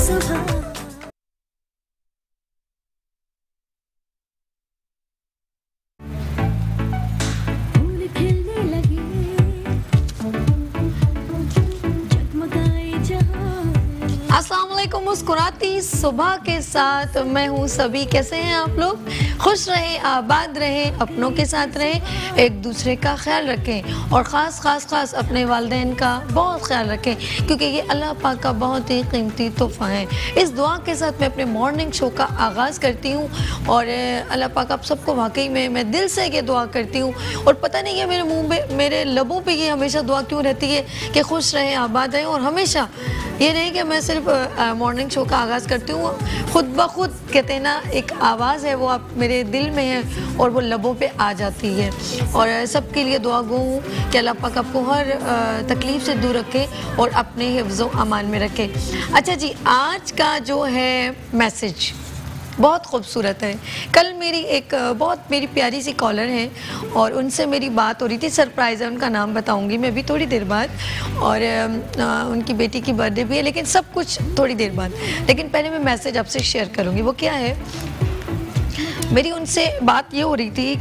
सुबह। फूल खिलने लगे, जगमगाए जहां। अस्सलाम वालेकुम। मुस्कुराती सुबह के साथ मैं हूँ सभी। कैसे हैं आप लोग? खुश रहें, आबाद रहें, अपनों के साथ रहें, एक दूसरे का ख्याल रखें और ख़ास अपने वालिदैन का बहुत ख्याल रखें, क्योंकि ये अल्लाह पाक का बहुत ही कीमती तोहफ़ा है। इस दुआ के साथ मैं अपने मॉर्निंग शो का आगाज़ करती हूँ और अल्लाह पाक आप सबको वाकई में मैं दिल से ये दुआ करती हूँ। और पता नहीं है मेरे मुँह पे, मेरे लबों पे ये हमेशा दुआ क्यों रहती है कि खुश रहें, आबाद रहें। और हमेशा ये नहीं कि मैं सिर्फ मॉर्निंग शो का आगाज़ करती हूँ, खुद ब खुद कहते हैं ना, एक आवाज़ है वो आप मेरे दिल में है और वो लबों पे आ जाती है। और सबके लिए दुआ गो हूँ कि अल्लाह पाक आपको हर तकलीफ़ से दूर रखे और अपने हिफ्ज़ व अमान में रखे। अच्छा जी, आज का जो है मैसेज बहुत खूबसूरत है। कल मेरी एक बहुत मेरी प्यारी सी कॉलर हैं और उनसे मेरी बात हो रही थी। सरप्राइज़ है, उनका नाम बताऊंगी मैं भी थोड़ी देर बाद। और उनकी बेटी की बर्थडे भी है, लेकिन सब कुछ थोड़ी देर बाद। लेकिन पहले मैं मैसेज आपसे शेयर करूंगी। वो क्या है, मेरी उनसे बात ये हो रही थी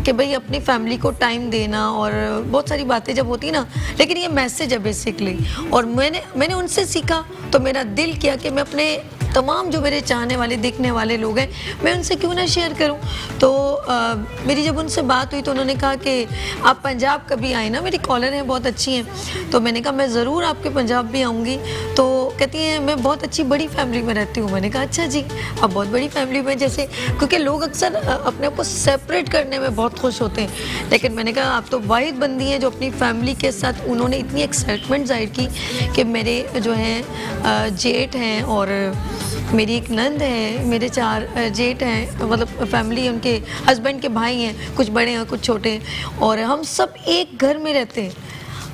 कि भाई अपनी फैमिली को टाइम देना और बहुत सारी बातें जब होती ना, लेकिन ये मैसेज है बेसिकली। और मैंने उनसे सीखा तो मेरा दिल किया कि मैं अपने तमाम जो मेरे चाहने वाले, देखने वाले लोग हैं, मैं उनसे क्यों ना शेयर करूं। तो मेरी जब उनसे बात हुई तो उन्होंने कहा कि आप पंजाब कभी आए ना। मेरी कॉलर हैं, बहुत अच्छी हैं। तो मैंने कहा मैं ज़रूर आपके पंजाब भी आऊँगी। तो कहती हैं मैं बहुत अच्छी बड़ी फैमिली में रहती हूँ। मैंने कहा अच्छा जी, आप बहुत बड़ी फैमिली में, जैसे क्योंकि लोग अक्सर अपने आप को सेपरेट करने में बहुत खुश होते हैं, लेकिन मैंने कहा आप तो वाहिद बंदी हैं जो अपनी फैमिली के साथ, उन्होंने इतनी एक्साइटमेंट जाहिर की कि मेरे जो हैं जेठ हैं और मेरी एक नंद है, मेरे 4 जेठ हैं, मतलब फैमिली, उनके हस्बैंड के भाई हैं, कुछ बड़े हैं कुछ छोटे हैं, और हम सब एक घर में रहते हैं।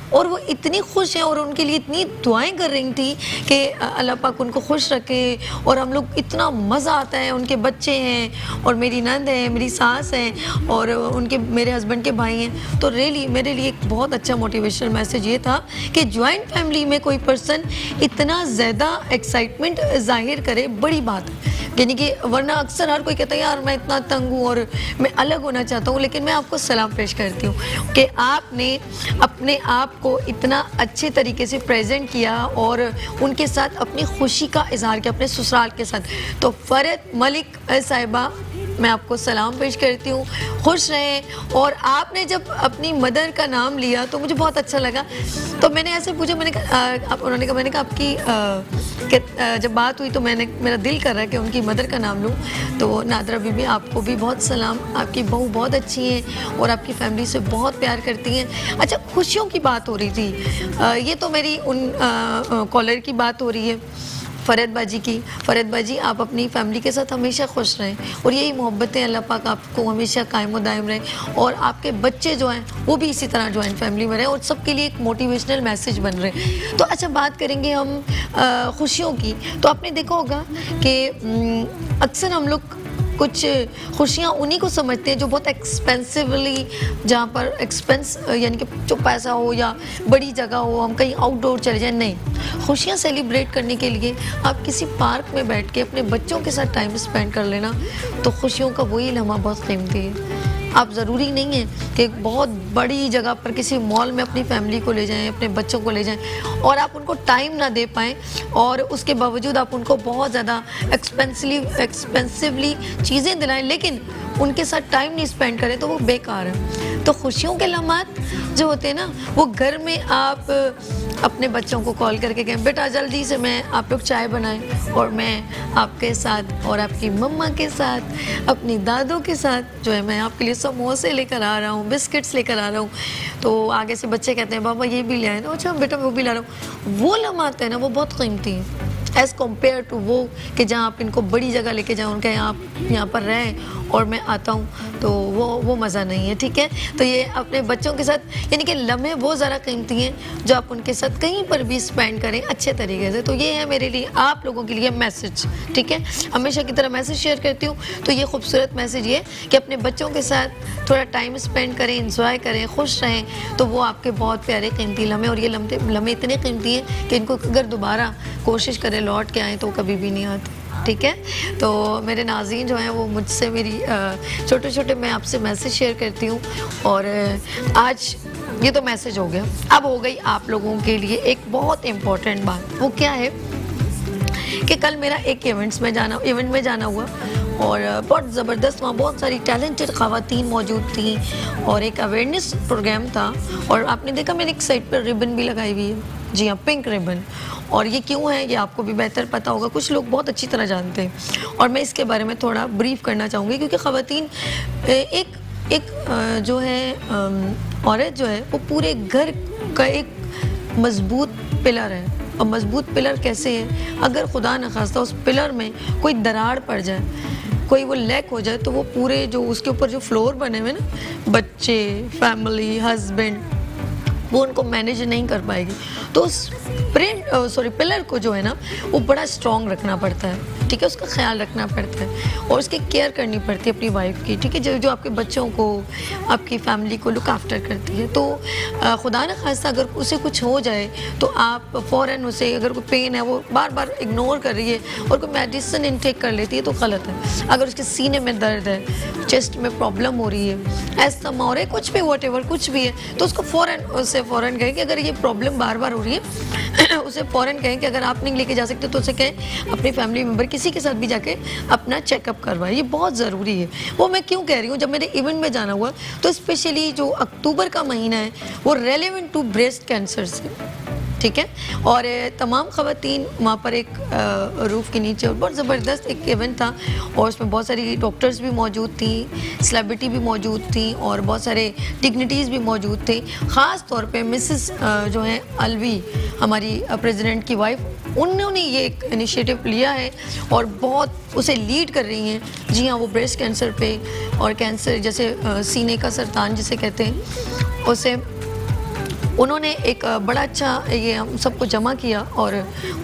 और वो इतनी खुश हैं और उनके लिए इतनी दुआएं कर रही थी कि अल्लाह पाक उनको खुश रखे। और हम लोग, इतना मज़ा आता है। उनके बच्चे हैं और मेरी नंद है, मेरी सास हैं और उनके मेरे हस्बैंड के भाई हैं। तो रियली मेरे लिए एक बहुत अच्छा मोटिवेशनल मैसेज ये था कि जॉइंट फैमिली में कोई पर्सन इतना ज़्यादा एक्साइटमेंट ज़ाहिर करे, बड़ी बात है। यानी कि वरना अक्सर हर कोई कहता है यार मैं इतना तंग हूँ और मैं अलग होना चाहता हूँ। लेकिन मैं आपको सलाम पेश करती हूँ कि आपने अपने आप को इतना अच्छे तरीके से प्रेजेंट किया और उनके साथ अपनी खुशी का इजहार किया, अपने ससुराल के साथ। तो फरहत मलिक साहिबा, मैं आपको सलाम पेश करती हूँ, खुश रहें। और आपने जब अपनी मदर का नाम लिया तो मुझे बहुत अच्छा लगा। तो मैंने ऐसे पूछा, मैंने कहा उन्होंने कहा, मैंने कहा आपकी जब बात हुई तो मेरा दिल कर रहा है कि उनकी मदर का नाम लूँ। तो नादरा बीबी, आपको भी बहुत सलाम। आपकी बहू बहुत अच्छी हैं और आपकी फैमिली से बहुत प्यार करती हैं। अच्छा, खुशियों की बात हो रही थी, ये तो मेरी उन कॉलर की बात हो रही है, फरहत बाजी की। फरहत बाजी, आप अपनी फैमिली के साथ हमेशा खुश रहें और यही मोहब्बतें अल्लाह पाक आपको हमेशा कायम व दायम रहें। और आपके बच्चे जो हैं वो भी इसी तरह जॉइंट फैमिली में रहें और सबके लिए एक मोटिवेशनल मैसेज बन रहे हैं। तो अच्छा, बात करेंगे हम खुशियों की। तो आपने देखा होगा कि अक्सर हम लोग कुछ खुशियाँ उन्हीं को समझते हैं जो बहुत एक्सपेंसिवली, जहाँ पर एक्सपेंस यानी कि जो पैसा हो या बड़ी जगह हो, हम कहीं आउटडोर चले जाएं। नहीं, खुशियाँ सेलिब्रेट करने के लिए आप किसी पार्क में बैठ के अपने बच्चों के साथ टाइम स्पेंड कर लेना, तो खुशियों का वही लम्हा बहुत कीमती है। आप ज़रूरी नहीं है कि बहुत बड़ी जगह पर किसी मॉल में अपनी फैमिली को ले जाएं, अपने बच्चों को ले जाएं और आप उनको टाइम ना दे पाएँ और उसके बावजूद आप उनको बहुत ज़्यादा एक्सपेंसिवली चीज़ें दिलाएं, लेकिन उनके साथ टाइम नहीं स्पेंड करें, तो वो बेकार है। तो खुशियों के लम्हात जो होते हैं ना, वो घर में आप अपने बच्चों को कॉल करके कहें बेटा जल्दी से मैं आप लोग चाय बनाएं और मैं आपके साथ और आपकी मम्मा के साथ, अपनी दादों के साथ जो है मैं आपके लिए समोसे लेकर आ रहा हूँ, बिस्किट्स लेकर आ रहा हूँ। तो आगे से बच्चे कहते हैं पापा ये भी ले आए, तो अच्छा बेटा वो भी ला रहा हूँ। वो लम्हात है ना, वो बहुत कीमती है एज़ कम्पेयर टू वो कि जहाँ आप इनको बड़ी जगह लेके जाओ, उनके यहाँ पर रहें और मैं आता हूँ तो वो मज़ा नहीं है, ठीक है। तो ये अपने बच्चों के साथ यानी कि लम्हे बहुत ज़्यादा कीमती हैं जो आप उनके साथ कहीं पर भी स्पेंड करें अच्छे तरीके से। तो ये है मेरे लिए, आप लोगों के लिए मैसेज, ठीक है। हमेशा की तरह मैसेज शेयर करती हूँ, तो ये खूबसूरत मैसेज ये कि अपने बच्चों के साथ थोड़ा टाइम स्पेंड करें, इंजॉय करें, खुश रहें, तो वो आपके बहुत प्यारे कीमती लम्हे, और ये लम्हे इतने कीमती हैं कि इनको अगर दोबारा कोशिश करें लौट के आएँ तो कभी भी नहीं आते, ठीक है। तो मेरे नाज़रीन जो हैं वो मुझसे मेरी छोटे छोटे मैं आपसे मैसेज शेयर करती हूँ, और आज ये तो मैसेज हो गया। अब हो गई आप लोगों के लिए एक बहुत इम्पोर्टेंट बात। वो क्या है कि कल मेरा एक इवेंट में जाना हुआ, और बहुत ज़बरदस्त, वहाँ बहुत सारी टैलेंटेड ख़वातीन मौजूद थी, और एक अवेयरनेस प्रोग्राम था। और आपने देखा मैंने एक साइड पर रिबन भी लगाई हुई है, जी हाँ, पिंक रिबन। और ये क्यों है ये आपको भी बेहतर पता होगा, कुछ लोग बहुत अच्छी तरह जानते हैं, और मैं इसके बारे में थोड़ा ब्रीफ करना चाहूँगी। क्योंकि ख़वातीन एक जो है औरत जो है वो पूरे घर का एक मजबूत पिलर है। और मजबूत पिलर कैसे है, अगर खुदा न खास्ता उस पिलर में कोई दरार पड़ जाए, कोई वो लैक हो जाए, तो वो पूरे जो उसके ऊपर जो फ्लोर बने हुए ना, बच्चे, फैमिली, हस्बैंड, वो उनको मैनेज नहीं कर पाएगी। तो उस पिलर को जो है ना वो बड़ा स्ट्रॉन्ग रखना पड़ता है, ठीक है, उसका ख्याल रखना पड़ता है, और उसकी केयर करनी पड़ती है अपनी वाइफ की, ठीक है, जो आपके बच्चों को, आपकी फैमिली को लुक आफ्टर करती है। तो खुदा न खास्ता अगर उसे कुछ हो जाए तो आप फ़ौरन उसे, अगर कोई पेन है वो बार बार इग्नोर कर रही है और कोई मेडिसिन इनटेक कर लेती है तो गलत है। अगर उसके सीने में दर्द है, चेस्ट में प्रॉब्लम हो रही है, एस्थमा हो रहा है, कुछ भी व्हाटएवर कुछ भी है, तो उसको फ़ौरन कहें कि अगर ये प्रॉब्लम बार बार हो रही है उसे फ़ौरन कहें कि अगर आप नहीं लेके जा सकते तो उसे कहें अपनी फैमिली मेम्बर किसी के साथ भी जाके अपना चेकअप करवाएं। ये बहुत ज़रूरी है। वो मैं क्यों कह रही हूँ, जब मेरे इवेंट में जाना हुआ तो स्पेशली जो अक्टूबर का महीना है वो रेलेवेंट टू ब्रेस्ट कैंसर से, ठीक है। और तमाम ख़वातीन वहाँ पर एक रूफ़ के नीचे, और बहुत ज़बरदस्त एक इवेंट था, और उसमें बहुत सारी डॉक्टर्स भी मौजूद थी, सेलिब्रिटी भी मौजूद थी, और बहुत सारे डिग्निटीज़ भी मौजूद थे। ख़ास तौर पे मिसेस जो हैं अलवी, हमारी प्रेसिडेंट की वाइफ, उन्होंने ये एक इनिशिएटिव लिया है और बहुत उसे लीड कर रही हैं। जी हाँ, वो ब्रेस्ट कैंसर पे, और कैंसर जैसे सीने का सरतान जिसे कहते हैं, उसे उन्होंने एक बड़ा अच्छा ये हम सबको जमा किया और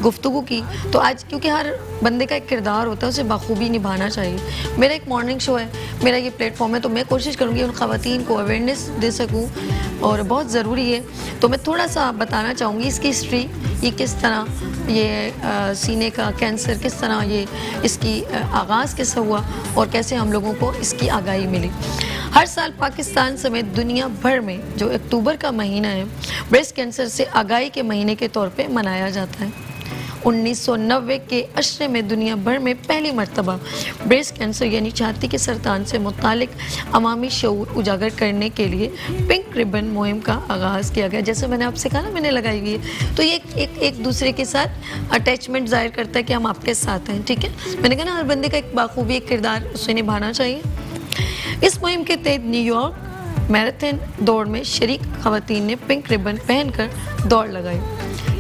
गुफ्तगू की। तो आज क्योंकि हर बंदे का एक किरदार होता है, उसे बखूबी निभाना चाहिए। मेरा एक मॉर्निंग शो है, मेरा ये प्लेटफॉर्म है, तो मैं कोशिश करूँगी उन ख़वातीन को अवेयरनेस दे सकूँ, और बहुत ज़रूरी है। तो मैं थोड़ा सा बताना चाहूँगी इसकी हिस्ट्री, ये किस तरह ये सीने का कैंसर, किस तरह ये इसकी आगाज़ कैसे हुआ और कैसे हम लोगों को इसकी आगाही मिली। हर साल पाकिस्तान समेत दुनिया भर में जो अक्टूबर का महीना है ब्रेस्ट कैंसर से आगाही के महीने के तौर पे मनाया जाता है। 1990 के अशरे में दुनिया भर में पहली मर्तबा ब्रेस्ट कैंसर यानी छाती के सरतान से मुतालिक अवामी शऊर उजागर करने के लिए पिंक रिबन मुहिम का आगाज़ किया गया। जैसे मैंने आपसे कहा ना, मैंने लगाई हुई है, तो ये एक दूसरे के साथ अटैचमेंट ज़ाहिर करता है कि हम आपके साथ हैं, ठीक है। मैंने कहा ना, हर बंदे का एक बाखूबी एक किरदार उसे निभाना चाहिए। इस मुहिम के तहत न्यूयॉर्क मैराथन दौड़ में शरीक ख़वातीन ने पिंक रिबन पहनकर दौड़ लगाई,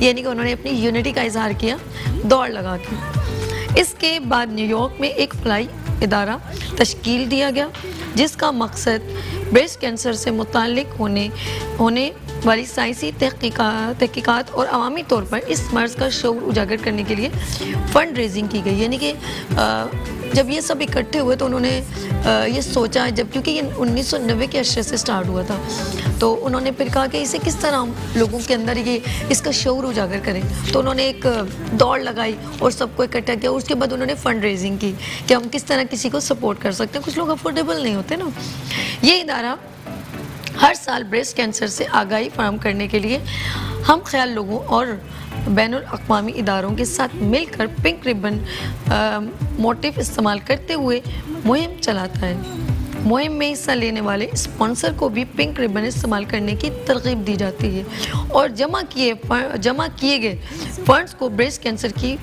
यानी कि उन्होंने अपनी यूनिटी का इजहार किया दौड़ लगा के। इसके बाद न्यूयॉर्क में एक फलाई इदारा तश्कील दिया गया जिसका मकसद ब्रेस्ट कैंसर से मुताल्लिक होने वाली साइंसी तहकीकात और अवामी तौर पर इस मर्ज़ का शऊर उजागर करने के लिए फ़ंड रेजिंग की गई। यानी कि जब ये सब इकट्ठे हुए तो उन्होंने ये सोचा, जब क्योंकि ये 1990 के अशरे से स्टार्ट हुआ था, तो उन्होंने फिर कहा कि इसे किस तरह हम लोगों के अंदर ये इसका शऊर उजागर करें। तो उन्होंने एक दौड़ लगाई और सबको इकट्ठा किया। उसके बाद उन्होंने फ़ंड रेजिंग की कि हम किस तरह किसी को सपोर्ट कर सकते हैं। कुछ लोग अफोर्डेबल नहीं होते ना। ये इदारा हर साल ब्रेस्ट कैंसर से आगाही फराहम करने के लिए हम ख्याल लोगों और बैनुल अक़वामी इदारों के साथ मिलकर पिंक रिबन मोटिव इस्तेमाल करते हुए मुहिम चलाता है। मुहिम में हिस्सा लेने वाले स्पॉन्सर को भी पिंक रिबन इस्तेमाल करने की तरगीब दी जाती है, और जमा किए गए फंड्स को ब्रेस्ट कैंसर की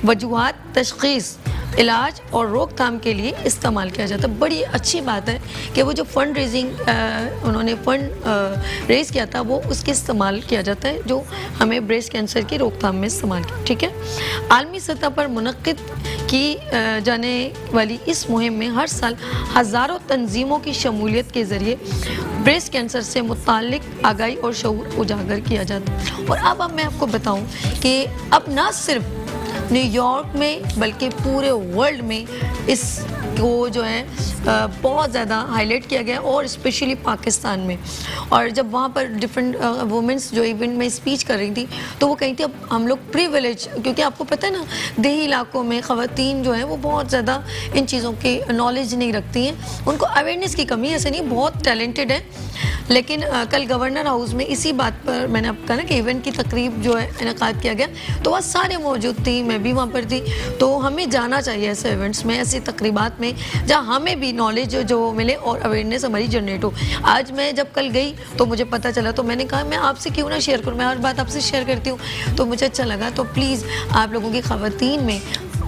वजूहात, तशख़ीस इलाज और रोकथाम के लिए इस्तेमाल किया जाता है। बड़ी अच्छी बात है कि वो जो फंड रेजिंग उन्होंने फंड रेज किया था वो उसके इस्तेमाल किया जाता है जो हमें ब्रेस्ट कैंसर की रोकथाम में इस्तेमाल किया। ठीक है, आलमी सतह पर मुनक्किद की जाने वाली इस मुहिम में हर साल हज़ारों तंजीमों की शमूलियत के ज़रिए ब्रेस्ट कैंसर से मुताल्लिक आगाही और शऊर उजागर किया जाता है। और अब मैं आपको बताऊं कि अब ना सिर्फ न्यूयॉर्क में बल्कि पूरे वर्ल्ड में इसको जो है बहुत ज़्यादा हाईलाइट किया गया और स्पेशली पाकिस्तान में। और जब वहाँ पर डिफरेंट वुमेंस जो इवेंट में स्पीच कर रही थी तो वो कही थी अब हम लोग प्रिविलेज, क्योंकि आपको पता है ना देही इलाकों में ख़वातीन जो हैं वो बहुत ज़्यादा इन चीज़ों की नॉलेज नहीं रखती हैं, उनको अवेयरनेस की कमी है। ऐसे नहीं, बहुत टैलेंटेड है। लेकिन कल गवर्नर हाउस में इसी बात पर मैंने आपको कहा ना कि इवेंट की तकरीब जो है इनेकाद किया गया तो वह सारे मौजूद थी, मैं भी वहाँ पर थी। तो हमें जाना चाहिए ऐसे इवेंट्स में, ऐसी तकरीबात में जहाँ हमें भी नॉलेज जो मिले और अवेयरनेस हमारी जनरेट हो। आज मैं जब कल गई तो मुझे पता चला तो मैंने कहा मैं आपसे क्यों ना शेयर करूँ, मैं हर बात आपसे शेयर करती हूँ तो मुझे अच्छा लगा। तो प्लीज़ आप लोगों की ख़वातीन में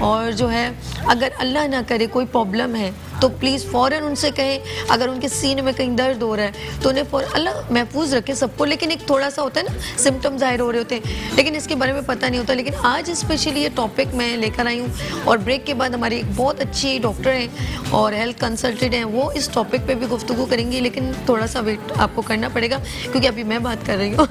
और जो है अगर अल्लाह ना करे कोई प्रॉब्लम है तो प्लीज़ फ़ौरन उनसे कहें। अगर उनके सीने में कहीं दर्द हो रहा है तो उन्हें फ़ौरन, अल्लाह महफूज रखे सबको, लेकिन एक थोड़ा सा होता है ना सिम्टम ज़ाहिर हो रहे होते हैं लेकिन इसके बारे में पता नहीं होता। लेकिन आज स्पेशली ये टॉपिक मैं लेकर आई हूँ और ब्रेक के बाद हमारी एक बहुत अच्छी डॉक्टर हैं और हेल्थ कंसल्टेंट हैं, वो इस टॉपिक पर भी गुफ्तगू करेंगी। लेकिन थोड़ा सा वेट आपको करना पड़ेगा क्योंकि अभी मैं बात कर रही हूँ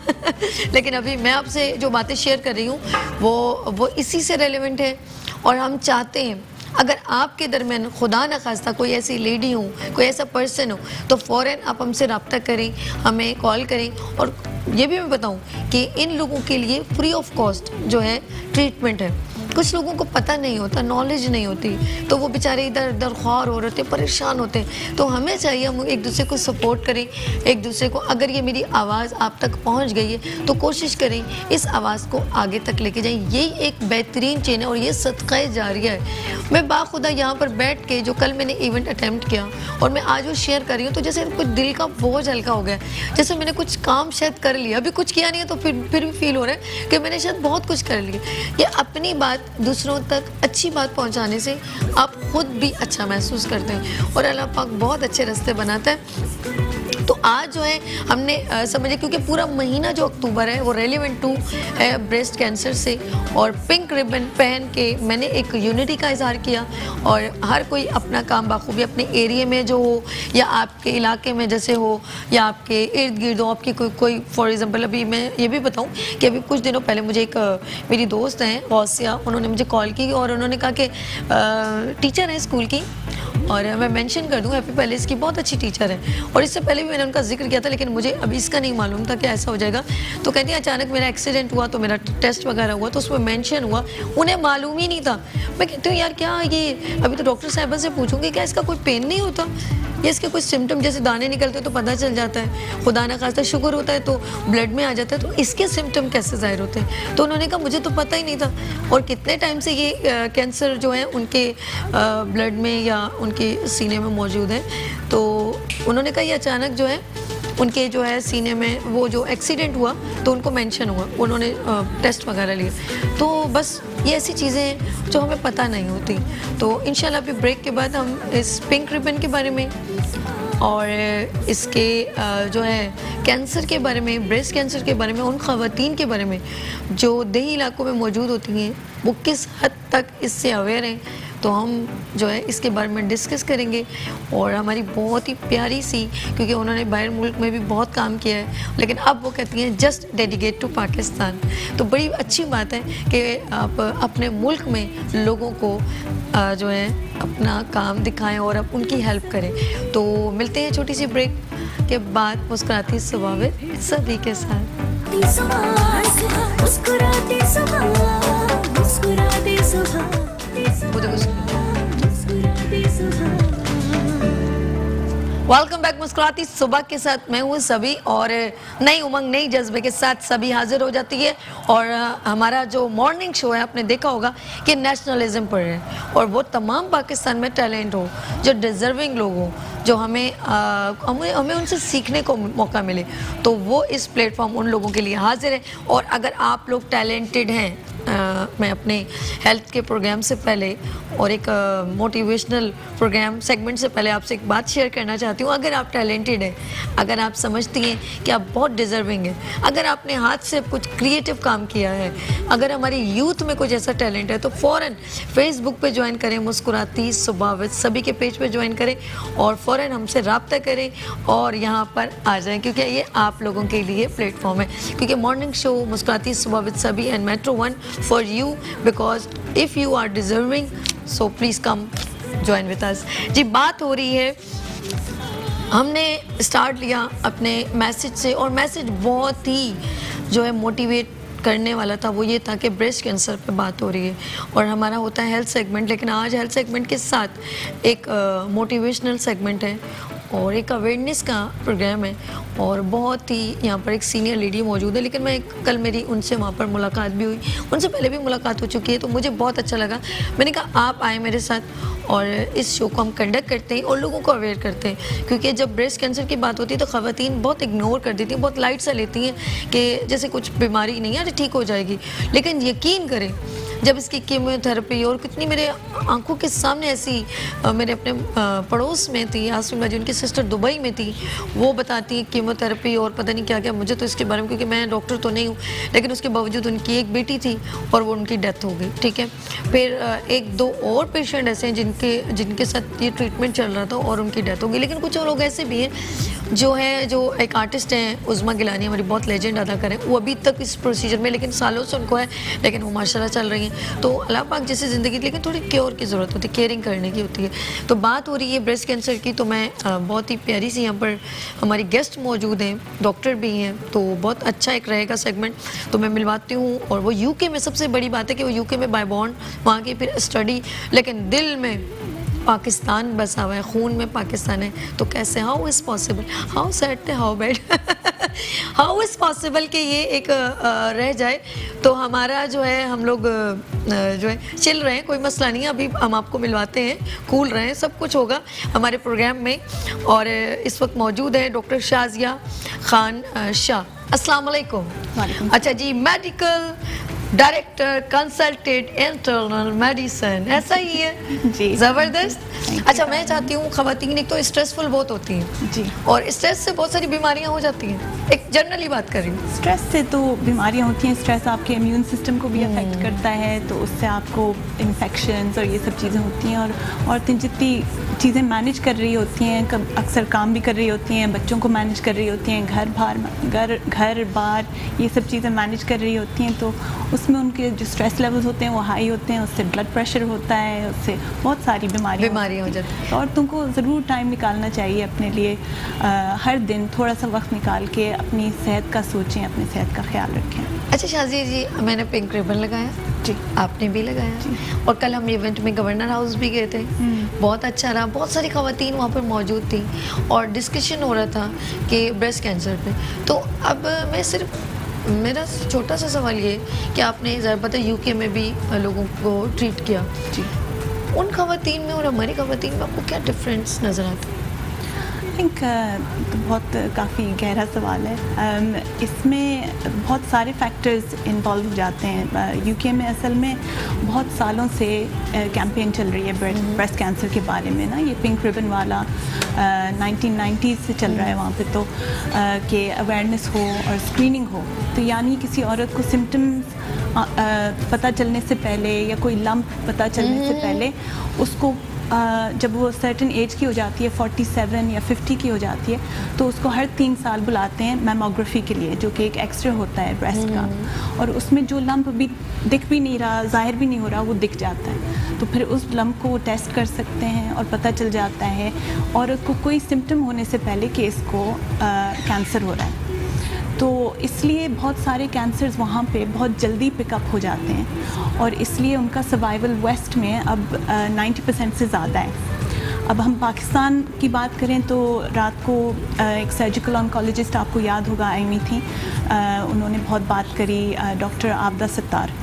लेकिन अभी मैं आपसे जो बातें शेयर कर रही हूँ वो इसी से रेलिवेंट है। और हम चाहते हैं अगर आपके दरमियान खुदा न खास्ता कोई ऐसी लेडी हो, कोई ऐसा पर्सन हो तो फ़ौरन आप हमसे रब्ता करें, हमें कॉल करें। और ये भी मैं बताऊं कि इन लोगों के लिए फ्री ऑफ कॉस्ट जो है ट्रीटमेंट है। कुछ लोगों को पता नहीं होता, नॉलेज नहीं होती, तो वो बेचारे इधर उधर ख्वार हो रहे थे, परेशान होते हैं। तो हमें चाहिए हम एक दूसरे को सपोर्ट करें, एक दूसरे को। अगर ये मेरी आवाज़ आप तक पहुंच गई है तो कोशिश करें इस आवाज़ को आगे तक लेके जाएं। यही एक बेहतरीन चेन है और ये सदका जारिया है। मैं बाखुदा यहाँ पर बैठ के जो कल मैंने इवेंट अटैम्प्ट किया और मैं आज वो शेयर कर रही हूँ तो जैसे कुछ दिल का बोझ हल्का हो गया, जैसे मैंने कुछ काम शायद कर लिया। अभी कुछ किया नहीं है तो फिर भी फील हो रहा है कि मैंने शायद बहुत कुछ कर लिया। ये अपनी बात दूसरों तक अच्छी बात पहुंचाने से आप खुद भी अच्छा महसूस करते हैं और अल्लाह पाक बहुत अच्छे रास्ते बनाता है। तो आज जो है हमने समझे क्योंकि पूरा महीना जो अक्टूबर है वो रेलिवेंट टू है ब्रेस्ट कैंसर से, और पिंक रिबन पहन के मैंने एक यूनिटी का इजहार किया। और हर कोई अपना काम बाखूबी अपने एरिया में जो हो या आपके इलाके में जैसे हो या आपके इर्द गिर्द हो, आपकी कोई फॉर एग्जांपल अभी मैं ये भी बताऊं कि अभी कुछ दिनों पहले मुझे एक मेरी दोस्त हैं गौसिया, उन्होंने मुझे कॉल की और उन्होंने कहा कि टीचर हैं स्कूल की, और मैं मेंशन कर दूं हैप्पी पैलेस की बहुत अच्छी टीचर है। और इससे पहले भी मैंने उनका जिक्र किया था लेकिन मुझे अभी इसका नहीं मालूम था कि ऐसा हो जाएगा। तो कहती है अचानक मेरा एक्सीडेंट हुआ तो मेरा टेस्ट वगैरह हुआ तो उसमें मेंशन हुआ, उन्हें मालूम ही नहीं था। मैं कहती हूँ यार क्या ये, अभी तो डॉक्टर साहिबा से पूछूंगी क्या इसका कोई पेन नहीं होता या इसके कुछ सिम्टम जैसे दाने निकलते तो पता चल जाता है, खुदा ना खास्ता शुगर होता है तो ब्लड में आ जाता है, तो इसके सिम्टम कैसे जाहिर होते हैं। तो उन्होंने कहा मुझे तो पता ही नहीं था। और कितने टाइम से ये कैंसर जो है उनके ब्लड में या उनके सीने में मौजूद है। तो उन्होंने कहा ये अचानक जो है उनके जो है सीने में वो जो एक्सीडेंट हुआ तो उनको मेंशन हुआ, उन्होंने टेस्ट वगैरह लिए। तो बस ये ऐसी चीज़ें हैं जो हमें पता नहीं होती। तो इंशाल्लाह अभी ब्रेक के बाद हम इस पिंक रिबन के बारे में और इसके जो है कैंसर के बारे में, ब्रेस्ट कैंसर के बारे में, उन ख़वातीन के बारे में जो देही इलाकों में मौजूद होती हैं वो किस हद तक इससे अवेयर हैं, तो हम जो है इसके बारे में डिस्कस करेंगे। और हमारी बहुत ही प्यारी सी, क्योंकि उन्होंने बाहर मुल्क में भी बहुत काम किया है लेकिन अब वो कहती हैं जस्ट डेडिकेट टू पाकिस्तान। तो बड़ी अच्छी बात है कि आप अपने मुल्क में लोगों को जो है अपना काम दिखाएं और आप उनकी हेल्प करें। तो मिलते हैं छोटी सी ब्रेक के बाद मुस्कुराती सुबह सभी के साथ। वेलकम बैक मुस्कुराती सुबह के साथ मैं हूँ सभी, और नई उमंग नई जज्बे के साथ सभी हाजिर हो जाती है। और हमारा जो मॉर्निंग शो है आपने देखा होगा कि नेशनलिज्म पर है, और वो तमाम पाकिस्तान में टैलेंट हो जो डिज़र्विंग लोग हों, जो हमें उनसे सीखने को मौका मिले, तो वो इस प्लेटफॉर्म उन लोगों के लिए हाजिर है। और अगर आप लोग टैलेंटेड हैं मैं अपने हेल्थ के प्रोग्राम से पहले और एक मोटिवेशनल प्रोग्राम सेगमेंट से पहले आपसे एक बात शेयर करना चाहती हूँ। अगर आप टैलेंटेड हैं, अगर आप समझती हैं कि आप बहुत डिजर्विंग हैं, अगर आपने हाथ से कुछ क्रिएटिव काम किया है, अगर हमारी यूथ में कुछ ऐसा टैलेंट है, तो फ़ौरन फेसबुक पे ज्वाइन करें, मुस्कुराती सुबह विद सभी के पेज पे ज्वाइन करें और फ़ौरन हमसे रब्ता करें और यहाँ पर आ जाएं, क्योंकि ये आप लोगों के लिए प्लेटफॉर्म है। क्योंकि मॉर्निंग शो मुस्कुराती सुबह विद सभी and metro 1 for you, because if you are deserving so please come join with us. जी, बात हो रही है, हमने स्टार्ट लिया अपने मैसेज से और मैसेज बहुत ही जो है मोटिवेट करने वाला था। वो ये था कि ब्रेस्ट कैंसर पे बात हो रही है और हमारा होता है हेल्थ सेगमेंट, लेकिन आज हेल्थ सेगमेंट के साथ एक मोटिवेशनल सेगमेंट है और एक अवेयरनेस का प्रोग्राम है और बहुत ही यहाँ पर एक सीनियर लेडी मौजूद है। लेकिन मैं कल मेरी उनसे वहाँ पर मुलाकात भी हुई, उनसे पहले भी मुलाकात हो चुकी है, तो मुझे बहुत अच्छा लगा। मैंने कहा आप आए मेरे साथ और इस शो को हम कंडक्ट करते हैं और लोगों को अवेयर करते हैं, क्योंकि जब ब्रेस्ट कैंसर की बात होती है तो ख़वातीन बहुत इग्नोर कर देती हैं, बहुत लाइट सा लेती हैं कि जैसे कुछ बीमारी नहीं है, अरे ठीक हो जाएगी। लेकिन यकीन करें, जब इसकी कीमोथेरेपी और कितनी मेरे आंखों के सामने ऐसी मेरे अपने पड़ोस में थी आसमीन बाजी, उनकी सिस्टर दुबई में थी, वो बताती है कीमोथेरेपी और पता नहीं क्या क्या। मुझे तो इसके बारे में, क्योंकि मैं डॉक्टर तो नहीं हूँ, लेकिन उसके बावजूद उनकी एक बेटी थी और वो उनकी डेथ हो गई, ठीक है। फिर एक दो और पेशेंट ऐसे हैं जिनके साथ ये ट्रीटमेंट चल रहा था और उनकी डेथ हो गई। लेकिन कुछ और लोग ऐसे भी हैं जो एक आर्टिस्ट हैं, उज़्मा गिलानी, हमारी बहुत लेजेंड अदाकार हैं, वो अभी तक इस प्रोसीजर में, लेकिन सालों से उनको है, लेकिन वो माशाल्लाह चल रही हैं। तो अल्लाह पाक जैसी ज़िंदगी, लेकिन थोड़ी केयर की ज़रूरत होती है, केयरिंग करने की होती है। तो बात हो रही है ब्रेस्ट कैंसर की, तो मैं बहुत ही प्यारी सी यहाँ पर हमारी गेस्ट मौजूद हैं, डॉक्टर भी हैं, तो बहुत अच्छा एक रहेगा सेगमेंट, तो मैं मिलवाती हूँ। और वो यूके में, सबसे बड़ी बात है कि वो यूके में बाय बॉर्न, वहाँ की फिर स्टडी, लेकिन दिल में पाकिस्तान बसा हुआ है, खून में पाकिस्तान है। तो कैसे, how is possible, how sad, how bad, how is possible कि ये एक रह जाए। तो हमारा जो है, हम लोग जो है चिल रहे हैं, कोई मसला नहीं है, अभी हम आपको मिलवाते हैं, कूल रहे हैं, सब कुछ होगा हमारे प्रोग्राम में। और इस वक्त मौजूद है डॉक्टर शाजिया खान शाह। अस्सलाम वालेकुम। अच्छा जी, medical director consultant internal medicine, ऐसा ही है जी, ज़बरदस्त। अच्छा, मैं चाहती हूँ, ख़वातीन एक तो स्ट्रेसफुल बहुत होती हैं जी, और स्ट्रेस से बहुत सारी बीमारियाँ हो जाती हैं, एक जनरली बात कर रही हूँ। स्ट्रेस से तो बीमारियाँ होती हैं, स्ट्रेस आपके इम्यून सिस्टम को भी अफेक्ट करता है, तो उससे आपको इन्फेक्शंस और ये सब चीज़ें होती हैं। और औरतें जितनी चीज़ें मैनेज कर रही होती हैं, अक्सर काम भी कर रही होती हैं, बच्चों को मैनेज कर रही होती हैं, घर बार ये सब चीज़ें मैनेज कर रही होती हैं, तो उसमें उनके जो स्ट्रेस लेवल्स होते हैं वो हाई होते हैं, उससे ब्लड प्रेशर होता है, उससे बहुत सारी बीमारियाँ हो जाती हैं। और तुमको ज़रूर टाइम निकालना चाहिए अपने लिए, हर दिन थोड़ा सा वक्त निकाल के अपनी सेहत का सोचें, अपनी सेहत का ख्याल रखें। अच्छा शाजिया जी, मैंने पिंक रिबन लगाया जी, आपने भी लगाया जी, और कल हम इवेंट में गवर्नर हाउस भी गए थे, बहुत अच्छा रहा, बहुत सारी ख़वातीन वहाँ पर मौजूद थी और डिस्कशन हो रहा था कि ब्रेस्ट कैंसर पे। तो अब मैं सिर्फ, मेरा छोटा सा सवाल ये कि आपने ज़रा पता यूके में भी लोगों को ट्रीट किया जी, उन ख़वातीन में और हमारी ख़वातीन में आपको क्या डिफरेंस नज़र आता है? आई थिंक बहुत काफ़ी गहरा सवाल है। इसमें बहुत सारे फैक्टर्स इन्वॉल्व हो जाते हैं। यूके में असल में बहुत सालों से कैंपेन चल रही है ब्रेस्ट कैंसर के बारे में ना, ये पिंक रिबन वाला 1990s से चल रहा है वहाँ पे, तो कि अवेयरनेस हो और स्क्रीनिंग हो। तो यानी किसी औरत को सिम्टम्स पता चलने से पहले या कोई लंप पता चलने से पहले उसको जब वो सर्टेन एज की हो जाती है, 47 या 50 की हो जाती है, तो उसको हर 3 साल बुलाते हैं मैमोग्राफी के लिए, जो कि एक एक्सरे होता है ब्रेस्ट का, और उसमें जो लंप भी दिख भी नहीं रहा, जाहिर भी नहीं हो रहा, वो दिख जाता है। तो फिर उस लंप को टेस्ट कर सकते हैं और पता चल जाता है औरत को कोई सिम्टम होने से पहले कि इसको कैंसर हो रहा है। तो इसलिए बहुत सारे कैंसर्स वहाँ पे बहुत जल्दी पिकअप हो जाते हैं और इसलिए उनका सर्वाइवल वेस्ट में अब 90% से ज़्यादा है। अब हम पाकिस्तान की बात करें तो रात को एक सर्जिकल ऑन्कोलॉजिस्ट, आपको याद होगा, आई हुई थी, उन्होंने बहुत बात करी, डॉक्टर आबदा सत्तार,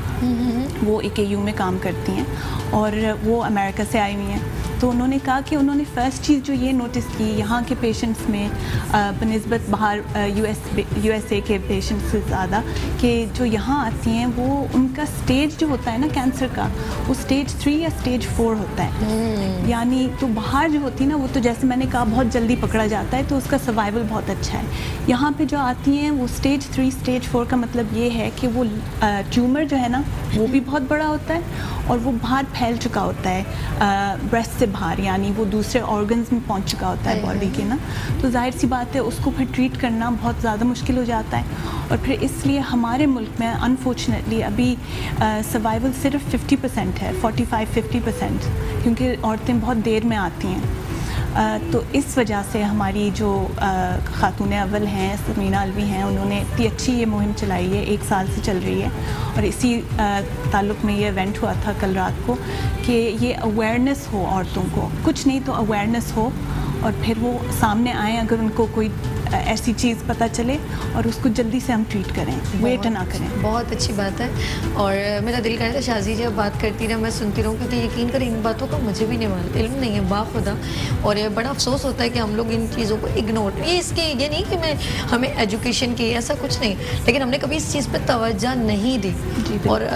वो AKU में काम करती हैं और वो अमेरिका से आई हुई हैं। तो उन्होंने कहा कि उन्होंने फ़र्स्ट चीज़ जो ये नोटिस की यहाँ के पेशेंट्स में बनिस्बत बाहर USA के पेशेंट्स से ज़्यादा, कि जो यहाँ आती हैं वो उनका स्टेज जो होता है ना कैंसर का, वो स्टेज 3 या स्टेज 4 होता है। यानी तो बाहर जो होती है ना वो तो जैसे मैंने कहा बहुत जल्दी पकड़ा जाता है, तो उसका सर्वाइवल बहुत अच्छा है। यहाँ पे जो आती हैं वो स्टेज 3 स्टेज 4 का मतलब ये है कि वो ट्यूमर जो है ना वो भी बहुत बड़ा होता है और वो बाहर फैल चुका होता है ब्रेस्ट से बाहर, यानी वो दूसरे ऑर्गन्स में पहुंच चुका होता है बॉडी के ना। तो जाहिर सी बात है उसको फिर ट्रीट करना बहुत ज़्यादा मुश्किल हो जाता है। और फिर इसलिए हमारे मुल्क में अनफॉर्चुनेटली अभी सर्वाइवल सिर्फ 50% है, 45-50%, क्योंकि औरतें बहुत देर में आती हैं। तो इस वजह से हमारी जो खातून अव्वल हैं, समीना अलवी हैं, उन्होंने इतनी अच्छी ये मुहिम चलाई है, 1 साल से चल रही है। और इसी ताल्लुक़ में ये इवेंट हुआ था कल रात को कि ये अवेयरनेस हो औरतों को, कुछ नहीं तो अवेयरनेस हो, और फिर वो सामने आएँ अगर उनको कोई ऐसी चीज़ पता चले और उसको जल्दी से हम ट्रीट करें, वेट ना करें। बहुत अच्छी बात है। और मेरा दिल करता है शाजी जब बात करती रहे मैं सुनती रहूँ, क्योंकि यकीन करें इन बातों का मुझे भी नहीं मालूम, इल्म नहीं है बाखुदा। और ये बड़ा अफसोस होता है कि हम लोग इन चीज़ों को इग्नोर, ये नहीं कि मैं हमें एजुकेशन की ऐसा कुछ नहीं, लेकिन हमने कभी इस चीज़ पर तवज्जो नहीं दी। और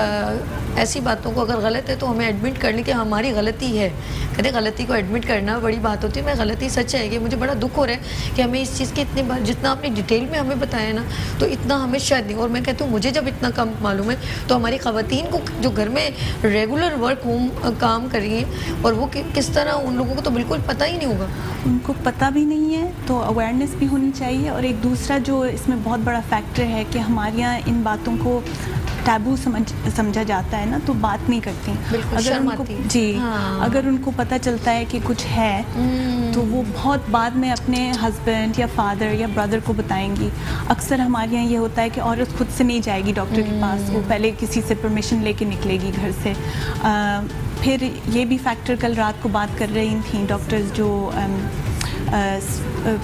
ऐसी बातों को अगर गलत है तो हमें एडमिट कर लें कि हमारी गलती है। कहते गलती को एडमिट करना बड़ी बात होती है। मैं गलती सच है कि मुझे बड़ा दुख हो रहा है कि हमें इस चीज़ की इतनी बार, जितना आपने डिटेल में हमें बताया ना, तो इतना हमें शायद नहीं। और मैं कहती हूँ मुझे जब इतना कम मालूम है तो हमारी ख़वातीन को जो घर में रेगुलर वर्क होम काम कर रही हैं और वो किस तरह, उन लोगों को तो बिल्कुल पता ही नहीं होगा। उनको पता भी नहीं है, तो अवेयरनेस भी होनी चाहिए। और एक दूसरा जो इसमें बहुत बड़ा फैक्टर है कि हमारे यहाँ इन बातों को टैबू समझा जाता है ना, तो बात नहीं करती। अगर उनको अगर उनको पता चलता है कि कुछ है तो वो बहुत बाद में अपने हस्बैंड या फादर या ब्रदर को बताएंगी। अक्सर हमारे यहाँ ये होता है कि औरत खुद से नहीं जाएगी डॉक्टर के पास, वो पहले किसी से परमिशन लेके निकलेगी घर से। फिर ये भी फैक्टर, कल रात को बात कर रही थी डॉक्टर्स जो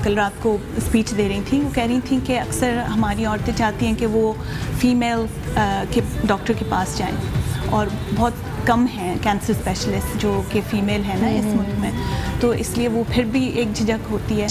कल रात को स्पीच दे रही थी, वो कह रही थी कि अक्सर हमारी औरतें चाहती हैं कि वो फीमेल के डॉक्टर के पास जाएं, और बहुत कम हैं कैंसर स्पेशलिस्ट जो कि फ़ीमेल है ना इस मुल्क में, तो इसलिए वो फिर भी एक झिझक होती है।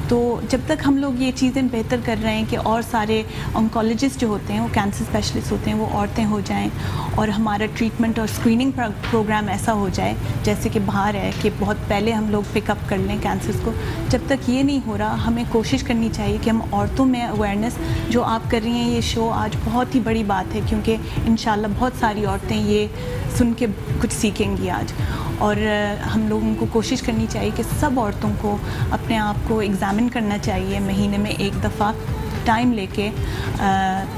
तो जब तक हम लोग ये चीज़ें बेहतर कर रहे हैं कि और सारे ऑन्कोलॉजिस्ट जो होते हैं वो कैंसर स्पेशलिस्ट होते हैं, वो औरतें हो जाएं, और हमारा ट्रीटमेंट और स्क्रीनिंग प्रोग्राम ऐसा हो जाए जैसे कि बाहर है कि बहुत पहले हम लोग पिकअप कर लें कैंसर्स को, जब तक ये नहीं हो रहा हमें कोशिश करनी चाहिए कि हम औरतों में अवेयरनेस जो आप कर रही हैं, ये शो आज बहुत ही बड़ी बात है, क्योंकि इंशाल्लाह बहुत सारी औरतें ये सुन के कुछ सीखेंगी आज। और हम लोगों को कोशिश करनी चाहिए कि सब औरतों को अपने आप को एग्ज़ामिन करना चाहिए, महीने में 1 दफ़ा टाइम लेके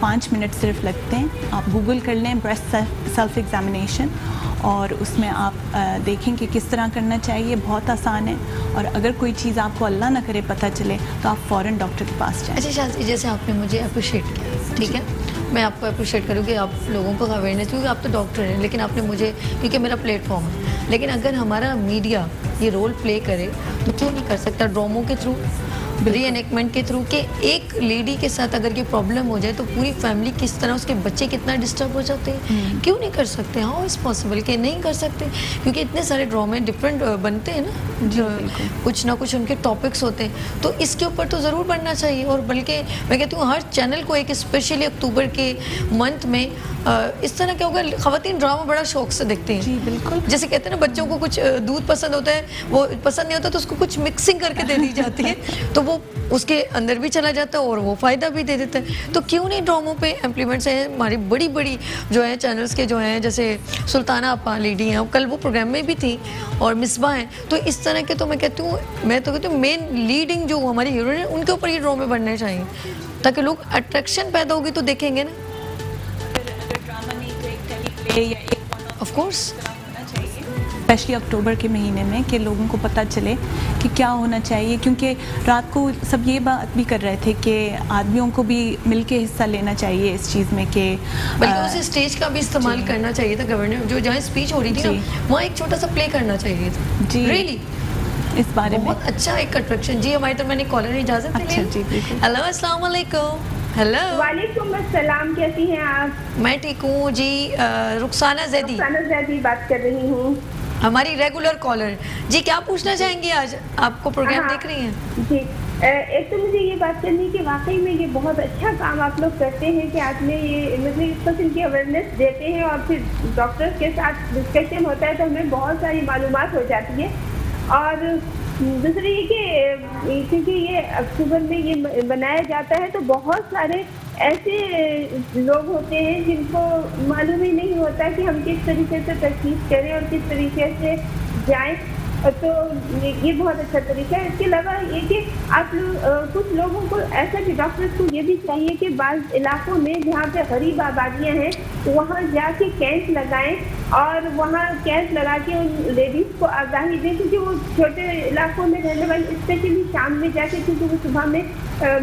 5 मिनट सिर्फ लगते हैं। आप गूगल कर लें ब्रेस्ट सेल्फ एग्ज़ामिनेशन, और उसमें आप देखें कि किस तरह करना चाहिए, बहुत आसान है। और अगर कोई चीज़ आपको अल्लाह ना करे पता चले तो आप फ़ौरन डॉक्टर के पास जाएं। अच्छा शाजी, जैसे आपने मुझे अप्रिशिएट किया, ठीक है, मैं आपको अप्रिशिएट करूँगी, आप लोगों को अवेयरनेस, क्योंकि आप तो डॉक्टर हैं, लेकिन आपने मुझे, क्योंकि मेरा प्लेटफॉर्म है, लेकिन अगर हमारा मीडिया ये रोल प्ले करे तो क्यों नहीं कर सकता ड्रामों के थ्रू, रीएनेक्टमेंट के थ्रू, कि एक लेडी के साथ अगर ये प्रॉब्लम हो जाए तो पूरी फैमिली किस तरह, उसके बच्चे कितना डिस्टर्ब हो जाते हैं, क्यों नहीं कर सकते? हाउ इज़ पॉसिबल कि नहीं कर सकते? क्योंकि इतने सारे ड्रामे डिफरेंट बनते हैं ना, जो कुछ ना कुछ उनके टॉपिक्स होते हैं, तो इसके ऊपर तो ज़रूर बनना चाहिए। और बल्कि मैं कहती हूँ हर चैनल को एक, स्पेशली अक्टूबर के मंथ में इस तरह क्या होगा, ख़वातीन ड्रामा बड़ा शौक से देखते हैं। जी बिल्कुल। जैसे कहते हैं ना, बच्चों को कुछ दूध पसंद होता है, वो पसंद नहीं होता तो उसको कुछ मिक्सिंग करके दे दी जाती है, तो वो उसके अंदर भी चला जाता है और वो फ़ायदा भी दे देता है। तो क्यों नहीं ड्रामों पे इम्प्लीमेंट्स हैं? हमारी बड़ी बड़ी जो है चैनल्स के जो हैं, जैसे सुल्ताना अपा लेडी हैं, कल वो प्रोग्राम में भी थी, और मिसबा हैं, तो इस तरह के, तो मैं कहती हूँ मेन लीडिंग जो हमारी हीरोइन है उनके ऊपर ये ड्रामे बनने चाहिए, ताकि लोग अट्रैक्शन पैदा होगी तो देखेंगे ना। ऑफ कोर्स, स्पेशली अक्टूबर के महीने में, कि लोगों को पता चले कि क्या होना चाहिए, क्योंकि रात को सब ये बात भी कर रहे थे कि आदमियों को भी मिलके हिस्सा लेना चाहिए इस चीज़ में, कि बल्कि उस स्टेज का भी इस्तेमाल करना चाहिए था। गवर्नर जो जहाँ स्पीच हो रही थी ना, वहाँ एक छोटा सा प्ले करना चाहिए था। जी रियली, इस बारे में बहुत अच्छा एक अट्रैक्शन। जी हमारी तरफ मैंने कॉलर इजाज़त ले। अच्छा जी बिल्कुल। हेलो, अस्सलाम वालेकुम। हेलो, वालेकुम अस्सलाम, कैसी हैं आप? मैं ठीक हूँ जी। रुखसाना जैदी रुखसाना जैदी बात कर रही हूँ। हमारी रेगुलर कॉलर जी, क्या पूछना चाहेंगी? आज आपको प्रोग्राम हाँ, देख रही हैं? जी। एक तो मुझे ये बात करनी कि वाकई में ये बहुत अच्छा काम आप लोग करते हैं कि आपने ये मतलब इस पर इनकी अवेयरनेस देते हैं और फिर डॉक्टर्स के साथ डिस्कशन होता है तो हमें बहुत सारी मालूमात हो जाती है। और दूसरी ये कि क्योंकि ये अक्टूबर में ये बनाया जाता है तो बहुत सारे ऐसे लोग होते हैं जिनको मालूम ही नहीं होता कि हम किस तरीके से प्रैक्टिस करें और किस तरीके से जाएं। तो ये बहुत अच्छा तरीका है। इसके अलावा ये कि आप लोग कुछ लोगों को ऐसा भी डॉक्टर्स को ये भी चाहिए कि बाज़ इलाकों में जहाँ पे गरीब आबादियाँ हैं वहाँ जाके कैंप लगाएं और वहाँ कैंप लगा के उन लेडीज़ को आगाही दें, क्योंकि वो छोटे इलाकों में रहने वाली स्पेशली शाम में जाके, क्योंकि वो सुबह में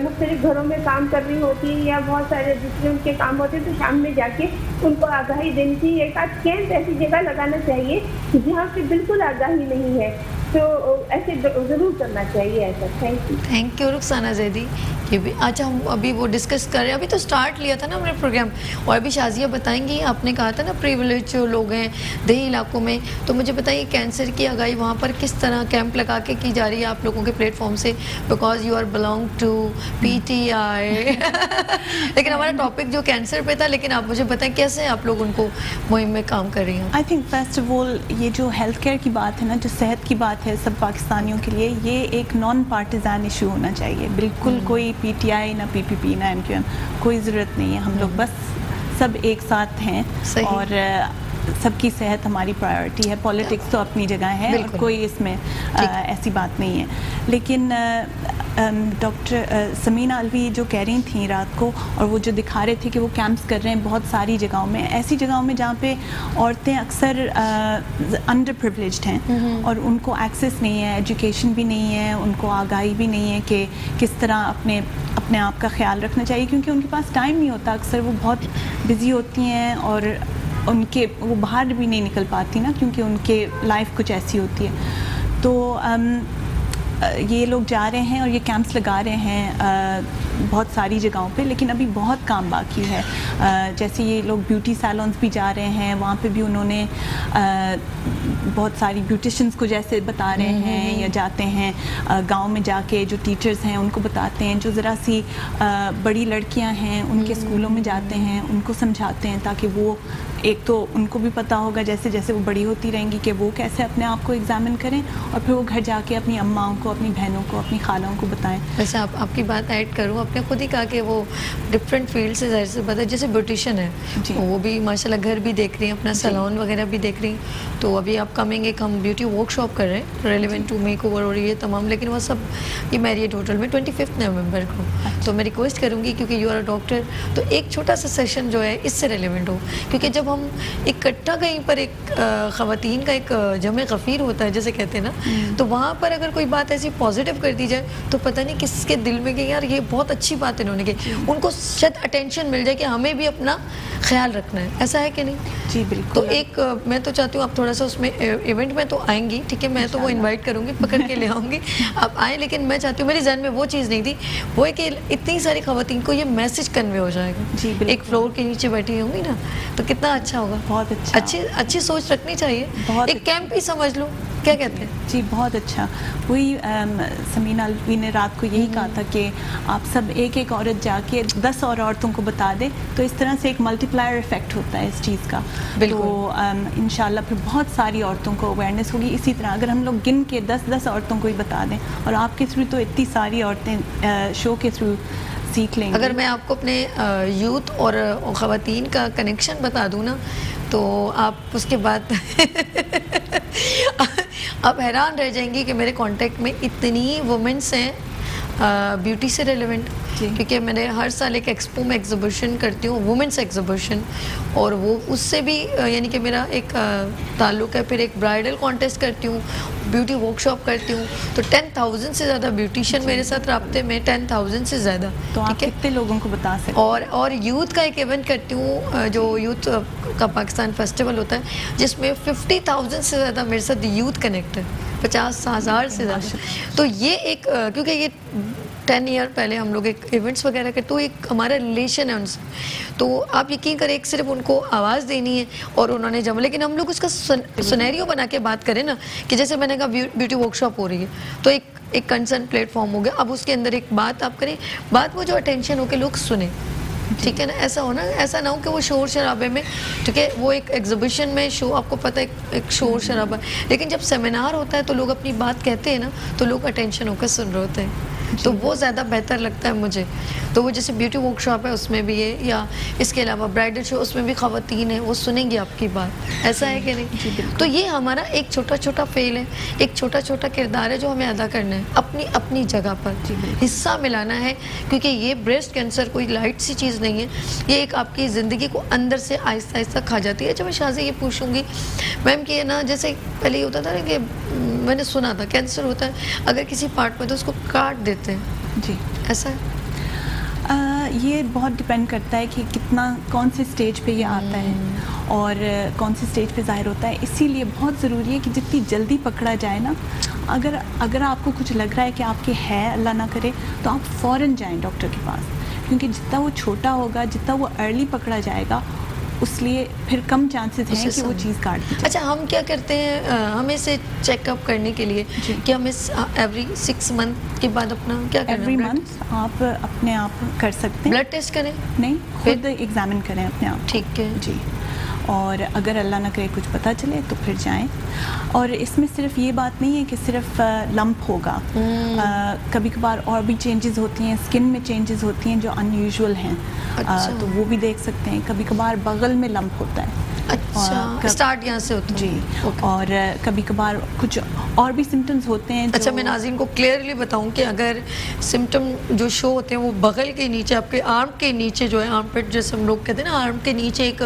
मुख्तलिफ घरों में काम कर रही होती है या बहुत सारे दूसरे उनके काम होते हैं, तो शाम में जाके उनको आगाही देनी चाहिए। एक आध कैंप ऐसी जगह लगाना चाहिए जहाँ पे बिल्कुल आगाही नहीं है, तो ऐसे ज़रूर करना चाहिए ऐसा। Thank you Rukhsana Zaidi. ये भी अच्छा, हम अभी वो डिस्कस कर रहे हैं, अभी तो स्टार्ट लिया था ना हमने प्रोग्राम, और अभी शाजिया बताएंगी। आपने कहा था ना प्रिविलेज जो लोग हैं देही इलाकों में, तो मुझे बताइए कैंसर की आगाही वहाँ पर किस तरह कैंप लगा के की जा रही है आप लोगों के प्लेटफॉर्म से, because you are belong to PTI लेकिन हमारा टॉपिक जो कैंसर पे था, लेकिन आप मुझे बताएं कैसे आप लोग उनको मुहिम में काम कर रही हैं? I think first of all ये जो हेल्थ केयर की बात है ना, जो सेहत की बात है सब पाकिस्तानियों के लिए, ये एक नॉन पार्टिजान इशू होना चाहिए। बिल्कुल कोई PTI ना PPP ना MQM, कोई ज़रूरत नहीं है। हम लोग बस सब एक साथ हैं और सबकी सेहत हमारी प्रायोरिटी है। पॉलिटिक्स तो अपनी जगह है और कोई इसमें ऐसी बात नहीं है। लेकिन डॉक्टर समीना अलवी जो कह रही थी रात को, और वो जो दिखा रहे थे कि वो कैंप्स कर रहे हैं बहुत सारी जगहों में, ऐसी जगहों में जहाँ पे औरतें अक्सर अंडर प्रिविलेज्ड हैं और उनको एक्सेस नहीं है, एजुकेशन भी नहीं है, उनको आगाही भी नहीं है कि किस तरह अपने आप का ख्याल रखना चाहिए, क्योंकि उनके पास टाइम नहीं होता। अक्सर वो बहुत बिजी होती हैं और वो बाहर भी नहीं निकल पाती ना, क्योंकि उनके लाइफ कुछ ऐसी होती है। तो ये लोग जा रहे हैं और ये कैंप्स लगा रहे हैं बहुत सारी जगहों पे, लेकिन अभी बहुत काम बाकी है। जैसे ये लोग ब्यूटी सैलून्स भी जा रहे हैं, वहाँ पे भी उन्होंने बहुत सारी ब्यूटिशियंस को जैसे बता रहे हैं, या जाते हैं गांव में जाके जो टीचर्स हैं उनको बताते हैं, जो ज़रा सी बड़ी लड़कियां हैं उनके स्कूलों में जाते हैं, उनको समझाते हैं, ताकि वो एक तो उनको भी पता होगा जैसे जैसे वो बड़ी होती रहेंगी कि वो कैसे अपने आप को एग्जामिन करें, और फिर वो घर जाके अपनी अम्माओं को, अपनी बहनों को, अपनी खालाओं को बताएं। वैसे आपकी बात ऐड करूँ, आपने खुद ही कहा कि वो डिफरेंट फील्ड से ज़ाहिर से पता है, जैसे ब्यूटिशियन है वो भी माशाल्लाह घर भी देख रही हैं, अपना सैलून वगैरह भी देख रही हैं। तो अभी अपकमिंग एक हम ब्यूटी वर्कशॉप कर रहे हैं रेलिवेंट टू मेक ओवर और ये तमाम, लेकिन वो सब ये मैरियट होटल में 25 नवंबर को। तो मैं रिक्वेस्ट करूँगी क्योंकि यू आर अ डॉक्टर, तो एक छोटा सा सेशन जो है इससे रेलिवेंट हो, क्योंकि जब हम इकट्ठा कहीं पर एक ख़वातीन का एक जमे गफ़ीर होता है जैसे कहते हैं ना, तो वहाँ पर अगर कोई बात ऐसी पॉजिटिव कर दी जाए तो पता नहीं किसके दिल में कि यार ये बहुत अच्छी बात है इन्होंने की, उनको शायद अटेंशन मिल जाए कि हमें भी अपना ख्याल रखना है। ऐसा है कि नहीं? जी बिल्कुल। तो एक मैं तो चाहती हूँ आप थोड़ा सा उसमें इवेंट में तो आएंगी, ठीक है, मैं तो वो इनवाइट करूँगी, पकड़ के ले आऊँगी, आप आए, लेकिन मैं चाहती हूँ, मेरे जहन में वो चीज़ नहीं थी, वो है कि इतनी सारी ख़वातीन को ये मैसेज कन्वे हो जाएगा। जी एक फ्लोर के नीचे बैठी होंगी ना, तो कितना अच्छा होगा। बहुत अच्छा, अच्छी सोच रखनी चाहिए। एक कैंप ही समझ लो, क्या कहते हैं? जी बहुत अच्छा। वही समीना अलवी ने रात को यही कहा था कि आप सब एक एक औरत जाके 10 और औरतों को बता दे, तो इस तरह से एक मल्टीप्लायर इफेक्ट होता है इस चीज़ का। तो इंशाल्लाह फिर बहुत सारी औरतों को अवेयरनेस होगी। इसी तरह अगर हम लोग गिन के 10-10 औरतों को ही बता दें, और आपके थ्रू तो इतनी सारी औरतें शो के थ्रू सीख लेंगे। अगर मैं आपको अपने यूथ और ख़वातीन का कनेक्शन बता दूँ ना, तो आप उसके बाद आप हैरान रह जाएंगी कि मेरे कांटेक्ट में इतनी वुमेन्स हैं ब्यूटी से रेलेवेंट, क्योंकि मैंने हर साल एक एक्सपो में एग्जीबिशन करती हूँ, वुमेंस एग्जीबिशन, और वो उससे भी यानी कि मेरा एक ताल्लुक़ है। फिर एक ब्राइडल कॉन्टेस्ट करती हूँ, ब्यूटी वर्कशॉप करती हूँ, तो 10,000 से ज़्यादा ब्यूटिशियन मेरे साथ राब्ते में, 10,000 से ज़्यादा। तो आप कितने लोगों को बता सकते? और यूथ का एक इवेंट करती हूँ, जो यूथ का पाकिस्तान फेस्टिवल होता है, जिसमें 50,000 से ज़्यादा मेरे साथ यूथ कनेक्ट है, 50,000 से ज़्यादा। तो ये एक क्योंकि ये 10 ईयर पहले हम लोग एक इवेंट्स वगैरह के, तो एक हमारा रिलेशन है उनसे, तो आप यकीन करें एक सिर्फ उनको आवाज़ देनी है और उन्होंने जमा, लेकिन हम लोग उसका सिनेरियो बना के बात करें ना, कि जैसे मैंने कहा ब्यूटी वर्कशॉप हो रही है, तो एक कंसर्न प्लेटफॉर्म हो गया, अब उसके अंदर एक बात आप करें, बात वो जो अटेंशन हो के लोग सुने, ठीक है ना, ऐसा हो ना, ऐसा ना हो कि वो शोर शराबे में, ठीक है, वो एक एग्जीबिशन में शो, आपको पता है एक शोर शराबा, लेकिन जब सेमिनार होता है तो लोग अपनी बात कहते हैं ना, तो लोग अटेंशन होकर सुन रहे होते हैं, तो वो ज़्यादा बेहतर लगता है मुझे। तो वो जैसे ब्यूटी वर्कशॉप है उसमें भी है, या इसके अलावा ब्राइडल शो, उसमें भी ख़वातीन है, वो सुनेंगी आपकी बात, ऐसा है कि नहीं? तो ये हमारा एक छोटा छोटा फेल है, एक छोटा छोटा किरदार है जो हमें अदा करना है अपनी अपनी जगह पर, हिस्सा मिलाना है, क्योंकि ये ब्रेस्ट कैंसर कोई लाइट सी चीज़ नहीं है, ये एक आपकी ज़िंदगी को अंदर से आहिस्ता आहिस्ता खा जाती है। जब मैं शाह से ये पूछूंगी मैम कि ना, जैसे पहले ये होता था ना कि मैंने सुना था कैंसर होता है अगर किसी पार्ट में तो उसको काट देते हैं जी, ऐसा है? ये बहुत डिपेंड करता है कि कितना, कौन से स्टेज पे ये आता है और कौन से स्टेज पे ज़ाहिर होता है, इसीलिए बहुत ज़रूरी है कि जितनी जल्दी पकड़ा जाए ना, अगर आपको कुछ लग रहा है कि आपके है, अल्लाह ना करे, तो आप फ़ौरन जाएं डॉक्टर के पास, क्योंकि जितना वो छोटा होगा, जितना वो अर्ली पकड़ा जाएगा, उसलिए फिर कम चांसेस हैं कि वो चीज़ काट दी जाए। अच्छा, हम क्या करते हैं, हमें से चेकअप करने के लिए कि हमें एवरी 6 मंथ के बाद अपना क्या करना है? एवरी मंथ आप अपने आप कर सकते हैं। ब्लड टेस्ट करें? नहीं, खुद एग्जामिन करें अपने आप। ठीक है जी, और अगर अल्लाह ना करे कुछ पता चले तो फिर जाएं। और इसमें सिर्फ ये बात नहीं है कि सिर्फ लंप होगा, कभी कभार और भी चेंजेस होती हैं, स्किन में चेंजेस होती हैं जो अनयूजुअल हैं। अच्छा। तो वो भी देख सकते हैं। कभी कभार बगल में लंप होता है। अच्छा, स्टार्ट यहाँ से होता है जी। और कभी कभार कुछ और भी सिम्टम्स होते हैं। अच्छा, मैं नाज़रीन को क्लियरली बताऊं कि अगर सिम्टम जो शो होते हैं वो बगल के नीचे, आपके आर्म के नीचे जो है, आर्म पेट जैसे हम लोग कहते हैं ना, आर्म के नीचे एक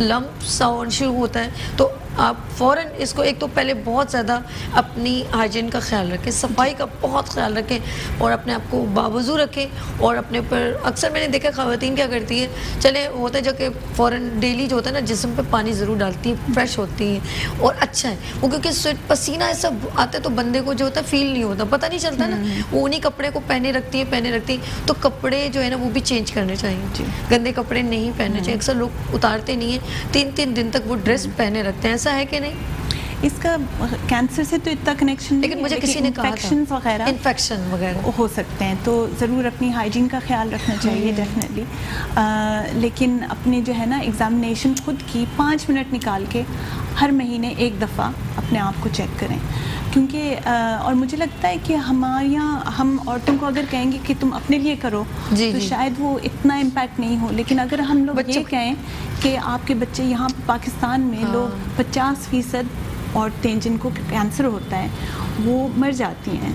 लंप सा शुरू होता है, तो आप फ़ौरन इसको, एक तो पहले बहुत ज़्यादा अपनी हाइजीन का ख्याल रखें, सफाई का बहुत ख्याल रखें और अपने आप को बावजू रखें। और अपने ऊपर अक्सर मैंने देखा ख़वातीन क्या करती है, चले होता है जो कि फ़ौरन डेली जो होता है ना, जिस्म पे पानी ज़रूर डालती है, फ्रेश होती हैं और अच्छा है वो, क्योंकि स्वेट पसीना ऐसा आता है तो बंदे को जो होता है फील नहीं होता, पता नहीं चलता ना, वो उन्हीं कपड़े को पहने रखती है। तो कपड़े जो है ना वो भी चेंज करने चाहिए, गंदे कपड़े नहीं पहनने चाहिए। अक्सर लोग उतारते नहीं हैं, 3-3 दिन तक वो ड्रेस पहने रखते हैं, ऐसा है कि नहीं? इसका कैंसर से तो इतना कनेक्शन, लेकिन मुझे किसी ने कहा था इन्फेक्शन वगैरह हो सकते हैं, तो ज़रूर अपनी हाइजीन का ख्याल रखना चाहिए डेफिनेटली। लेकिन अपने जो है ना एग्जामिनेशन खुद की 5 मिनट निकाल के हर महीने एक दफ़ा अपने आप को चेक करें, क्योंकि और मुझे लगता है कि हमारे यहाँ हम औरतों को अगर कहेंगे कि तुम अपने लिए करो तो शायद वो इतना इम्पैक्ट नहीं हो, लेकिन अगर हम लोग ये कहें कि आपके बच्चे यहाँ पाकिस्तान में लोग 50% औरतें जिनको कैंसर होता है वो मर जाती हैं,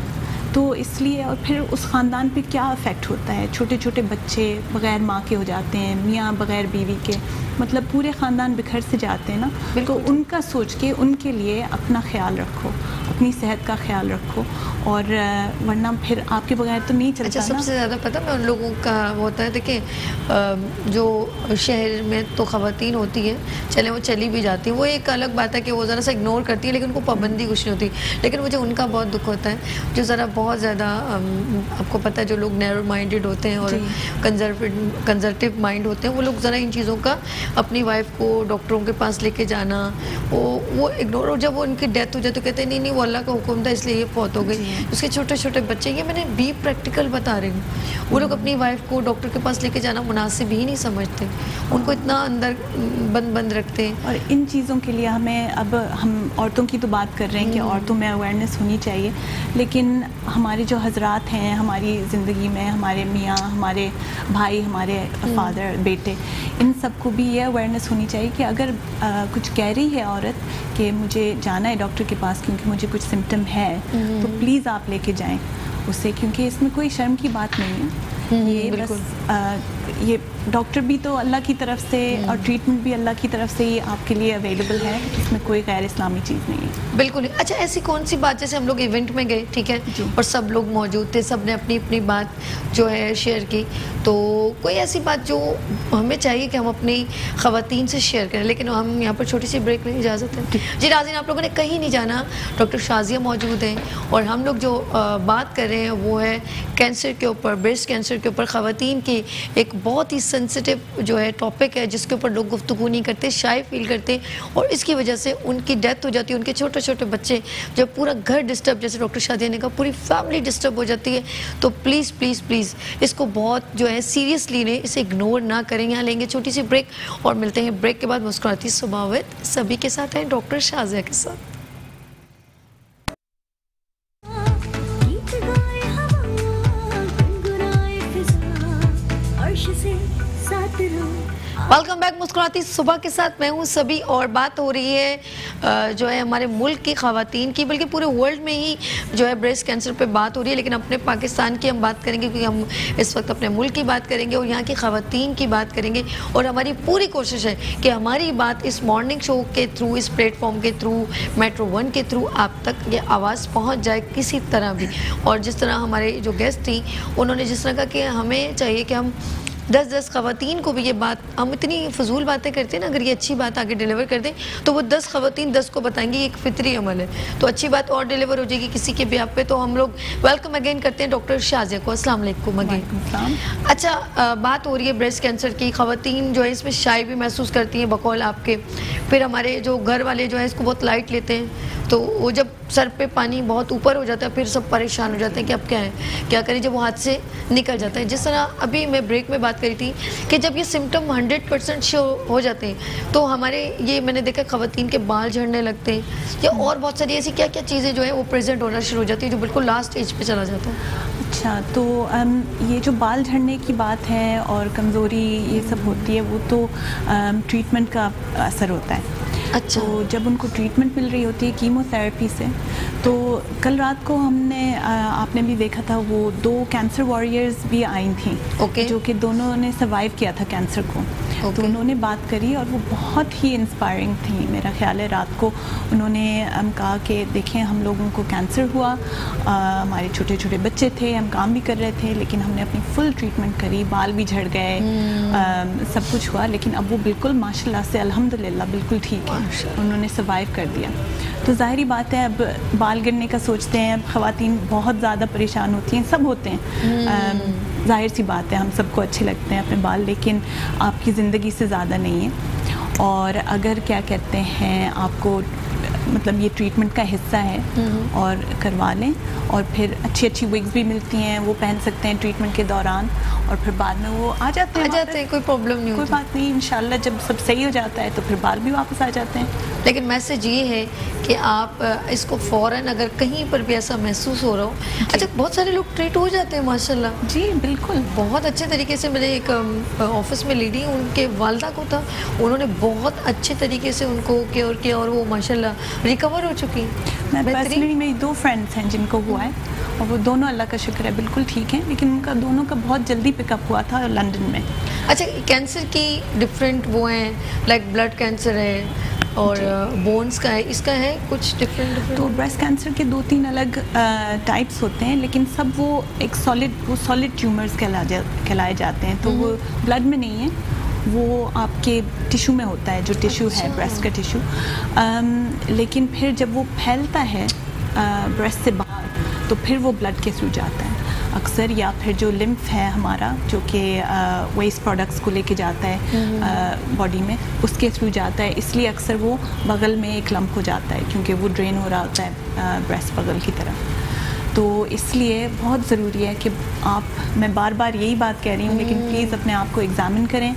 तो इसलिए, और फिर उस ख़ानदान पे क्या इफ़ेक्ट होता है, छोटे छोटे बच्चे बग़ैर माँ के हो जाते हैं, मियाँ बग़ैर बीवी के, मतलब पूरे ख़ानदान बिखर से जाते हैं ना। तो उनका सोच के उनके लिए अपना ख्याल रखो, अपनी सेहत का ख्याल रखो, और वरना फिर आपके बगैर तो नहीं चलता। अच्छा, सबसे ज़्यादा पता मैं उन लोगों का वो होता है, देखिए जो शहर में तो ख़वातीन होती है, चले वो चली भी जाती है, वो एक अलग बात है कि वो ज़रा सा इग्नोर करती है, लेकिन उनको पाबंदी कुछ नहीं होती। लेकिन मुझे उनका बहुत दुख होता है जो ज़रा बहुत ज़्यादा, आपको पता है जो लोग नैरो माइंडेड होते हैं और कंजर्वेटिव माइंड होते हैं, वो लोग ज़रा इन चीज़ों का, अपनी वाइफ को डॉक्टरों के पास लेके जाना, वो इग्नोर, और जब वो उनकी डेथ हो जाए तो कहते हैं नहीं वो अल्लाह का हुक्म था इसलिए ये फौत हो गई। उसके छोटे छोटे बच्चे, ये मैंने बी प्रैक्टिकल बता रही हूँ, वो लोग अपनी वाइफ को डॉक्टर के पास लेके जाना मुनासिब ही नहीं समझते, उनको इतना अंदर बंद रखते हैं। और इन चीज़ों के लिए हमें, अब हम औरतों की तो बात कर रहे हैं कि औरतों में अवेयरनेस होनी चाहिए, लेकिन हमारे जो हजरात हैं हमारी ज़िंदगी में, हमारे मियाँ, हमारे भाई, हमारे फादर, बेटे, इन सबको भी ये अवेयरनेस होनी चाहिए कि अगर कुछ कह रही है औरत कि मुझे जाना है डॉक्टर के पास क्योंकि मुझे कुछ सिम्टम है, तो प्लीज़ आप लेके जाएं उसे, क्योंकि इसमें कोई शर्म की बात नहीं है। ये बस ये डॉक्टर भी तो अल्लाह की तरफ से और ट्रीटमेंट भी अल्लाह की तरफ से ही आपके लिए अवेलेबल है, इसमें कोई गैर इस्लामी चीज़ नहीं है। बिल्कुल। अच्छा, ऐसी कौन सी बात, जैसे हम लोग इवेंट में गए, ठीक है, जी। और सब लोग मौजूद थे, सब ने अपनी अपनी बात जो है शेयर की, तो कोई ऐसी बात जो हमें चाहिए कि हम अपनी ख़वातीन से शेयर करें, लेकिन हम यहाँ पर छोटी सी ब्रेक में इजाज़त है जी। नाज़रीन, आप लोगों ने कहीं नहीं जाना, डॉक्टर शाज़िया मौजूद हैं और हम लोग जो बात कर रहे हैं वो है कैंसर के ऊपर, ब्रेस्ट कैंसर के ऊपर। ख़वातीन की एक बहुत ही सेंसिटिव जो है टॉपिक है जिसके ऊपर लोग गुफ्तगू नहीं करते, शाय फील करते, और इसकी वजह से उनकी डेथ हो जाती है, उनके छोटे छोटे बच्चे, जब पूरा घर डिस्टर्ब, जैसे डॉक्टर शादिया ने कहा, पूरी फैमिली डिस्टर्ब हो जाती है। तो प्लीज़ प्लीज़ प्लीज़ इसको बहुत जो है सीरियसली लें, इसे इग्नोर ना करें। यहाँ लेंगे छोटी सी ब्रेक और मिलते हैं ब्रेक के बाद मुस्कुराती सुबह विद सभी के साथ हैं डॉक्टर शाज़िया के साथ। गीत गाए हवा, गुनगुनाए फिजा, अर्श से साथ रहो। वेलकम बैक मुस्कुराती सुबह के साथ, मैं हूँ सभी, और बात हो रही है जो है हमारे मुल्क की ख़वातीन की, बल्कि पूरे वर्ल्ड में ही जो है ब्रेस्ट कैंसर पे बात हो रही है, लेकिन अपने पाकिस्तान की हम बात करेंगे क्योंकि हम इस वक्त अपने मुल्क की बात करेंगे और यहाँ की ख़वातीन की बात करेंगे। और हमारी पूरी कोशिश है कि हमारी बात इस मॉर्निंग शो के थ्रू, इस प्लेटफॉर्म के थ्रू, मेट्रो 1 के थ्रू आप तक ये आवाज़ पहुँच जाए किसी तरह भी। और जिस तरह हमारे जो गेस्ट थी उन्होंने जिस तरह कहा कि हमें चाहिए कि हम 10-10 ख़वातीन को भी ये बात, हम इतनी फजूल बातें करते हैं ना, अगर ये अच्छी बात आगे डिलीवर कर दें तो वो 10 ख़वातीन 10 को बताएंगी, ये एक फितरी अमल है, तो अच्छी बात और डिलीवर हो जाएगी किसी के भी आप पे। तो हम लोग वेलकम अगेन करते हैं डॉक्टर शाज़िया को। अस्सलाम वालेकुम अगेन। अच्छा, बात हो रही है ब्रेस्ट कैंसर की, ख़वातीन जो है इसमें शाय भी महसूस करती हैं बकौल आपके, फिर हमारे जो घर वाले जो है इसको बहुत लाइट लेते हैं, तो वो जब सर पे पानी बहुत ऊपर हो जाता है फिर सब परेशान हो जाते हैं कि अब क्या है, क्या करें, जब वो हाथ से निकल जाता है। जिस तरह अभी मैं ब्रेक में बात करी थी कि जब ये सिम्टम 100% शो हो जाते हैं तो हमारे ये मैंने देखा ख़वातीन के बाल झड़ने लगते हैं, या और बहुत सारी ऐसी क्या क्या चीज़ें जो है वो प्रेजेंट होना शुरू हो जाती है जो बिल्कुल लास्ट एज पे चला जाता है। अच्छा, तो ये जो बाल झड़ने की बात है और कमज़ोरी ये सब होती है, वो तो ट्रीटमेंट का असर होता है। अच्छा, तो जब उनको ट्रीटमेंट मिल रही होती है कीमोथेरेपी से, तो कल रात को हमने आपने भी देखा था वो 2 कैंसर वॉरियर्स भी आई थी, ओके, जो कि दोनों ने सर्वाइव किया था कैंसर को। तो उन्होंने बात करी और वो बहुत ही इंस्पायरिंग थी। मेरा ख्याल है रात को उन्होंने कहा कि देखें, हम लोगों को कैंसर हुआ, हमारे छोटे छोटे बच्चे थे, हम काम भी कर रहे थे, लेकिन हमने अपनी फुल ट्रीटमेंट करी, बाल भी झड़ गए, सब कुछ हुआ, लेकिन अब वो बिल्कुल माशाल्लाह से अल्हम्दुलिल्लाह बिल्कुल ठीक है, उन्होंने सर्वाइव कर दिया। तो ज़ाहिरी बात है, अब बाल गिरने का सोचते हैं, अब ख़वातीन बहुत ज़्यादा परेशान होती हैं, सब होते हैं, ज़ाहिर सी बात है, हम सबको अच्छे लगते हैं अपने बाल, लेकिन आपकी ज़िंदगी से ज़्यादा नहीं है। और अगर क्या कहते हैं आपको, मतलब ये ट्रीटमेंट का हिस्सा है और करवा लें, और फिर अच्छी अच्छी विग्स भी मिलती हैं, वो पहन सकते हैं ट्रीटमेंट के दौरान, और फिर बाद में वो आ जाते हैं, कोई प्रॉब्लम नहीं कोई होती। बात नहीं, इंशाल्लाह जब सब सही हो जाता है तो फिर बाल भी वापस आ जाते हैं। लेकिन मैसेज ये है कि आप इसको फ़ौरन, अगर कहीं पर भी ऐसा महसूस हो रहा हो, अच्छा बहुत सारे लोग ट्रीट हो जाते हैं माशाल्लाह जी बिल्कुल, बहुत अच्छे तरीके से। मैंने एक ऑफिस में लेडी, उनके वालदा को था, उन्होंने बहुत अच्छे तरीके से उनको केयर किया और वो माशाल्लाह रिकवर हो चुकी। मैं पर्सनली, मेरी 2 फ्रेंड्स हैं जिनको हुआ है और वो दोनों अल्लाह का शुक्र है बिल्कुल ठीक हैं, लेकिन उनका दोनों का बहुत जल्दी पिकअप हुआ था लंदन में। अच्छा, कैंसर की डिफरेंट वो हैं, लाइक ब्लड कैंसर है और बोन्स का है, इसका है कुछ डिफरेंट? तो ब्रेस्ट कैंसर के 2-3 अलग टाइप्स होते हैं, लेकिन सब वो एक सॉलिड ट्यूमर्स कहलाए जाते हैं, तो वो ब्लड में नहीं है, वो आपके टिश्यू में होता है, जो टिश्यू है ब्रेस्ट का टिश्यू। लेकिन फिर जब वो फैलता है ब्रेस्ट से बाहर, तो फिर वो ब्लड के थ्रू जाता है अक्सर, या फिर जो लिम्फ है हमारा, जो कि वेस्ट प्रोडक्ट्स को लेके जाता है बॉडी में, उसके थ्रू जाता है, इसलिए अक्सर वो बगल में एक लंप हो जाता है, क्योंकि वो ड्रेन हो रहा होता है ब्रेस्ट बगल की तरफ। तो इसलिए बहुत ज़रूरी है कि आप, मैं बार बार यही बात कह रही हूँ, लेकिन प्लीज़ अपने आप को एग्ज़ामिन करें,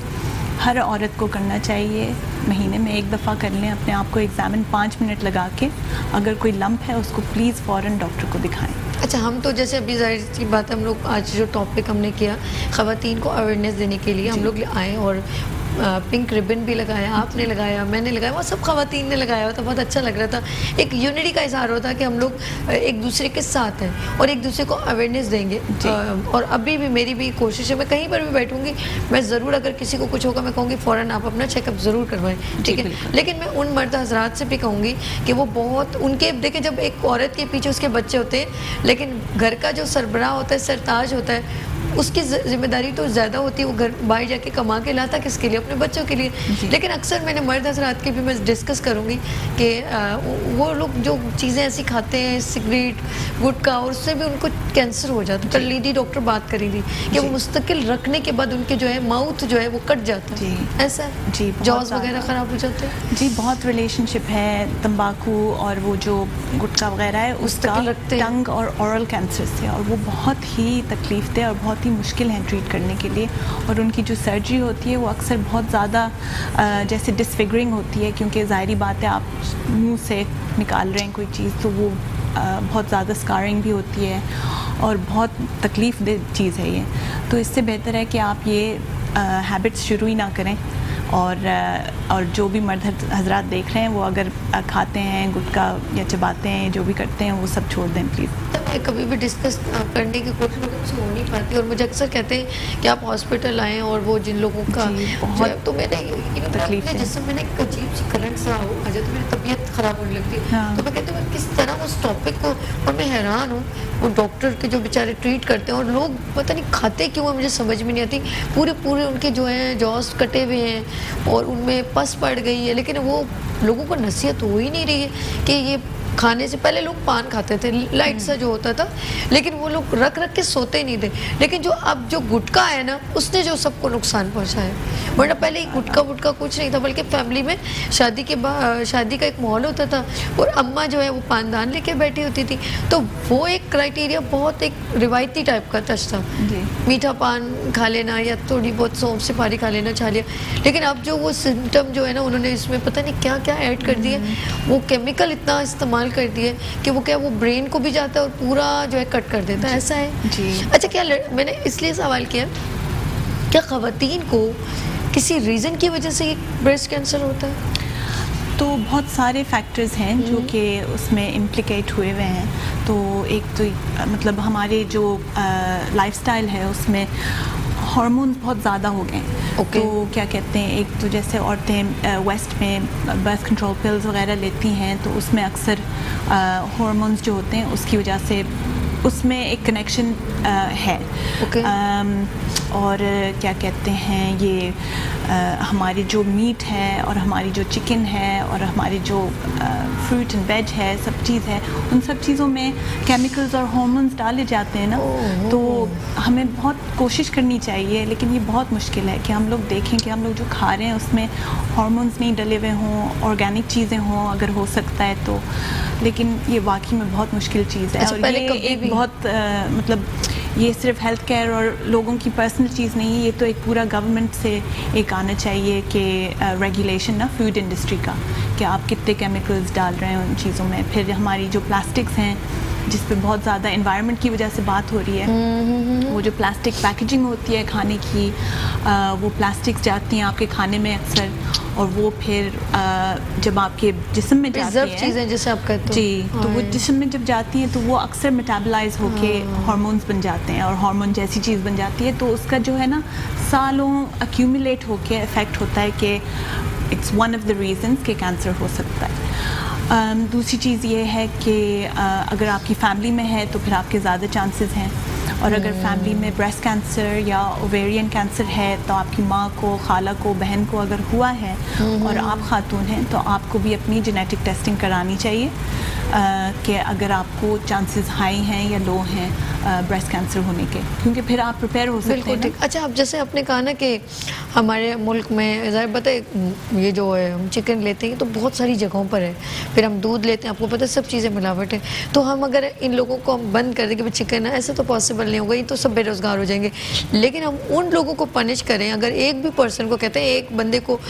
हर औरत को करना चाहिए, महीने में 1 दफ़ा कर लें अपने आप को एग्ज़ामिन, 5 मिनट लगा के, अगर कोई लंप है उसको प्लीज़ फ़ौरन डॉक्टर को दिखाएं। अच्छा, हम तो जैसे अभी ज़ाहिर सी बात है, हम लोग आज जो टॉपिक हमने किया ख़वातीन को अवेयरनेस देने के लिए हम लोग आए, और पिंक रिबन भी लगाया, आपने लगाया, मैंने लगाया, वो सब खवातीन ने लगाया हुआ था, बहुत अच्छा लग रहा था। एक यूनिटी का इजहार होता है कि हम लोग एक दूसरे के साथ हैं और एक दूसरे को अवेयरनेस देंगे। और अभी भी मेरी भी कोशिश है, मैं कहीं पर भी बैठूंगी मैं ज़रूर, अगर किसी को कुछ होगा मैं कहूँगी फ़ौरन आप अपना चेकअप ज़रूर करवाएं, ठीक है। लेकिन मैं उन मर्द हजरात से भी कहूँगी कि वो बहुत उनके देखें, जब एक औरत के पीछे उसके बच्चे होते हैं, लेकिन घर का जो सरबराह होता है, सरताज होता है, उसकी जिम्मेदारी तो ज़्यादा होती है, वो घर बाहर जाके कमा के लाता किसके लिए, अपने बच्चों के लिए। लेकिन अक्सर मैंने मर्द हजरात की भी मैं डिस्कस करूँगी कि वो लोग जो चीज़ें ऐसी खाते हैं, सिगरेट, गुटखा, और उससे भी उनको कैंसर हो जाता है। कल लेडी डॉक्टर बात करी थी कि वो मुस्तकिल रखने के बाद उनके जो है माउथ जो है वो कट जाता है, ऐसा जी, जॉज वगैरह ख़राब हो जाते हैं। जी, बहुत रिलेशनशिप है तंबाकू और वो जो गुटखा वगैरह है उसका टंग और ओरल कैंसर से, और वो बहुत ही तकलीफ दे और बहुत ही मुश्किल है ट्रीट करने के लिए। और उनकी जो सर्जरी होती है वो अक्सर बहुत ज़्यादा जैसे डिसफिगरिंग होती है, क्योंकि ज़ाहिरी बात है आप मुंह से निकाल रहे हैं कोई चीज़, तो वो बहुत ज़्यादा स्कारिंग भी होती है और बहुत तकलीफ दे चीज़ है ये। तो इससे बेहतर है कि आप ये हैबिट्स शुरू ही ना करें। और जो भी मर्द हजरात देख रहे हैं वो अगर खाते हैं गुटखा या चबाते हैं, जो भी करते हैं, वो सब छोड़ दें प्लीज़। मैं कभी भी डिस्कस करने की कोशिश मुझसे हो नहीं पाती, और मुझे अक्सर कहते हैं कि आप हॉस्पिटल आएँ, और वो जिन लोगों का बहुत तो मैंने तकलीफ है, जिससे मैंने एक अजीब सी करंट सा हो आ जाए तो मेरी तबीयत ख़राब होने लगती है। तो मैं कहती हूँ किस तरह उस टॉपिक को, और मैं हैरान हूँ वो डॉक्टर के जो बेचारे ट्रीट करते हैं, और लोग पता नहीं खाते क्यों है, मुझे समझ में नहीं आती। पूरे उनके जो हैं जॉस कटे हुए हैं और उनमें पस पड़ गई है, लेकिन वो लोगों को नसीहत हो ही नहीं रही है कि ये खाने से पहले लोग पान खाते थे, लाइट सा जो होता था, लेकिन वो लोग रख के सोते नहीं थे। लेकिन जो अब जो गुटखा है ना, उसने जो सबको नुकसान पहुंचाया। वरना पहले गुटखा वुटखा कुछ नहीं था, बल्कि फैमिली में शादी का एक माहौल होता था, और अम्मा जो है वो पानदान लेके बैठी होती थी, तो वो एक क्राइटेरिया बहुत एक रिवायती टाइप का टच था। मीठा पान खा लेना या थोड़ी बहुत सौंफ से पारी खा लेना चाह लिया। लेकिन अब जो वो सिम्टम जो है ना, उन्होंने इसमें पता नहीं क्या क्या ऐड कर दिए, वो केमिकल इतना इस्तेमाल कर दिए कि वो क्या वो ब्रेन को भी जाता है और पूरा जो है कट कर देता है, ऐसा है जी। अच्छा, क्या मैंने इसलिए सवाल किया, क्या ख़वातीन को किसी रीज़न की वजह से ब्रेस्ट कैंसर होता है? तो बहुत सारे फैक्टर्स हैं जो कि उसमें इम्प्लिकेट हुए हैं। तो एक तो मतलब हमारे जो लाइफस्टाइल है उसमें हार्मोन्स बहुत ज़्यादा हो गए हैं। तो क्या कहते हैं, एक तो जैसे औरतें वेस्ट में बर्थ कंट्रोल पिल्स वगैरह लेती हैं, तो उसमें अक्सर हार्मोन्स जो होते हैं उसकी वजह से उसमें एक कनेक्शन है। और क्या कहते हैं, ये हमारी जो मीट है और हमारी जो चिकन है और हमारी जो फ्रूट एंड वेज है, सब चीज़ है, उन सब चीज़ों में केमिकल्स और हार्मोन्स डाले जाते हैं ना। तो हमें बहुत कोशिश करनी चाहिए, लेकिन ये बहुत मुश्किल है कि हम लोग देखें कि हम लोग जो खा रहे हैं उसमें हार्मोन्स नहीं डले हुए हों, ऑर्गेनिक चीज़ें हों अगर हो सकता है तो। लेकिन ये वाकई में बहुत मुश्किल चीज़ है। और ये एक बहुत मतलब ये सिर्फ हेल्थ केयर और लोगों की पर्सनल चीज़ नहीं है, ये तो एक पूरा गवर्नमेंट से एक आना चाहिए कि रेगुलेशन ना फूड इंडस्ट्री का, कि आप कितने केमिकल्स डाल रहे हैं उन चीज़ों में। फिर हमारी जो प्लास्टिक्स हैं जिस पे बहुत ज़्यादा एनवायरनमेंट की वजह से बात हो रही है, वो जो प्लास्टिक पैकेजिंग होती है खाने की, वो प्लास्टिक्स जाती हैं आपके खाने में अक्सर, और वो फिर जब आपके जिस्म में जाती हैं चीज़ें जैसे आप कहते हो जी, तो वो जिस्म में जब जाती हैं तो वो अक्सर मेटाबलाइज होके हार्मोन्स बन जाते हैं और हार्मोन जैसी चीज़ बन जाती है। तो उसका जो है ना सालों अक्यूमुलेट होके इफ़ेक्ट होता है कि it's one of the reasons कि कैंसर हो सकता है। दूसरी चीज़ ये है कि अगर आपकी फैमिली में है तो फिर आपके ज़्यादा चांसेस हैं, और अगर फैमिली में ब्रेस्ट कैंसर या ओवेरियन कैंसर है तो आपकी माँ को, खाला को, बहन को अगर हुआ है और आप खातून हैं तो आपको भी अपनी जेनेटिक टेस्टिंग करानी चाहिए कि अगर आपको चांसेस हाई हैं या लो हैं ब्रेस्ट कैंसर होने के, क्योंकि फिर आप प्रिपेयर हो सकते हैं। अच्छा, अब जैसे आपने कहा ना कि हमारे मुल्क में ज़ाहिर बताए ये जो है हम चिकन लेते हैं तो बहुत सारी जगहों पर है, फिर हम दूध लेते हैं, आपको पता है सब चीज़ें मिलावट है। तो हम अगर इन लोगों को हम बंद कर दें कि भाई चिकन है, ऐसे तो पॉसिबल नहीं होगा, ये तो सब बेरोज़गार हो जाएंगे। लेकिन हम उन लोगों को पनिश करें, अगर एक भी पर्सन को कहते हैं एक बंदे को,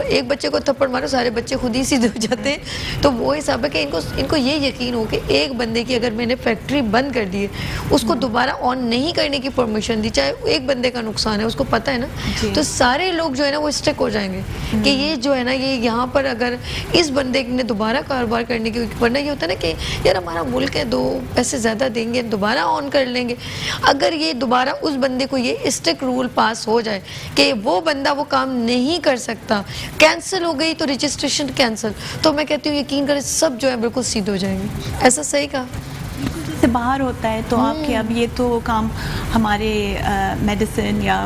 एक बच्चे को थप्पड़ मारो सारे बच्चे खुद ही सीधे हो जाते हैं, तो वो हिसाब है कि इनको ये यकीन हो कि एक बंदे की अगर मैंने फैक्ट्री बंद कर दी है, उसको दोबारा ऑन नहीं करने की परमिशन दी, चाहे एक बंदे का नुकसान है, उसको पता है ना, तो सारे लोग जो है ना वो स्टिक हो जाएंगे कि ये जो है ना, ये यहाँ पर अगर इस बंदे ने दोबारा कारोबार करने की, वरना ये होता है ना कि यार हमारा मुल्क है, 2 पैसे ज़्यादा देंगे, दोबारा ऑन कर लेंगे। अगर ये दोबारा उस बंदे को ये स्टिक रूल पास हो जाए कि वो बंदा वो काम नहीं कर सकता, कैंसिल हो गई तो रजिस्ट्रेशन कैंसिल, तो मैं कहती हूँ यकीन करें सब जो है बिल्कुल सीधे हो जाएंगे। ऐसा सही कहा से बाहर होता है तो आपके अब ये तो काम हमारे मेडिसिन या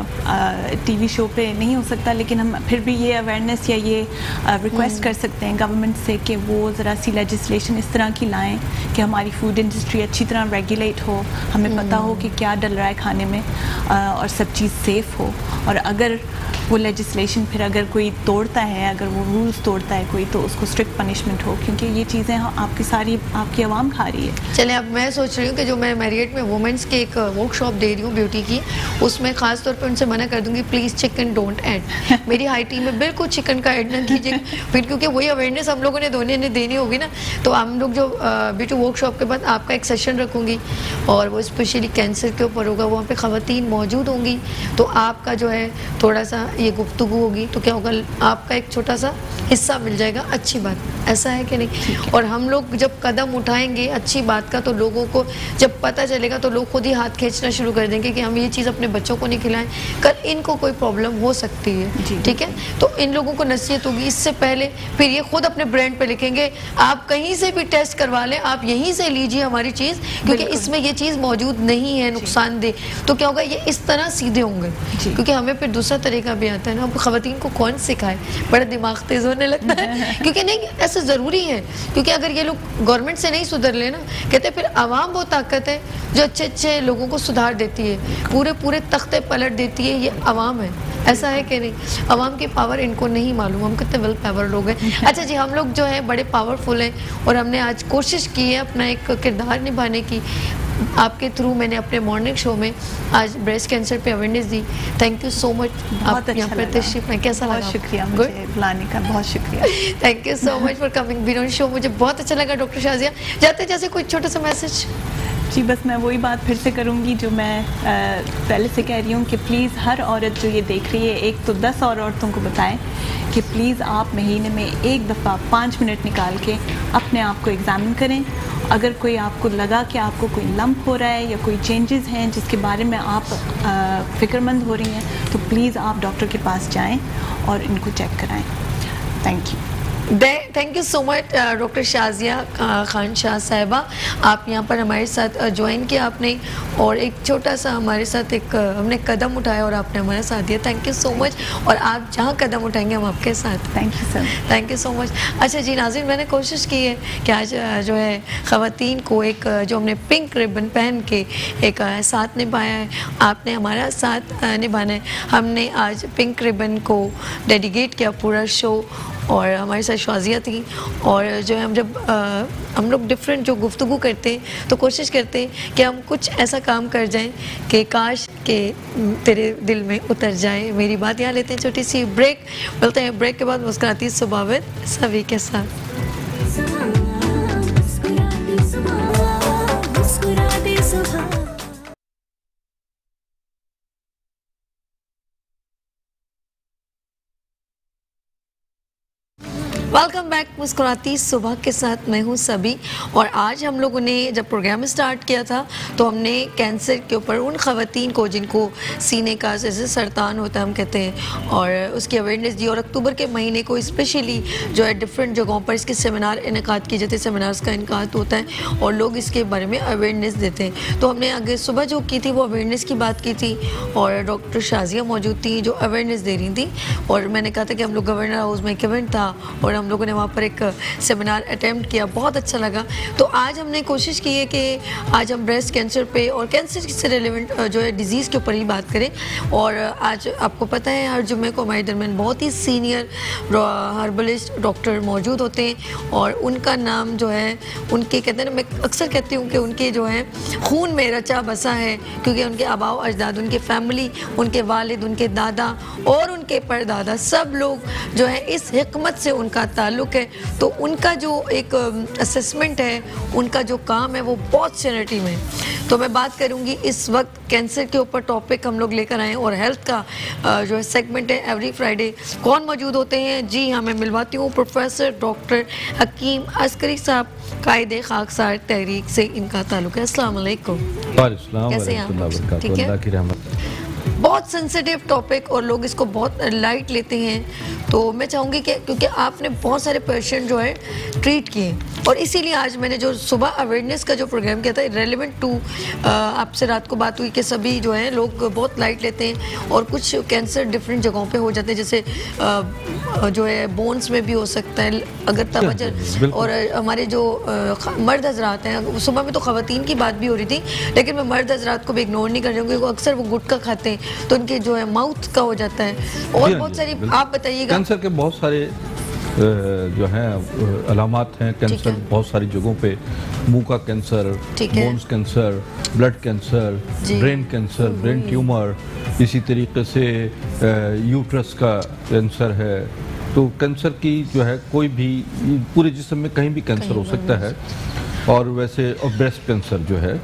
टीवी शो पे नहीं हो सकता, लेकिन हम फिर भी ये अवेयरनेस या ये रिक्वेस्ट कर सकते हैं गवर्नमेंट से कि वो ज़रा सी लेजिस्लेशन इस तरह की लाएं कि हमारी फूड इंडस्ट्री अच्छी तरह रेगुलेट हो, हमें पता हो कि क्या डल रहा है खाने में और सब चीज़ सेफ़ हो। और अगर वो लेजिस्लेशन फिर अगर कोई तोड़ता है, अगर वो रूल्स तोड़ता है कोई, तो उसको स्ट्रिक्ट पनिशमेंट हो, क्योंकि ये चीज़ें आपकी सारी आपकी आवाम खा रही है। चले अब मैं सोच रही हूँ कि जो मैं मैरियट में वुमेंस के एक वर्कशॉप दे रही हूँ ब्यूटी की, उसमें ख़ास तौर पे उनसे मना कर दूँगी प्लीज़ चिकन डोंट ऐड, मेरी हाइटी में बिल्कुल चिकन का ऐड ना कीजिए, फिर क्योंकि वही अवेयरनेस हम लोगों ने दोनों ने देनी होगी ना। तो हम लोग जो ब्यूटी वर्कशॉप के बाद आपका एक सेशन रखूँगी और वो स्पेशली कैंसर के ऊपर होगा, वहाँ पर ख़वातीन मौजूद होंगी, तो आपका जो है थोड़ा सा ये गुफ्तगू होगी, तो क्या होगा आपका एक छोटा सा हिस्सा मिल जाएगा। अच्छी बात, ऐसा है कि नहीं? और हम लोग जब कदम उठाएंगे अच्छी बात का, तो लोगों को जब पता चलेगा तो लोग खुद ही हाथ खींचना शुरू कर देंगे कि हम ये चीज़ अपने बच्चों को नहीं खिलाएं, कल इनको कोई प्रॉब्लम हो सकती है। ठीक है, तो इन लोगों को नसीहत होगी इससे पहले, फिर ये खुद अपने ब्रांड पे लिखेंगे आप कहीं से भी टेस्ट करवा लें, आप यहीं से लीजिए हमारी चीज़, क्योंकि इसमें ये चीज़ मौजूद नहीं है नुकसानदेह। तो क्या होगा, ये इस तरह सीधे होंगे, क्योंकि हमें फिर दूसरा तरीका भी आता है ना, ख़वातीन को कौन सिखाए, बड़ा दिमाग तेज होने लगता है क्योंकि नहीं ऐसा ज़रूरी है, क्योंकि अगर ये लोग गवर्नमेंट से नहीं सुधर लेना, कहते फिर आवाम वो ताकत है जो अच्छे अच्छे लोगों को सुधार देती है, पूरे पूरे तख्ते पलट देती है, ये आवाम है। ऐसा है कि नहीं? आवाम की पावर इनको नहीं मालूम, हम कितने वेल पावर लोग हैं। अच्छा जी, हम लोग जो है बड़े पावरफुल हैं और हमने आज कोशिश की है अपना एक किरदार निभाने की। आपके थ्रू मैंने अपने मॉर्निंग शो में आज ब्रेस्ट कैंसर पे awareness the. Thank you so much, आप यहाँ पर तशरीफ में, कैसा लगा? बहुत शुक्रिया मुझे बुलाने का, बहुत शुक्रिया। Thank you so much for coming been on show, मुझे बहुत अच्छा लगा। डॉक्टर शाजिया, जाते जैसे कोई छोटा सा मैसेज? जी, बस मैं वही बात फिर से करूँगी जो मैं पहले से कह रही हूँ कि प्लीज़ हर औरत जो ये देख रही है, एक तो 10 और औरतों को बताएं कि प्लीज़ आप महीने में एक दफ़ा 5 मिनट निकाल के अपने आप को एग्ज़ामिन करें। अगर कोई आपको लगा कि आपको कोई लंप हो रहा है या कोई चेंजेस हैं जिसके बारे में आप फ़िक्रमंद हो रही हैं, तो प्लीज़ आप डॉक्टर के पास जाएं और इनको चेक कराएं। Thank you. Thank you so much doctor Shazia Khan Shah साहिबा, आप यहाँ पर हमारे साथ ज्वाइन किया आपने, और एक छोटा सा हमारे साथ एक हमने कदम उठाया और आपने हमारा साथ दिया। थैंक यू सो मच, और आप जहाँ कदम उठाएंगे हम आपके साथ। Thank you sir, thank you so much. अच्छा जी नाज़रीन, मैंने कोशिश की है कि आज जो है ख़वातीन को एक जो हमने पिंक रिबन पहन के एक साथ निभाया है, आपने हमारा साथ निभाना है। हमने आज पिंक रिबन को डेडिकेट किया पूरा शो, और हमारे साथ शाजिया थी, और जो है हम जब हम लोग डिफरेंट जो गुफ्तगू करते हैं तो कोशिश करते हैं कि हम कुछ ऐसा काम कर जाएं कि काश के तेरे दिल में उतर जाए। मेरी बात यहाँ लेते हैं छोटी सी ब्रेक, मिलते हैं ब्रेक के बाद मुस्कुराती सुबह विद सभी के साथ। मुस्कुराती सुबह। वेलकम बैक मुस्कुराती सुबह के साथ, मैं हूँ सभी। और आज हम लोगों ने जब प्रोग्राम स्टार्ट किया था तो हमने कैंसर के ऊपर उन ख़वातीन को जिनको सीने का जैसे सरतान होता है हम कहते हैं, और उसकी अवेयरनेस दी, और अक्टूबर के महीने को स्पेशली जो है डिफरेंट जगहों पर इसके सेमिनार इनेकाद किए जाते हैं, सेमिनार्स का इनेकाद होता है और लोग इसके बारे में अवेयरनेस देते हैं। तो हमने आगे सुबह जो की थी वो अवेयरनेस की बात की थी, और डॉक्टर शाजिया मौजूद थी जो अवेयरनेस दे रही थी, और मैंने कहा था कि हम लोग गवर्नर हाउस में एक इवेंट था और हम लोगों ने वहाँ पर एक सेमिनार अटेम्प्ट किया, बहुत अच्छा लगा। तो आज हमने कोशिश की है कि आज हम ब्रेस्ट कैंसर पे और कैंसर से रिलेवेंट जो है डिज़ीज़ के ऊपर ही बात करें। और आज आपको पता है हर जुम्मे को हमारे दरमियान बहुत ही सीनियर हर्बलिस्ट डॉक्टर मौजूद होते हैं, और उनका नाम जो है उनके कहते हैं ना, मैं अक्सर कहती हूँ कि उनके जो है खून में रचा बसा है, क्योंकि उनके आबाओ अजदाद, उनके फैमिली, उनके वालिद, उनके दादा और उनके परदादा सब लोग जो है इस हिकमत से उनका ताल्लुक़ है, तो उनका जो एक असेसमेंट है, उनका जो काम है वो बहुत सीनियरिटी में। तो मैं बात करूंगी इस वक्त कैंसर के ऊपर टॉपिक हम लोग लेकर आए और हेल्थ का जो है सेगमेंट है एवरी फ्राइडे। कौन मौजूद होते हैं? जी हाँ, मैं मिलवाती हूँ प्रोफेसर डॉक्टर हकीम अस्करी साहब, कायदे खाकसार तहरीक से इनका ताल्लुक़ है। अस्सलाम वालेकुम। कैसे हैं आप? ठीक है। बहुत सेंसिटिव टॉपिक और लोग इसको बहुत लाइट लेते हैं, तो मैं चाहूँगी कि क्योंकि आपने बहुत सारे पेशेंट जो है ट्रीट किए और इसीलिए आज मैंने जो सुबह अवेयरनेस का जो प्रोग्राम किया था रेलेवेंट टू, आपसे रात को बात हुई कि सभी जो है लोग बहुत लाइट लेते हैं और कुछ कैंसर डिफरेंट जगहों पे हो जाते हैं, जैसे जो है बोन्स में भी हो सकता है अगर तवज्जो। और हमारे जो मर्द हजरात हैं, सुबह में तो ख़वातीन की बात भी हो रही थी, लेकिन मैं मर्द हजरात को भी इग्नोर नहीं कर रही हूँ क्योंकि अक्सर वो गुटखा खाते हैं तो उनके जो है माउथ का हो जाता है और बहुत सारी। आप बताइएगा। कैंसर के बहुत सारे जो हैं अलामात हैं कैंसर, बहुत सारी जगहों पे, मुंह का cancer, bones cancer, blood cancer, brain cancer, brain tumour, इसी तरीके से यूट्रस का कैंसर है। तो कैंसर की जो है कोई भी पूरे जिस्म में कहीं भी कैंसर हो सकता है। और वैसे और ब्रेस्ट कैंसर जो है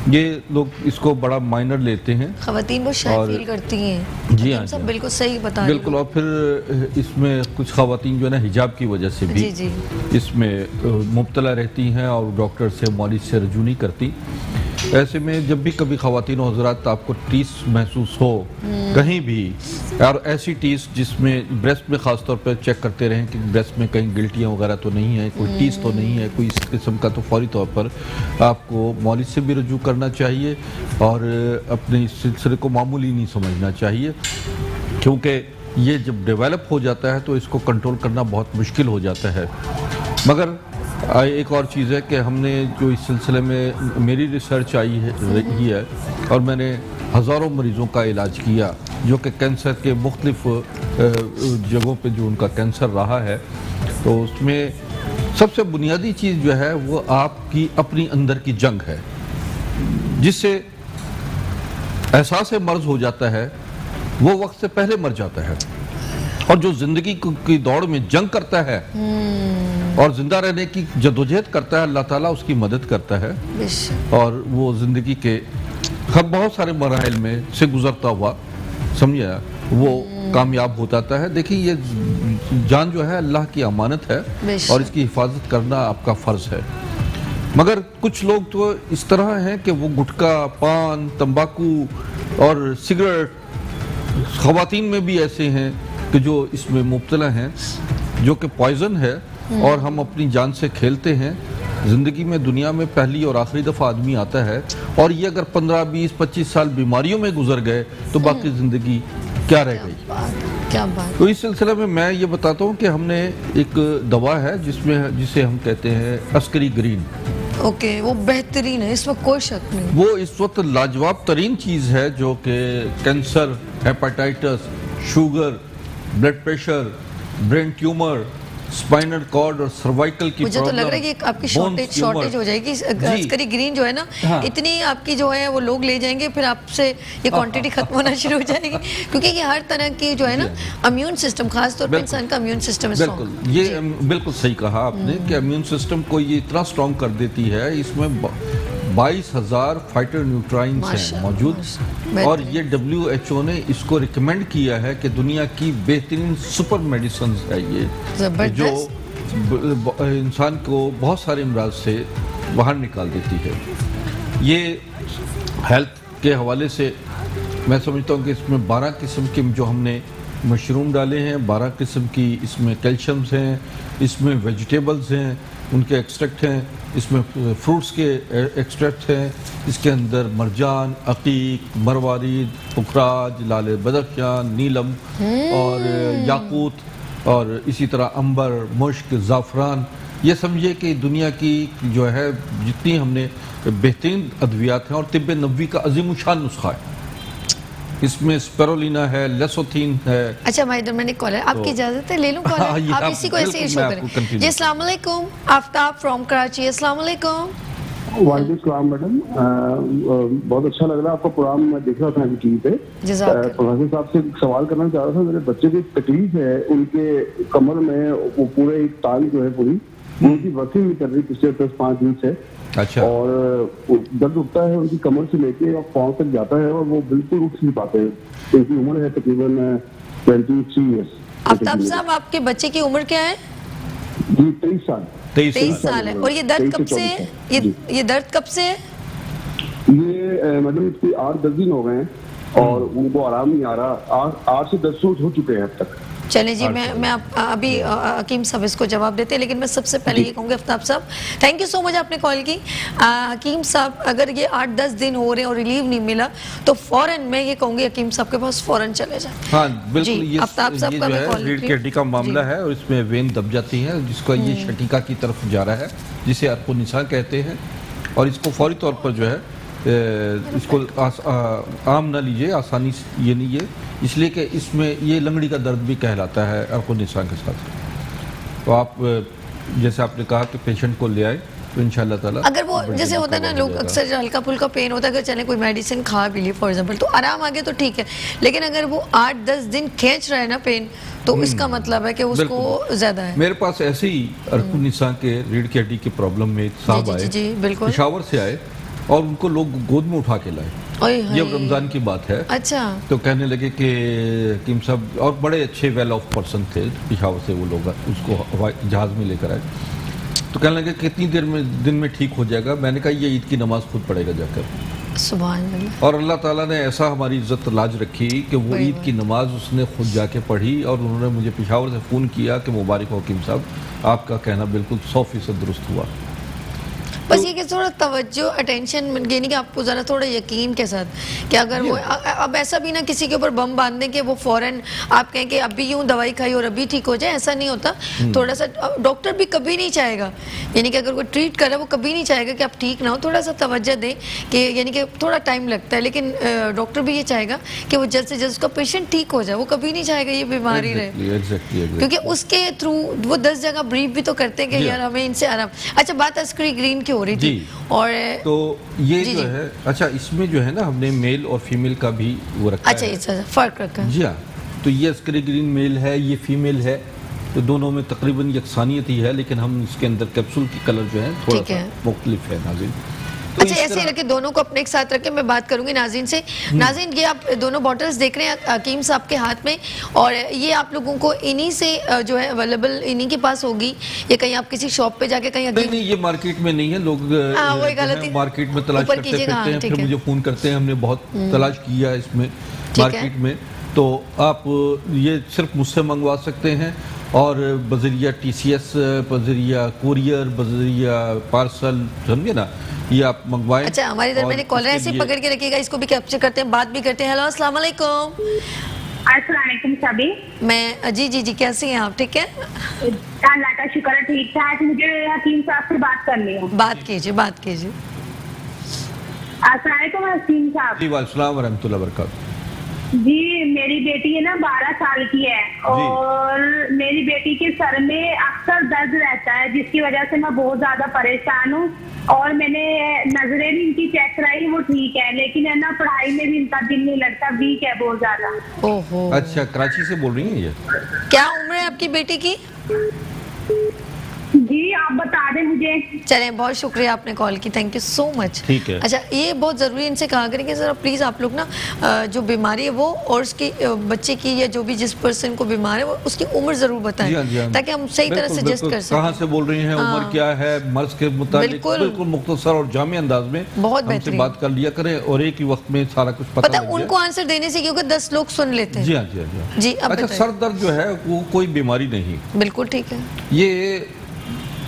ये लोग इसको बड़ा माइनर लेते हैं, ख़वातीन वो शायद फील करती हैं। जी हाँ, सब बिल्कुल सही बता रहे हैं। बिल्कुल। और फिर इसमें कुछ ख़वातीन जो है ना हिजाब की वजह से भी इसमें मुब्तला रहती हैं और डॉक्टर से मौलिज से रजू नहीं करती। ऐसे में जब भी कभी ख़वातीन और हज़रात आपको टीस महसूस हो कहीं भी, और ऐसी टीस जिसमें ब्रेस्ट में ख़ास तौर पर चेक करते रहें कि ब्रेस्ट में कहीं गिल्टियाँ वगैरह तो नहीं है, कोई टीस तो नहीं है, कोई इस किस्म का, तो फौरी तौर पर आपको मौलिज से भी रजू करना चाहिए और अपने इस सिलसिले को मामूली नहीं समझना चाहिए, क्योंकि ये जब डेवलप हो जाता है तो इसको कंट्रोल करना बहुत मुश्किल हो जाता है। मगर एक और चीज़ है कि हमने जो इस सिलसिले में मेरी रिसर्च आई है रही है और मैंने हज़ारों मरीज़ों का इलाज किया जो कि कैंसर के मुख्तलिफ जगहों पे जो उनका कैंसर रहा है, तो उसमें सबसे बुनियादी चीज़ जो है वो आपकी अपनी अंदर की जंग है, जिससे एहसास मर्ज़ हो जाता है, वो वक्त से पहले मर जाता है। और जो ज़िंदगी की दौड़ में जंग करता है और जिंदा रहने की जदोजहद करता है, अल्लाह ताला उसकी मदद करता है और वो ज़िंदगी के बहुत सारे मराहिल में से गुजरता हुआ, समझिए, वो कामयाब हो जाता है। देखिए, ये जान जो है अल्लाह की अमानत है और इसकी हिफाजत करना आपका फ़र्ज़ है। मगर कुछ लोग तो इस तरह हैं कि वो गुटखा, पान, तंबाकू और सिगरेट, ख़वातीन में भी ऐसे हैं कि जो इसमें मुब्तला हैं, जो कि पॉइज़न है और हम अपनी जान से खेलते हैं। ज़िंदगी में दुनिया में पहली और आखिरी दफ़ा आदमी आता है और ये अगर 15, 20, 25 साल बीमारियों में गुजर गए तो बाकी ज़िंदगी क्या रह गई? क्या बात। तो इस सिलसिले में मैं ये बताता हूँ कि हमने एक दवा है जिसे हम कहते हैं अस्करी ग्रीन। ओके, वो बेहतरीन है, इसमें कोई शक नहीं। वो इस वक्त लाजवाब तरीन चीज़ है जो कि cancer, hepatitis, sugar, blood pressure, brain tumour, spinal cord और सर्वाइकल की मुझे तो लग रहा है कि आपकी शॉर्टेज हो जाएगी। अस्करी ग्रीन जो है ना, हाँ। इतनी आपकी जो है वो लोग ले जाएंगे, फिर आपसे ये क्वांटिटी खत्म होना शुरू हो जाएगी, क्योंकि ये हर तरह की जो है ना इम्यून सिस्टम, खास तौर पर इंसान का इम्यून सिस्टम, बिल्कुल ये बिल्कुल सही कहा आपने कि इम्यून सिस्टम को ये इतना स्ट्रॉन्ग कर देती है। इसमें 22,000 फाइटर न्यूट्राइंस हैं मौजूद और ये WHO ने इसको रिकमेंड किया है कि दुनिया की बेहतरीन सुपर मेडिसिन है ये, जो इंसान को बहुत सारे अमराज से बाहर निकाल देती है। ये हेल्थ के हवाले से मैं समझता हूँ कि इसमें 12 किस्म के जो हमने मशरूम डाले हैं, 12 किस्म की इसमें कैल्शियम्स हैं, इसमें वेजिटेबल्स हैं, उनके एक्सट्रैक्ट हैं, इसमें फ्रूट्स के एक्सट्रैक्ट हैं, इसके अंदर मरजान, अकीक, मरवारीद, पुखराज, लाल बदख्शान, नीलम और याकूत और इसी तरह अंबर, मुश्क, ज़ाफ़रान। ये समझिए कि दुनिया की जो है जितनी हमने बेहतरीन अद्वियात हैं और तिब्ब नबवी का अज़ीमुशान नुस्खा है। इसमें स्पेरोलिना है, लेसोथीन है। अच्छा भाई, इधर मैंने कॉल है, आपकी इजाजत है? ले लूं कॉल? आप इसी को ऐसे इशू करें। जी अस्सलाम वालेकुम, आफ्ताब फ्रॉम कराची। अस्सलाम वालेकुम। वालेकुम सलाम मैडम, बहुत अच्छा लग रहा है आपका प्रोग्राम, मैं देख रहा था टीवी पे। प्रोफेसर साहब से सवाल करना चाह रहा था, मेरे बच्चे की तकलीफ है, उनके कमर में वो पूरे एक टांग जो है पूरी उनकी वर्किंग नहीं कर रही पिछले 10-5 दिन से। अच्छा। और दर्द उठता है उनकी कमर से लेके और पाँव तक जाता है और वो बिल्कुल उठ नहीं पाते हैं। उनकी उम्र है तकरीबन 23 ईयर्स। आफ्ताब साहब, आपके बच्चे की उम्र क्या है? जी 23 साल। 23 साल है। और ये दर्द कब से है? ये दर्द कब से है? ये मैडम इसको 8-10 दिन हो गए हैं और उनको आराम नहीं आ रहा। 8 से 10 रोज हो चुके हैं अब तक। चले जी, मैं अभी हकीम साहब इसको जवाब देते हैं, लेकिन मैं सबसे पहले ये कहूँगी आफ्ताब साहब, थैंक यू सो मच आपने कॉल की। हकीम साहब, अगर ये 8-10 दिन हो रहे हैं और रिलीव नहीं मिला तो फौरन मैं ये कहूँगी हकीम साहब के पास फौरन चले जाए। हाँ बिल्कुल, ये आफ्ताब साहब का मैं कॉल रीढ़ की हड्डी का मामला है और इसमें वेन दब जाती है, जिसका ये शकीका की तरफ जा रहा है, जिसे अर्को निसा कहते हैं। और इसको फौरी तौर पर जो है इसको आम ना लीजिए, आसानी से ये नहीं है, इसलिए कि इसमें ये लंगड़ी का दर्द भी कहलाता है अर्को निसा के साथ। तो आप जैसे आपने कहा कि पेशेंट को ले आए तो इंशाल्लाह ताला, अगर वो जैसे होता है ना, लोग अक्सर हल्का फुल्का पेन होता है, अगर चले कोई मेडिसिन खा भी ली फॉर एग्जांपल तो आराम आ गया तो ठीक है, लेकिन अगर वो 8-10 दिन खींच रहा है ना पेन, तो इसका मतलब है कि उसको ज्यादा है। मेरे पास ऐसे ही अर्को निसा के रीढ़ की हड्डी की प्रॉब्लम में एक साहब आए, पेशावर से आए और उनको लोग गोद में उठा के लाए। ये रमजान की बात है। अच्छा। तो कहने लगे कि हकीम साहब, और बड़े अच्छे वेल ऑफ पर्सन थे पेशावर से वो लोग, उसको जहाज में लेकर आए। तो कहने लगे कितनी देर में दिन में ठीक हो जाएगा। मैंने कहा ये ईद की नमाज खुद पढ़ेगा जाकर। सुभान अल्लाह। और अल्लाह ताला ने ऐसा हमारी इज्जत लाज रखी कि वो ईद की नमाज उसने खुद जाके पढ़ी और उन्होंने मुझे पेशावर से फ़ोन किया कि मुबारक हो हकीम साहब, आपका कहना बिल्कुल 100% दुरुस्त हुआ। बस ये कि थोड़ा तवज्जो, अटेंशन यानी कि आपको ज़रा थोड़ा यकीन के साथ कि अगर वो अब ऐसा भी ना किसी के ऊपर बम बांध दें कि वो फ़ौरन आप कहें कि अभी यूँ दवाई खाई और अभी ठीक हो जाए, ऐसा नहीं होता। थोड़ा सा डॉक्टर भी कभी नहीं चाहेगा, यानी कि अगर वो ट्रीट कर रहा है वो कभी नहीं चाहेगा कि आप ठीक ना हो, थोड़ा सा तवज्जो दें कि यानी कि थोड़ा टाइम लगता है, लेकिन डॉक्टर भी ये चाहेगा कि वो जल्द से जल्द उसका पेशेंट ठीक हो जाए, वो कभी नहीं चाहेगा ये बीमारी रहे, क्योंकि उसके थ्रू वो 10 जगह ब्रीफ भी तो करते हैं कि यार हमें इनसे आराम। अच्छा, बात अस्करी ग्रीन की हो रही थी और तो ये जो है, अच्छा इसमें जो है ना हमने मेल और फीमेल का भी वो रखा है। अच्छा, फर्क रखा है। जी हाँ, तो ये अस्करी ग्रीन मेल है, ये फीमेल है, तो दोनों में तकरीबन यकसानियत ही है, लेकिन हम इसके अंदर कैप्सूल की कलर जो है थोड़ा सा मुख्तलिफ है। नाज़रीन, तो अच्छा ऐसे ही रखे, दोनों को अपने एक साथ रखे, मैं बात करूंगी नाज़रीन से। नाज़रीन, ये आप दोनों बॉटल्स देख रहे हैं हकीम साहब के हाथ में, और ये आप लोगों को इन्हीं से जो है अवेलेबल इन्हीं के पास होगी, ये कहीं आप किसी शॉप पे जाके कहीं नहीं, ये मार्केट में नहीं है, लोग वही गलती मार्केट में तलाश करते फिरते हैं, फिर मुझे फ़ोन करते हैं, हमने बहुत तलाश किया इसमें मार्केट में, तो आप ये सिर्फ मुझसे मंगवा सकते हैं और बजरिया TCS, बजरिया कुरियर, बजरिया पार्सल, समझे ना, ये आप मंगवाएं। अच्छा, हमारी इधर मैंने कॉलर ऐसे पकड़ के रखिएगा, इसको भी कैप्चर करते हैं, बात भी करते हैं। हेलो, अस्सलाम वालेकुम। अस्सलाम वालेकुम सभी। मैं जी कैसे हैं आप? ठीक है, अल्लाह का शुक्र है, ठीक ठाक। मुझे हकीम साहब से बात करनी है। बात कीजिए। अस्सलाम वालेकुम हकीम साहब। जी वालेकुम सलाम व रहमतुल्लाहि व बरकातहू। जी, मेरी बेटी है ना 12 साल की है और मेरी बेटी के सर में अक्सर दर्द रहता है, जिसकी वजह से मैं बहुत ज्यादा परेशान हूँ। और मैंने नजरें भी इनकी चेक कराई, वो ठीक है, लेकिन है ना पढ़ाई में भी इनका दिल नहीं लगता, वीक है बहुत ज्यादा। ओहो। अच्छा, कराची से बोल रही हैं ये? क्या उम्र है आपकी बेटी की? जी आप बता दें मुझे। चलें, बहुत शुक्रिया आपने कॉल की, थैंक यू सो मच। ठीक है। अच्छा, ये बहुत ज़रूरी इनसे कहा करें कि ज़रा प्लीज़ आप लोग ना जो बीमारी है वो और उसकी बच्चे की या जो भी जिस पर्सन को बीमार है वो उसकी उम्र ज़रूर बताएं, ताकि हम सही तरह सजेस्ट कर सकें। कहाँ से बोल रही हैं, उम्र क्या है, मर्ज के मुताबिक बिल्कुल मुख्तसर और जामी अंदाज में बहुत बेहतरीन बात कर लिया करें और एक ही वक्त में सारा कुछ पता उनको आंसर देने से, क्योंकि 10 लोग सुन लेते हैं। जी हाँ, जी। अच्छा, सर दर्द जो है वो कोई बीमारी नहीं, बिल्कुल ठीक है,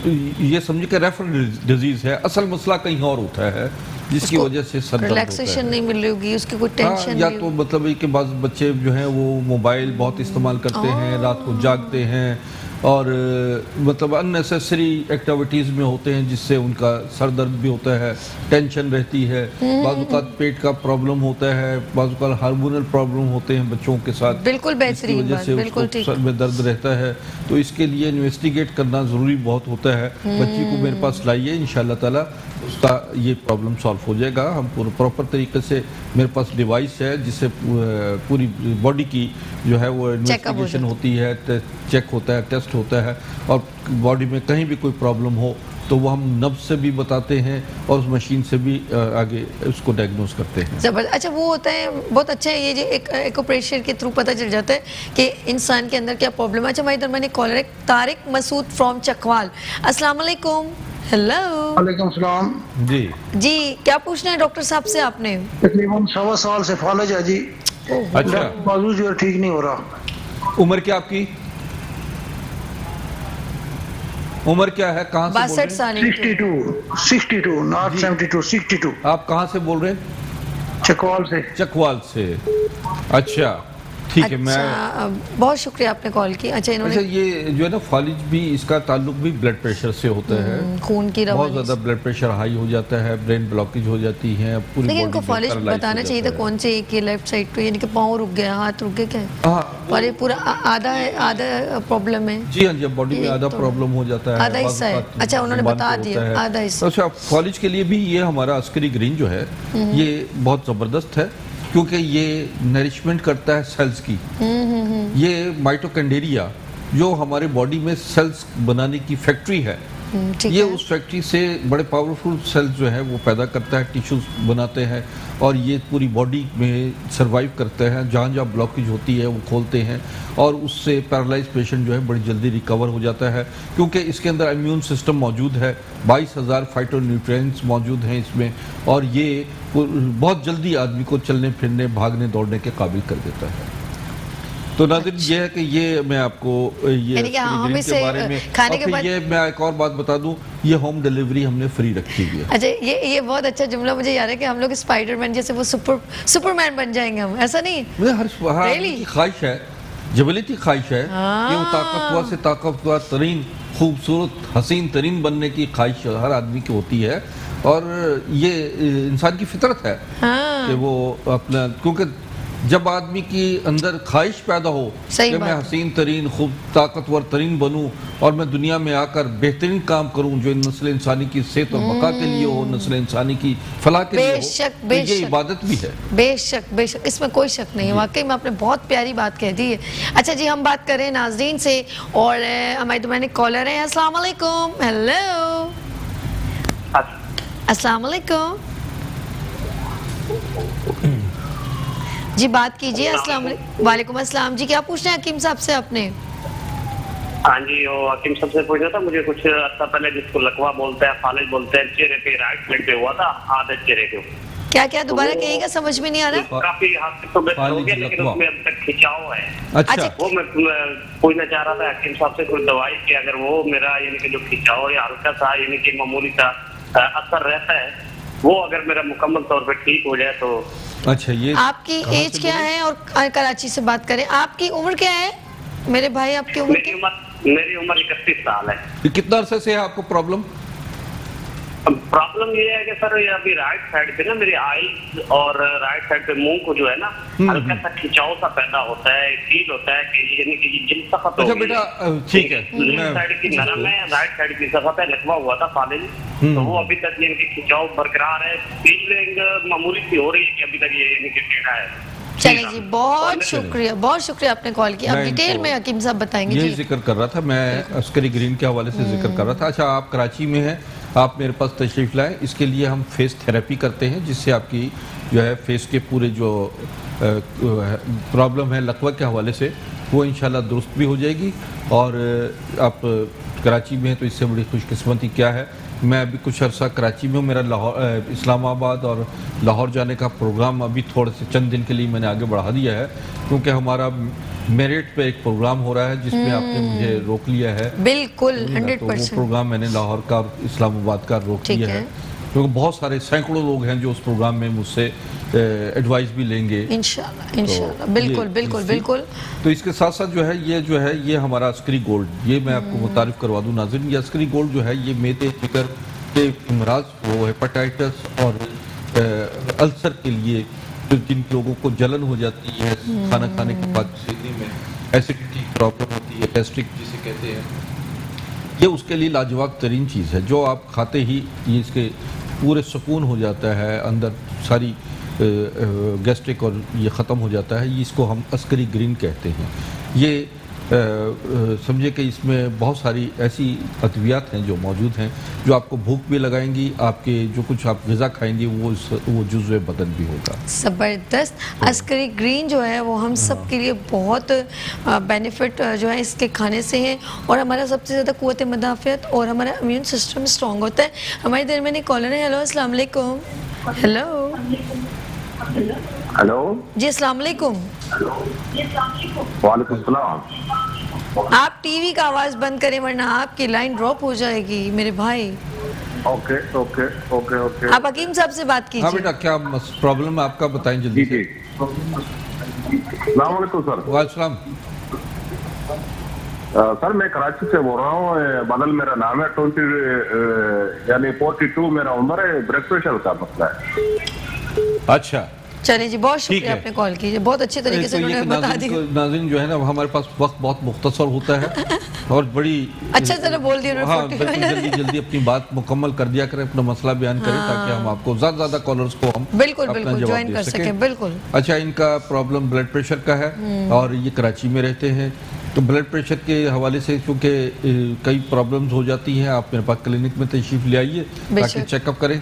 ये समझिए कि रेफरल डिजीज है, असल मसला कहीं और होता है जिसकी वजह से सर दर्द रिलैक्सेशन नहीं मिल रही होगी, उसकी कोई टेंशन या तो मतलब कि बाद बच्चे जो हैं वो मोबाइल बहुत इस्तेमाल करते हैं, रात को जागते हैं और मतलब अननेसेसरी एक्टिविटीज़ में होते हैं, जिससे उनका सर दर्द भी होता है, टेंशन रहती है, बाज़-औक़ात पेट का प्रॉब्लम होता है, बाज़-औक़ात हार्मोनल प्रॉब्लम होते हैं बच्चों के साथ, बिल्कुल बेहतरीन बात, बिल्कुल ठीक। सर में दर्द रहता है, तो इसके लिए इन्वेस्टिगेट करना ज़रूरी बहुत होता है। बच्ची को मेरे पास लाइए, इंशाअल्लाह ताला उसका ये प्रॉब्लम सॉल्व हो जाएगा। हम पूरे प्रॉपर तरीके से, मेरे पास डिवाइस है जिससे पूरी बॉडी की जो है वो इन्वेस्टिगेशन होती है, चेक होता है, टेस्ट होता है, और बॉडी में कहीं भी कोई प्रॉब्लम हो तो वो हम नब्ज से भी बताते हैं और उस मशीन से भी आगे उसको डायग्नोस करते हैं। जबरदस्त। अच्छा, वो होता है, बहुत अच्छा है ये जो एक ऑपरेशन के थ्रू पता चल जाता है कि इंसान के अंदर क्या प्रॉब्लम है। अच्छा, हमारी तरफ मैंने कॉलर है तारिक मसूद फ्रॉम चकवाल। अस्सलाम वालेकुम। हेलो। वालेकुम सलाम। जी जी, क्या पूछना है डॉक्टर साहब से आपने? तकरीबन 1.25 साल से फालज है जी। अच्छा, बाजू जो ठीक नहीं हो रहा। उम्र क्या आपकी? उम्र क्या है? कहाँ से बोल रहे 62 साल। 62 नॉट 72 62। आप कहाँ से बोल रहे हैं? चकवाल से। चकवाल से। अच्छा ठीक है। मैं बहुत शुक्रिया आपने कॉल की। अच्छा, इन्होंने ये जो है ना फालिज भी, इसका ताल्लुक भी ब्लड प्रेशर से होता है। खून की रवानी, बहुत ज़्यादा ब्लड प्रेशर हाई हो जाता है, ब्रेन ब्लॉकेज हो जाती है, पूरी लेकिन इनको बॉडी फालिज पैरालाइज बताना हो चाहिए था जाता है। कौन से एक, लेफ्ट साइड पे, यानी कि पाँव रुक गया, हाथ रुक गया, क्या है? हाँ और ये पूरा आधा प्रॉब्लम है। जी हाँ जी, बॉडी में आधा प्रॉब्लम हो जाता है, आधा हिस्सा है। अच्छा, उन्होंने बता दिया आधा हिस्सा। अच्छा, फालिज के लिए भी ये हमारा अस्करी ग्रीन जो है ये बहुत ज़बरदस्त है, क्योंकि ये नरिशमेंट करता है सेल्स की। ये माइटोकॉन्ड्रिया जो हमारे बॉडी में सेल्स बनाने की फैक्ट्री है, ये उस फैक्ट्री से बड़े पावरफुल सेल्स जो है वो पैदा करता है, टिश्यूज बनाते हैं, और ये पूरी बॉडी में सरवाइव करते हैं। जहाँ जहाँ ब्लॉकेज होती है वो खोलते हैं, और उससे पैरालाइज पेशेंट जो है बड़ी जल्दी रिकवर हो जाता है, क्योंकि इसके अंदर इम्यून सिस्टम मौजूद है, 22,000 फाइटोन्यूट्रिएंट्स मौजूद हैं इसमें, और ये बहुत जल्दी आदमी को चलने फिरने, भागने दौड़ने के काबिल कर देता है। तो नाज़रीन, ये है कि ये मैं आपको ये के बारे में, खाने के बाद ये मैं एक और बात बता दूं, ये होम डिलीवरी हमने फ्री रखी हुई है। अच्छा, ये बहुत अच्छा जुमला मुझे याद है कि हम लोग स्पाइडरमैन जैसे वो सुपरमैन बन जाएंगे हम, ऐसा नहीं? मुझे हर आदमी की ख्वाहिश है, जबलीती ख्वाहिश है कि वो ताकतवर से ताकतवर तरीन, खूबसूरत, हसीन तरीन बनने की ख्वाहिश हर आदमी की होती है, और ये इंसान की फितरत है कि वो अपना, क्योंकि जब आदमी की अंदर ख्वाहिश पैदा हो कि मैं हसीन तरीन, खूब ताकतवर तरीन बनूं और मैं दुनिया में आकर बेहतरीन काम करूं जो नस्ल इंसानी की सेहत और बका के लिए हो, नस्ल इंसानी की फलाह के लिए हो, तो ये इबादत भी है। बेशक बेशक, इसमें कोई शक नहीं है। वाकई में आपने बहुत प्यारी बात कह दी है। अच्छा जी, हम बात करें नाजरीन से, और हमारे तो मैंने कॉलर है। अस्सलाम वालेकुम। हेलो, अस्सलाम वालेकुम जी, बात कीजिए। अस्सलाम वालेकुम। अस्सलाम जी, क्या पूछना है हकीम साहब से आपने? हाँ जी, वो हकीम साहब से पूछना था मुझे। कुछ अर्सा पहले जिसको लकवा बोलते हैं, फालिज बोलते हैं, चेहरे पे राइट साइड पे हुआ था, आधे चेहरे के। क्या क्या दोबारा कहिएगा, समझ में नहीं आ रहा। काफी हद तक तो बेहतर हो गया, लेकिन उसमें अब तक खिंचाव है। अच्छा, वो मैं पूछना चाह रहा था हकीम साहब से कोई दवाई की, अगर वो मेरा यानी कि जो खिंचाव या हल्का सा यानी कि मामूली सा असर रहता है, वो अगर मेरा मुकम्मल तौर पे ठीक हो जाए तो। अच्छा, ये आपकी एज क्या है? और कराची से बात करें, आपकी उम्र क्या है मेरे भाई? आपकी उम्र? मेरी उम्र 31 साल है। कितना अरसे से है आपको प्रॉब्लम? प्रॉब्लम ये है कि सर, ये अभी राइट साइड पे ना मेरी आईज और राइट साइड पे मुंह को जो है ना हल्का सा खिंचाव सा पैदा होता है, फील होता है कि यानी कि जिन सख्त। अच्छा बेटा, ठीक है, लेफ्ट साइड की नरम है, राइट साइड की सख्त है, लकवा हुआ था फालिज, तो वो अभी तक यानी कि खिंचाव बरकरार है। फीलिंग मामूली सी हो रही है कि अभी तक ये यानी कि टेढ़ा है। चलिए जी, बहुत शुक्रिया आपने कॉल किया। अब डिटेल में हकीम साहब बताएंगे। ये जिक्र कर रहा था मैं, अस्करी ग्रीन के हवाले से जिक्र कर रहा था। अच्छा, आप कराची में हैं, आप मेरे पास तशरीफ़ लाएं। इसके लिए हम फेस थेरेपी करते हैं, जिससे आपकी जो है फेस के पूरे जो प्रॉब्लम है लकवा के हवाले से, वो इंशाल्लाह दुरुस्त भी हो जाएगी। और आप कराची में हैं तो इससे बड़ी खुशकिस्मती क्या है। मैं अभी कुछ अर्सा कराची में हूँ, मेरा लाहौर, इस्लामाबाद और लाहौर जाने का प्रोग्राम अभी थोड़े से चंद दिन के लिए मैंने आगे बढ़ा दिया है, क्योंकि हमारा मेरिट पे एक प्रोग्राम हो रहा है जिसमें आपने मुझे रोक लिया है। बिल्कुल 100%। तो वो प्रोग्राम मैंने लाहौर का और इस्लामाबाद का रोक लिया है। क्योंकि बहुत सारे सैकड़ों लोग हैं जो उस प्रोग्राम में मुझसे एडवाइस भी लेंगे इंशाल्लाह। बिल्कुल बिल्कुल बिल्कुल। तो इसके साथ साथ जो है ये हमारा अस्करी गोल्ड, ये मैं आपको मुतारिफ करवा दूं नाज़रीन। ये अस्करी गोल्ड जो है ये मेदे जिगर के अमराज, वो हेपेटाइटिस और अल्सर के लिए, जिन लोगों को जलन हो जाती है खाना खाने के बाद सीने में, एसिडिटी प्रॉब्लम होती है, गैस्ट्रिक जिसे कहते हैं, ये उसके लिए लाजवाब तरीन चीज़ है जो आप खाते ही ये इसके पूरे सुकून हो जाता है, अंदर सारी गैस्ट्रिक और ये ख़त्म हो जाता है। इसको हम अस्करी ग्रीन कहते हैं। ये समझे कि इसमें बहुत सारी ऐसी अद्वियात हैं जो मौजूद हैं जो आपको भूख भी लगाएंगी, आपके जो कुछ आप ग़िज़ा खाएंगे वो जुज़्व बदन भी होगा। ज़बरदस्त। अस्करी ग्रीन जो है वो हम सब के लिए बहुत बेनिफिट जो है इसके खाने से है, और हमारा सबसे ज़्यादा क़ुव्वत मदाफ़ियत और हमारा इम्यून सिस्टम स्ट्रॉन्ग होता है। हमारी देर में कॉलर है। हेलो, अस्सलाम वालेकुम। हेलो हेलो जी, अस्सलाम वालेकुम। वालेकुम सलाम। आप टीवी का आवाज़ बंद करें वरना आपकी लाइन ड्रॉप हो जाएगी मेरे भाई। Okay okay okay okay. आप हकीम साहब से बात कीजिए। हाँ बेटा, क्या प्रॉब्लम है आपका, बताएं जल्दी से। अस्सलाम वालेकुम सर। वालेकुम। सर मैं कराची से बोल रहा हूँ, बदल मेरा नाम है, 42 मेरा उम्र है, ब्लड प्रेशर का मसला है। अच्छा चलिए जी, बहुत शुक्रिया आपने कॉल कीजिए, बहुत अच्छे तरीके से उन्होंने बता दी। नाज़रीन जो है ना, हमारे पास वक्त बहुत मुख्तसर होता है और बड़ी अच्छा तरह बोल दिया। हाँ, जल्दी अपनी बात मुकम्मल कर दिया करें, अपना मसला बयान करें, ताकि हम आपको ज़्यादा कॉलर्स को हम बिल्कुल ज्वाइन कर सकें। बिल्कुल। अच्छा, इनका प्रॉब्लम ब्लड प्रेशर का है और ये कराची में रहते हैं, तो ब्लड प्रेशर के हवाले से क्योंकि कई प्रॉब्लम्स हो जाती हैं, आप मेरे पास क्लिनिक में तशरीफ़ ले आइए ताकि चेकअप करें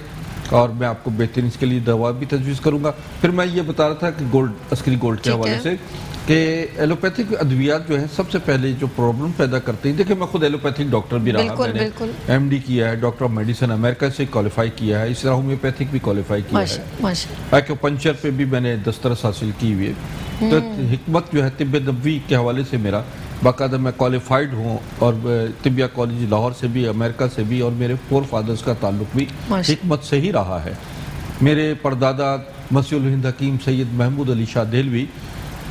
और मैं आपको बेहतरीन इसके लिए दवा भी तजवीज़ करूंगा। फिर मैं ये बता रहा था कि अस्करी गोल्ड के हवाले से कि एलोपैथिक अद्वियात जो है सबसे पहले जो प्रॉब्लम पैदा करते हैं, देखिए मैं खुद एलोपैथिक डॉक्टर भी रहा, मैंने MD किया है, डॉक्टर ऑफ मेडिसिन अमेरिका से क्वालिफाई किया है, इस तरह होम्योपैथिक भी क्वालिफाई किया है, एक्यूपंक्चर पे भी मैंने दस्तरस हासिल की हुई है। तो हिकमत जो है तिब्ब नबवी के हवाले से मेरा बाकायदा मैं क्वालिफाइड हूँ, और तिबिया कॉलेज लाहौर से भी, अमेरिका से भी, और मेरे फोर फादर्स का ताल्लुक भी हिकमत से ही रहा है। मेरे परदादा मसीहुल हिंद हकीम सैयद महमूद अली शाह देहलवी,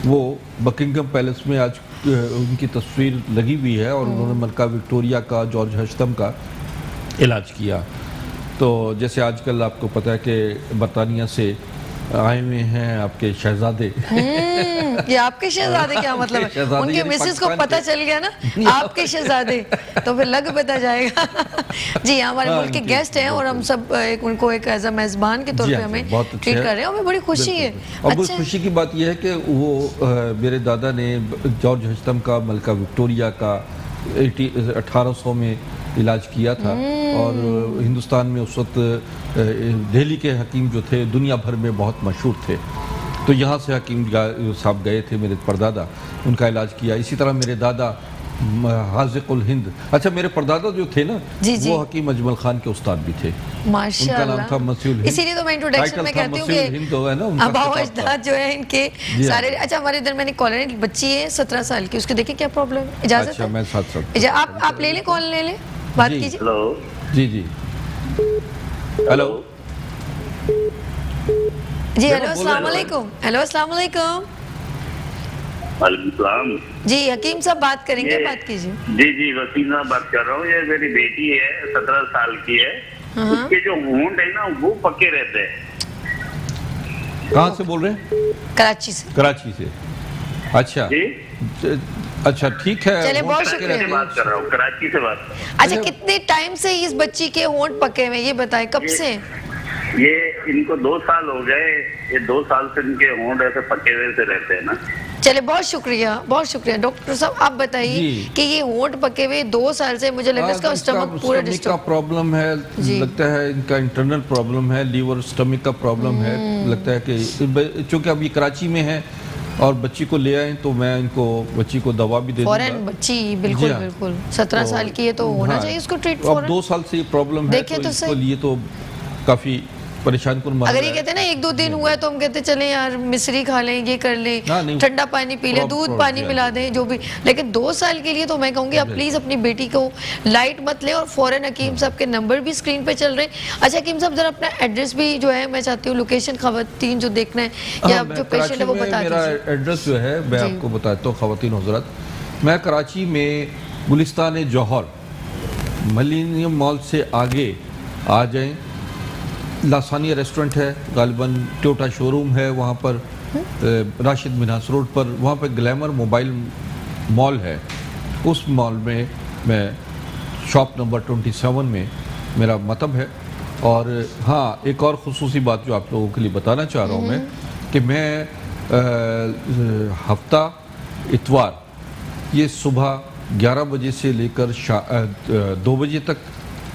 वो बकिंगम पैलेस में आज उनकी तस्वीर लगी हुई है, और उन्होंने मलका विक्टोरिया का, जॉर्ज हशतम का इलाज किया। तो जैसे आजकल आपको पता है कि बरतानिया से आए हुए हैं आपके शहजादे। ये आपके शहजादे क्या मतलब है? उनके मिसेस को पता चल गया ना आपके शहजादे, तो फिर लग पता जाएगा। जी, हमारे मुल्क के गेस्ट हैं और हम सब उनको एक एज अ मेजबान के तौर पे हमें ट्रीट कर रहे हैं, और हमें बड़ी खुशी है। और बहुत खुशी की बात यह है कि वो मेरे दादा ने जॉर्ज हशतम का, मलका विक्टोरिया का 1800 में इलाज किया था, और हिंदुस्तान में उस वक्त दिल्ली के हकीम जो थे दुनिया भर में बहुत मशहूर थे, तो यहाँ से हकीम साहब गए थे, मेरे परदादा, उनका इलाज किया। इसी तरह मेरे दादा हाज़िक़ुल हिंद, अच्छा मेरे परदादा जो थे ना, वो हकीम अजमल खान के उस्ताद भी थे, उनका नाम था मसीहुल हिंद। इसीलिए तो मैं इंट्रोडक्शन में कहती हूँ कि आबाओ अजदाद जो है इनके सारे। अच्छा, हमारे इधर मैंने कॉलर बच्ची है 17 साल की, उसके देखिए क्या प्रॉब्लम है। इजाजत है? मैं साथ आप ले लें, कॉल ले लें, बात कीजिए। हेलो जी हेलो जी, हेलो अस्सलाम वालेकुम। हेलो अस्सलाम वालेकुम। वालेकुम जी, हकीम साहब बात करेंगे, बात कीजिए। जी वसीम साहब बात कर रहा हूँ। ये मेरी बेटी है, 17 साल की है, उसके जो होंठ है ना वो पक्के रहते हैं। कहाँ से बोल रहे हैं? कराची से। कराची से, अच्छा जी, अच्छा ठीक है। चलिए, बहुत शुक्रिया। बात कर रहा हूँ, कराची से बात। अच्छा, कितने टाइम से इस बच्ची के होंठ पके हुए, ये बताएं, कब से? ये इनको 2 साल हो गए, ये 2 साल से इनके होंठ ऐसे पके हुए से रहते हैं ना। चले, बहुत शुक्रिया डॉक्टर साहब। आप बताइए कि ये होंठ पके हुए 2 साल से, मुझे लगता है इसका स्टमक पूरा डिस्टर्ब का प्रॉब्लम है, लगता है इनका इंटरनल प्रॉब्लम है, लीवर स्टमक का प्रॉब्लम है, लगता है कि चूंकि अभी कराची में है और बच्ची को ले आए, तो मैं इनको बच्ची को दवा भी दे दूंगा। बच्ची बिल्कुल 17 साल की है, तो होना चाहिए इसको ट्रीट। अब 2 साल से ये प्रॉब्लम है, तो इसके लिए तो काफ़ी परेशान कौन मर अगर रहा ये है। कहते हैं ना 1-2 दिन हुआ है तो हम कहते हैं चले यार मिश्री खा लें, ये कर लें, नहीं, ठंडा पानी पी लें, दूध पानी जी, पिला दें, जो भी। लेकिन 2 साल के लिए तो मैं कहूँगी आप प्लीज़ अपनी बेटी को लाइट मत लें। और फौरन हकीम साहब के नंबर भी स्क्रीन पे चल रहे हैं। अच्छा हकीम साहब जरा अपना एड्रेस भी जो है मैं चाहती हूँ, लोकेशन खवातीन जो देखना है या जो पेशेंट है वो बता मेरा दीजिए। एड्रेस जो है मैं आपको बताता हूँ खवातीन हजरत, मैं कराची में गुलिस्तान जौहर मिलेनियम मॉल से आगे आ जाएं, लासानिया रेस्टोरेंट है, गालिबन टोयोटा शोरूम है वहाँ पर, राशिद मिनास रोड पर, वहाँ पर ग्लैमर मोबाइल मॉल है, उस मॉल में मैं शॉप नंबर 27 में मेरा मतलब है। और हाँ, एक और ख़ुसूसी बात जो आप लोगों के लिए बताना चाह रहा हूँ मैं कि मैं हफ्ता इतवार ये सुबह 11 बजे से लेकर 2 बजे तक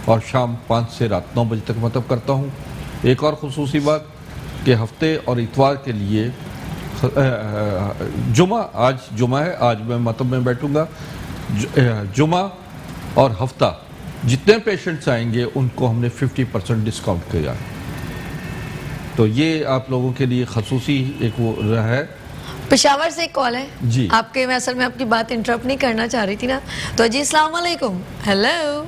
और शाम 5 से रात 9 बजे तक मतलब करता हूँ। एक और ख़ुसूसी बात कि हफ्ते और इतवार के लिए जुमा, आज जुमा है, आज मैं मतलब में बैठूंगा, जुमा और हफ्ता जितने पेशेंट्स आएंगे उनको हमने 50% डिस्काउंट किया। तो ये आप लोगों के लिए खसूसी एक वो रहा है। पेशावर से एक कॉल है जी, आपके, मैं असल में आपकी बात इंटरप्ट नहीं करना चाह रही थी ना। तो जी अस्सलाम वालेकुम। हेलो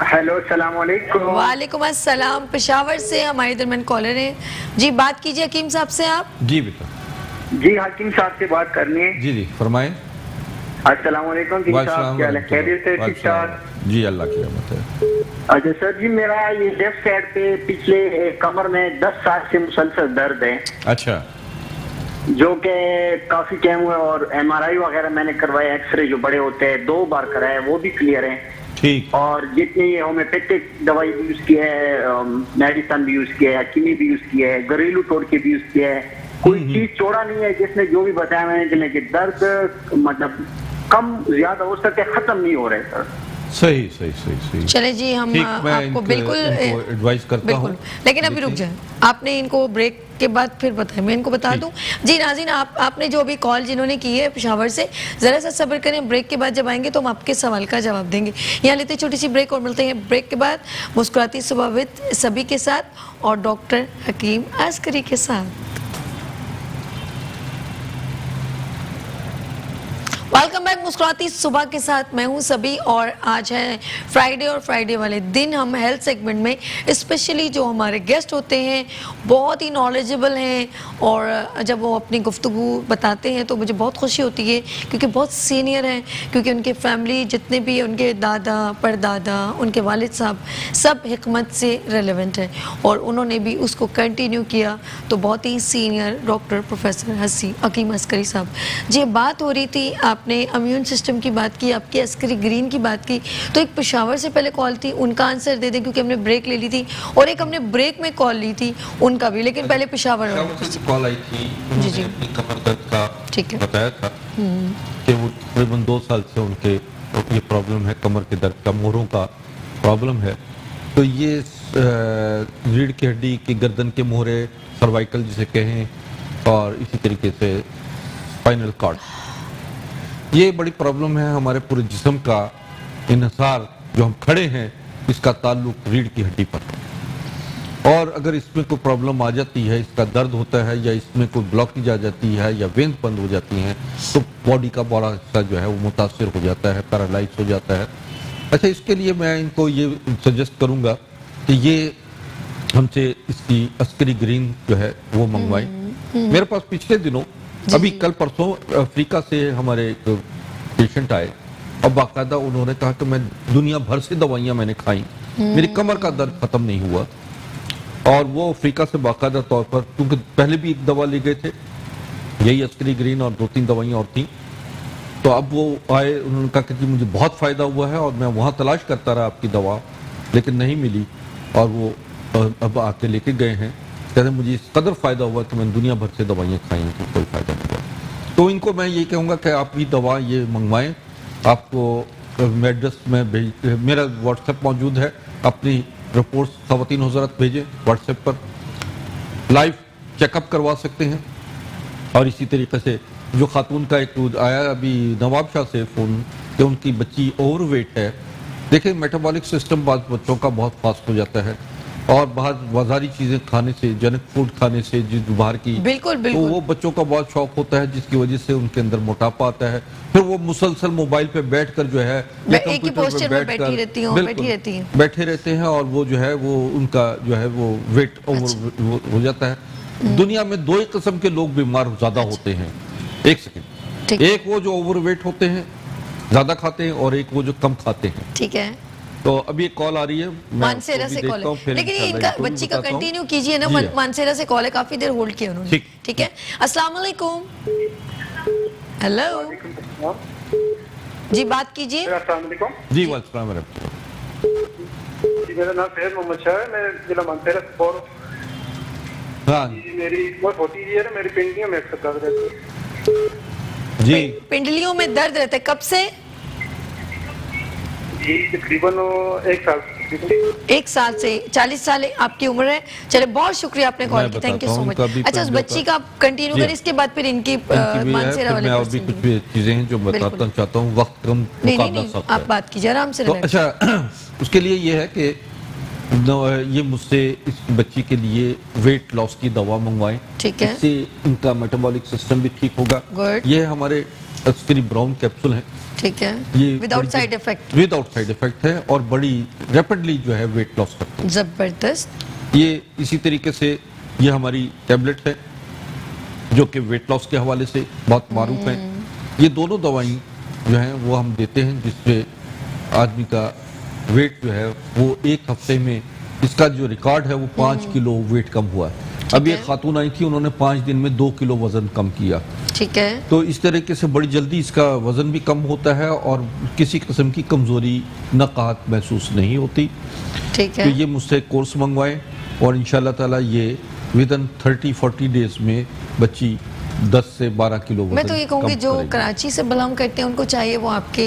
हेलो सलाम वालेकुम। वालेकुम अस्सलाम। पेशावर से हमारे दरमियान कॉलर हैं जी, बात कीजिए हकीम साहब से आप। जी बेटा। जी हकीम साहब से बात करनी है। जी जी फरमाएं। अस्सलाम वालेकुम हकीम साहब, क्या हाल है? खैरियत है? ठीक ठाक जी, अल्लाह की रहमत है। अच्छा सर जी, मेरा ये लेफ्ट साइड पे पिछले कमर में 10 साल से मुसलसल दर्द है। अच्छा। जो कि काफी टाइम हुआ और MRI वगैरह मैंने करवाया, एक्सरे जो बड़े होते हैं 2 बार कराया, वो भी क्लियर है। ठीक। और जितनी ये होम्योपैथिक दवाई भी यूज की है, मेडिसिन भी यूज किया है, हकीमी भी यूज किया है, घरेलू टोटके भी यूज किया है, कोई चीज छोड़ा नहीं है जिसने जो भी बताया मैंने कि लेकिन दर्द मतलब कम ज्यादा हो सकते, खत्म नहीं हो रहे सर। सही सही सही सही। चले जी, हम आपको बिल्कुल एडवाइस करता हूं। लेकिन अभी रुक जाए, आपने इनको ब्रेक के बाद फिर बताएं, मैं इनको बता दूं। जी नाज़रीन, आपने जो अभी कॉल जिन्होंने की है पेशावर से, ज़रा सा सब्र करें, ब्रेक के बाद जब आएंगे तो हम आपके सवाल का जवाब देंगे। यहाँ लेते छोटी सी ब्रेक और मिलते हैं ब्रेक के बाद मुस्कुराती सुबह विद सभी के साथ और डॉक्टर हकीम अस्करी के साथ। वेलकम बैक मुस्कुराती सुबह के साथ, मैं हूं सभी और आज है फ्राइडे और फ्राइडे वाले दिन हम हेल्थ सेगमेंट में स्पेशली जो हमारे गेस्ट होते हैं बहुत ही नॉलेजेबल हैं और जब वो अपनी गुफ्तगू बताते हैं तो मुझे बहुत खुशी होती है क्योंकि बहुत सीनियर हैं, क्योंकि उनके फैमिली जितने भी उनके दादा परदादा उनके वालिद साहब सब हिकमत से रेलेवेंट हैं और उन्होंने भी उसको कंटिन्यू किया। तो बहुत ही सीनियर डॉक्टर प्रोफेसर हकीम अस्करी साहब जी, बात हो रही थी आपने इम्यून सिस्टम की बात की, आपकी अस्करी ग्रीन की बात की, तो एक पेशावर से पहले कॉल थी उनका आंसर दे दें क्योंकि हमने ब्रेक ले ली थी और एक हमने ब्रेक में कॉल ली थी उनका भी, लेकिन पहले पेशावर से कॉल आई थी, जी जी अपनी कमर दर्द का ठीक है बताया था कि वो तकरीबन 2 साल से उनके ये प्रॉब्लम है, कमर के दर्द का, मोहरों का प्रॉब्लम है। तो ये रीढ़ की हड्डी की गर्दन के मोहरे, सर्वाइकल जिसे कहें, और इसी तरीके से स्पाइनल कॉर्ड, ये बड़ी प्रॉब्लम है हमारे पूरे जिस्म का। इन्हिसार जो हम खड़े हैं इसका ताल्लुक रीढ़ की हड्डी पर, और अगर इसमें कोई प्रॉब्लम आ जाती है, इसका दर्द होता है या इसमें कोई ब्लॉकेज आ जाती है या वेंस बंद हो जाती हैं तो बॉडी का बड़ा हिस्सा जो है वो मुतासर हो जाता है, पैरालाइज हो जाता है। अच्छा, इसके लिए मैं इनको ये सजेस्ट करूँगा कि ये हमसे इसकी अस्करी ग्रीन जो है वो मंगवाएं। मेरे पास पिछले दिनों अभी कल परसों अफ्रीका से हमारे एक पेशेंट आए और बाकायदा उन्होंने कहा कि मैं दुनिया भर से दवाइयाँ मैंने खाई, मेरी कमर का दर्द खत्म नहीं हुआ। और वो अफ्रीका से बाकायदा तौर पर, क्योंकि पहले भी एक दवा ले गए थे यही अस्करी ग्रीन और 2-3 दवाइयाँ और थी, तो अब वो आए, उन्होंने कहा कि मुझे बहुत फ़ायदा हुआ है और मैं वहाँ तलाश करता रहा आपकी दवा लेकिन नहीं मिली, और वो अब आके लेके गए हैं, कहते मुझे इस कदर फ़ायदा हुआ कि मैंने दुनिया भर से दवाइयाँ खाई हैं तो कोई फ़ायदा नहीं हुआ। तो इनको मैं ये कहूँगा कि आप भी दवा ये मंगवाएं। आपको एड्रेस में भेज, मेरा व्हाट्सएप मौजूद है, अपनी रिपोर्ट्स ख़वातीन हज़रात भेजें व्हाट्सएप पर, लाइव चेकअप करवा सकते हैं। और इसी तरीके से जो खातून का एक आया अभी नवाब शाह से फ़ोन कि उनकी बच्ची ओवरवेट है, देखिए मेटाबॉलिक सिस्टम बाद बच्चों का बहुत फास्ट हो जाता है, और बाजारी चीजें खाने से, जंक फूड खाने से, जिस बाहर की, बिल्कुल तो वो बच्चों का बहुत शौक होता है, जिसकी वजह से उनके अंदर मोटापा आता है। फिर वो मुसलसल मोबाइल पे बैठकर जो है या कंप्यूटर पे बैठे रहते हैं और वो जो है वो उनका जो है वो वेट ओवर हो जाता है। दुनिया में दो ही किस्म के लोग बीमार ज्यादा होते हैं। एक सेकंड, एक वो जो ओवरवेट होते हैं, ज्यादा खाते हैं, और एक वो जो कम खाते हैं। ठीक है, तो अभी एक कॉल आ रही है, मानसेरा से कॉल है, लेकिन इनका बच्ची का कंटिन्यू कीजिए ना। मानसेरा से कॉल है, काफी देर होल्ड किया उन्होंने। ठीक है, अस्सलाम वालेकुम। हेलो जी, बात कीजिए। जी वालेकुम। मेरा नाम फैज मोहम्मद शाह है, मैं जिला मानसेरा से बोल रहा हूँ। मेरी बहुत होती है ना, मेरी पिंडलियों में अक्सर दर्द रहती है। जी, पिंडलियों में दर्द रहता है, कब से? जी तकरीबन 1 साल। 1 साल से 40 साल आपकी उम्र है। चले, बहुत शुक्रिया आपने कॉल की, थैंक यू सो मच। अच्छा, उस बच्ची का कंटिन्यू करें, इसके बाद फिर इनकी मानसेरा वाले और भी कुछ चीजें हैं जो बताना चाहता हूँ, वक्त कम नहीं, आप बात कीजिए आराम से। अच्छा, उसके लिए ये है कि ये मुझसे इस बच्ची के लिए वेट लॉस की दवा मंगवाएं। ठीक है, इससे इनका मेटाबॉलिक सिस्टम भी ठीक होगा। ये हमारे अस्करी ब्राउन कैप्सूल हैं। ठीक है, ये विदाउट साइड इफेक्ट है और बड़ी रैपिडली जो है वेट लॉस करती है। जबरदस्त। ये इसी तरीके से ये हमारी टैबलेट है जो कि वेट लॉस के हवाले से बहुत मारूफ है। ये दोनों दवाई जो हैं वो हम देते हैं, जिससे आदमी का वेट जो है वो 1 हफ्ते में, इसका जो रिकॉर्ड है वो 5 किलो वेट कम हुआ है। अभी एक खातून आई थी, उन्होंने 5 दिन में 2 किलो वजन कम किया। ठीक है, तो इस तरीके से बड़ी जल्दी इसका वजन भी कम होता है और किसी किस्म की कमजोरी, नकात महसूस नहीं होती। ठीक है, तो ये मुझसे कोर्स मंगवाएं और इंशाल्लाह ताला ये विदिन 30-40 डेज में बच्ची 10 से 12 किलो वजन। मैं तो ये कहूँगी जो कराची से बिलोंग करते हैं उनको चाहिए वो आपके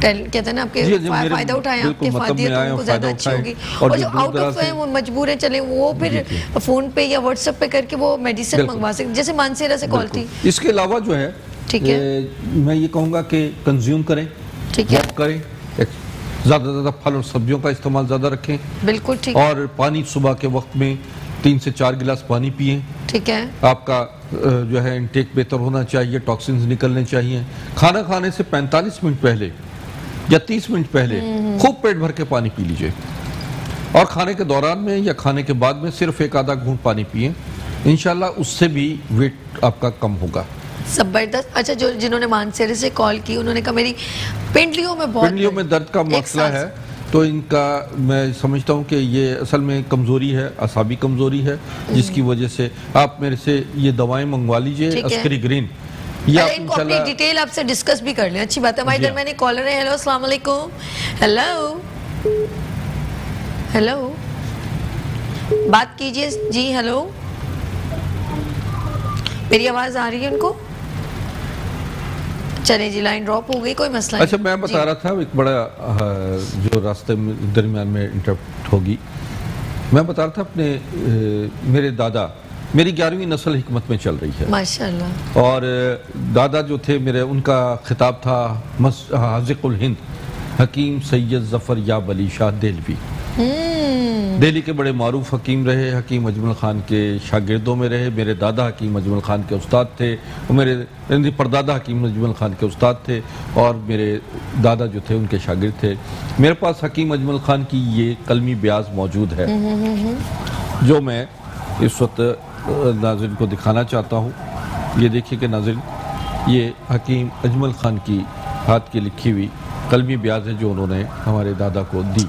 कहते हैं ना, आपके फायदा उठाएं, आपके फायदे उनको ज्यादा अच्छी होगी। और जो आउट ऑफ है वो मजबूर है, चले वो फिर फोन पे या व्हाट्सएप पे करके वो मेडिसिन मंगवा सकते, जैसे मानसेरा से कॉल थी। इसके अलावा जो है, ठीक है, मैं ये कहूँगा कि कंज्यूम करें, ठीक है, करें, ज्यादा फल और सब्जियों का इस्तेमाल ज्यादा रखें। बिल्कुल ठीक। और पानी सुबह के वक्त में 3 से 4 गिलास पानी पिए। ठीक है, आपका जो है इनटेक बेहतर होना चाहिए, टॉक्सिन्स निकलने चाहिए। खाना खाने से 45 मिनट पहले या 30 मिनट पहले खूब पेट भर के पानी पी लीजिए और खाने के दौरान में या खाने के बाद में सिर्फ 1 आधा घूंट पानी पिए। इंशाल्लाह उससे भी वेट आपका कम होगा। जबरदस्त। अच्छा, जो जिन्होंने मानसेरे से कॉल की उन्होंने कहा मेरी पिंडलियों में दर्द का मसला है, तो इनका मैं समझता हूँ कि ये असल में कमजोरी है, असाबी कमजोरी है, जिसकी वजह से आप मेरे से ये दवाएं मंगवा लीजिए, अस्करी ग्रीन। या इनको अपनी डिटेल आपसे डिस्कस भी कर लें। अच्छी बात है। हमारे इधर मैंने कॉलर है। हेलो, अस्सलाम वालेकुम। हेलो, बात कीजिए जी। हेलो, मेरी आवाज आ रही है उनको? चले जी, लाइन ड्रॉप हो गई, कोई मसला नहीं। अच्छा, मैं बता रहा था एक बड़ा जो रास्ते में दरमियान में इंटरप्ट होगी, मैं बता रहा था अपने मेरे दादा, मेरी 11वीं नस्ल हिकमत में चल रही है माशाल्लाह। और दादा जो थे मेरे, उनका खिताब था हाज़िकुल हिंद हकीम सैयद जफर याब अली शाह देलवी। दिल्ली के बड़े मारूफ हकीम रहे, हकीम अजमल खान के शागिर्दों में रहे। मेरे दादा हकीम अजमल खान के उस्ताद थे और मेरे परदादा हकीम अजमल खान के उस्ताद थे और मेरे दादा जो थे उनके शागिर्द थे। मेरे पास हकीम अजमल खान की ये कलमी ब्याज मौजूद है जो मैं इस वक्त नाज़रीन को दिखाना चाहता हूँ। ये देखिए कि नाज़रीन, ये हकीम अजमल खान की हाथ की लिखी हुई कलमी ब्याज है जो उन्होंने हमारे दादा को दी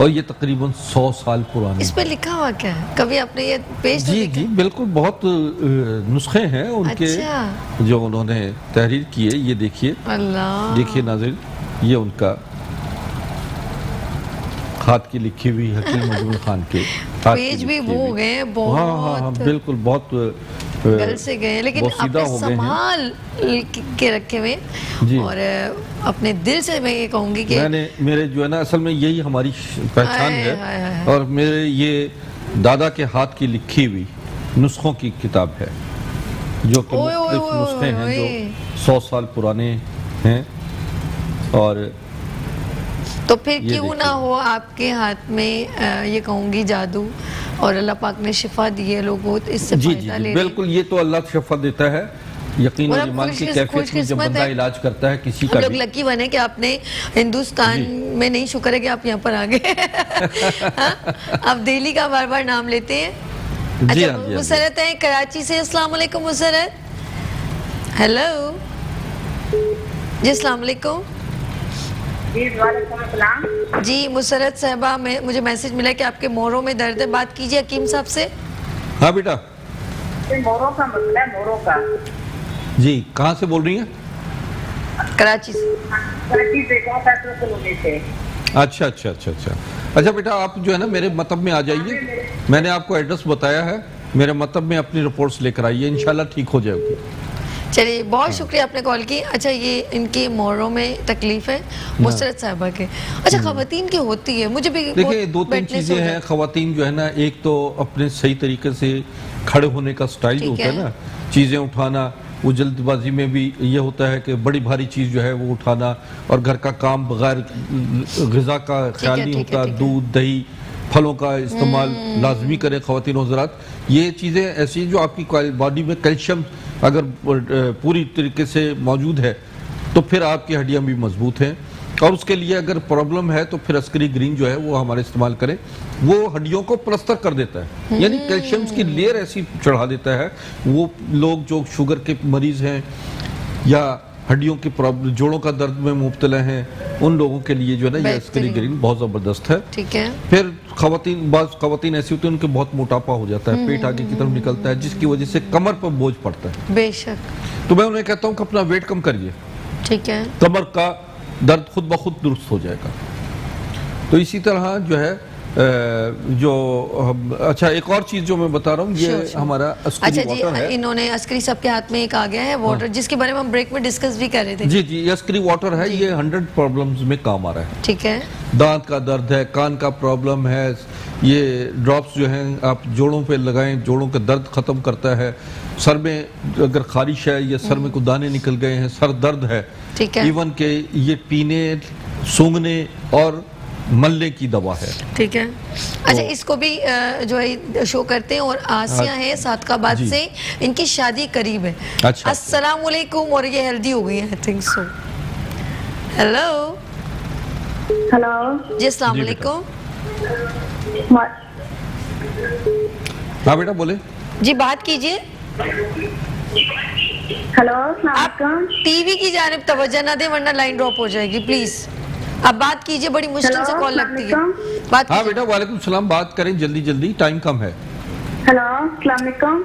और ये तकरीबन 100 साल पुरानी। इस पे लिखा हुआ क्या है? कभी आपने ये पेज जी जी बिल्कुल, बहुत नुस्खे हैं उनके। अच्छा। जो उन्होंने तहरीर किए। ये देखिए, अल्लाह, देखिए नाज़रीन, ये उनका हाथ की लिखी हुई हकीम अजमल खान के पेज भी वो हो गए हैं बहुत। हाँ, बिल्कुल, बहुत गल से गए, लेकिन आपने संभाल के रखे हुए और अपने दिल से मैं ये कहूंगी कि मेरे जो है ना, असल में यही हमारी पहचान है और मेरे ये दादा के हाथ की लिखी हुई नुस्खों की किताब है जो कि मुख्तलिफ नुस्खे हैं जो 100 साल पुराने हैं। और तो फिर क्यों ना हो आपके हाथ में ये कहूँगी जादू, और अल्लाह पाक ने शिफा दी है, लोगों इससे फायदा ले रहे हैं। बिल्कुल, ये तो अल्लाह शिफा देता है। यकीन और ईमान की कैफियत में जब बंदा इलाज करता है किसी का, लोग लकी बने कि आपने हिंदुस्तान में, नहीं शुक्र है कि आप यहाँ पर आ गए। आप दिल्ली का बार बार नाम लेते हैं। अच्छा, मुसरत है कराची से। अस्सलाम वालेकुम मुसरत। हेलो जी, अस्सलाम वालेकुम। जी मुसरत साहबा, मुझे मैसेज मिला कि आपके मोरों में दर्द है, बात कीजिए हकीम साहब से। हाँ बेटा, मोरों का मसला है, मोरों का। जी, कहाँ से बोल रही हैं? कराची से। कराची से, कॉलोनी से। अच्छा अच्छा अच्छा अच्छा अच्छा बेटा, आप जो है ना मेरे मतब में आ जाइए। मैंने आपको एड्रेस बताया है, मेरे मतब में अपनी रिपोर्ट्स लेकर आइए, इंशाल्लाह ठीक हो जाएगी। चलिए, बहुत शुक्रिया आपने कॉल की। अच्छा, ये इनकी मोरों में तकलीफ है मुसरत साहबा के। अच्छा, खवातीन की होती है, मुझे भी देखिए 2-3 चीजें हैं। खवातीन जो है ना, एक तो अपने सही तरीके से खड़े होने का स्टाइल जो होता है ना, चीजें उठाना, वो जल्दबाजी में भी ये होता है कि बड़ी भारी चीज़ जो है वो उठाना, और घर का काम बगैर ग़िज़ा का ख्याल नहीं होता। दूध दही फलों का इस्तेमाल लाजमी करें ख़वातीन हज़रात। ये चीज़ें ऐसी जो आपकी बॉडी में कैल्शियम अगर पूरी तरीके से मौजूद है तो फिर आपकी हड्डियाँ भी मजबूत हैं। और उसके लिए अगर प्रॉब्लम है तो फिर अस्करी ग्रीन जो है वो हमारे इस्तेमाल करें, वो हड्डियों को प्लस्तर कर देता है, यानी कैल्शियम की लेयर ऐसी चढ़ा देता है। वो लोग जो शुगर के मरीज हैं या हड्डियों की प्रॉब्लम, जोड़ों का दर्द में मुब्तला हैं, उन लोगों के लिए जो है ना ये अस्करी ग्रीन बहुत ज़बरदस्त है। ठीक है। फिर बाज़ खवातीन ऐसी होती है उनके बहुत मोटापा हो जाता है, पेट आगे की तरफ निकलता है, जिसकी वजह से कमर पर बोझ पड़ता है। बेशक। तो मैं उन्हें कहता हूँ कि अपना वेट कम करिए, ठीक है, कमर का दर्द खुद ब खुद दुरुस्त हो जाएगा। तो इसी तरह जो है अच्छा, एक और चीज जो मैं बता रहा हूँ, ये हमारा अस्करी वाटर है। इन्होंने अस्करी साहब के हाथ में एक आ गया है वाटर, जिसके बारे में हम ब्रेक में डिस्कस भी कर रहे थे। जी जी, ये अस्करी वाटर है, ये 100 प्रॉब्लम्स में काम आ रहा है। ठीक है। दांत का दर्द है, कान का प्रॉब्लम है, ये ड्रॉप्स जो हैं आप जोड़ों पे लगाएं, जोड़ों का दर्द खत्म करता है। सर में अगर खारिश है या सर में कुछ दाने निकल गए हैं, सर दर्द है, ठीक है, इवन के ये पीने, सूंघने और मलने की दवा है। ठीक है। अच्छा, इसको भी जो है शो करते हैं। और आसिया है सादकाबाद से, इनकी शादी करीब है। अच्छा। अस्सलाम वालेकुम। और ये हेल्दी हो गई है, I think so. Hello hello जी, अस्सलाम वालेकुम। हाँ बेटा बोले जी, बात कीजिए। हेलो, आप टीवी की जानिब तवज्जो ना दें वरना लाइन ड्रॉप हो जाएगी, प्लीज। अब बात कीजिए, बड़ी मुश्किल से कॉल लगती है। बात हाँ बेटा, वालेकुम सलाम, बात करें जल्दी जल्दी, टाइम कम है। हेलो, अस्सलाम वालेकुम।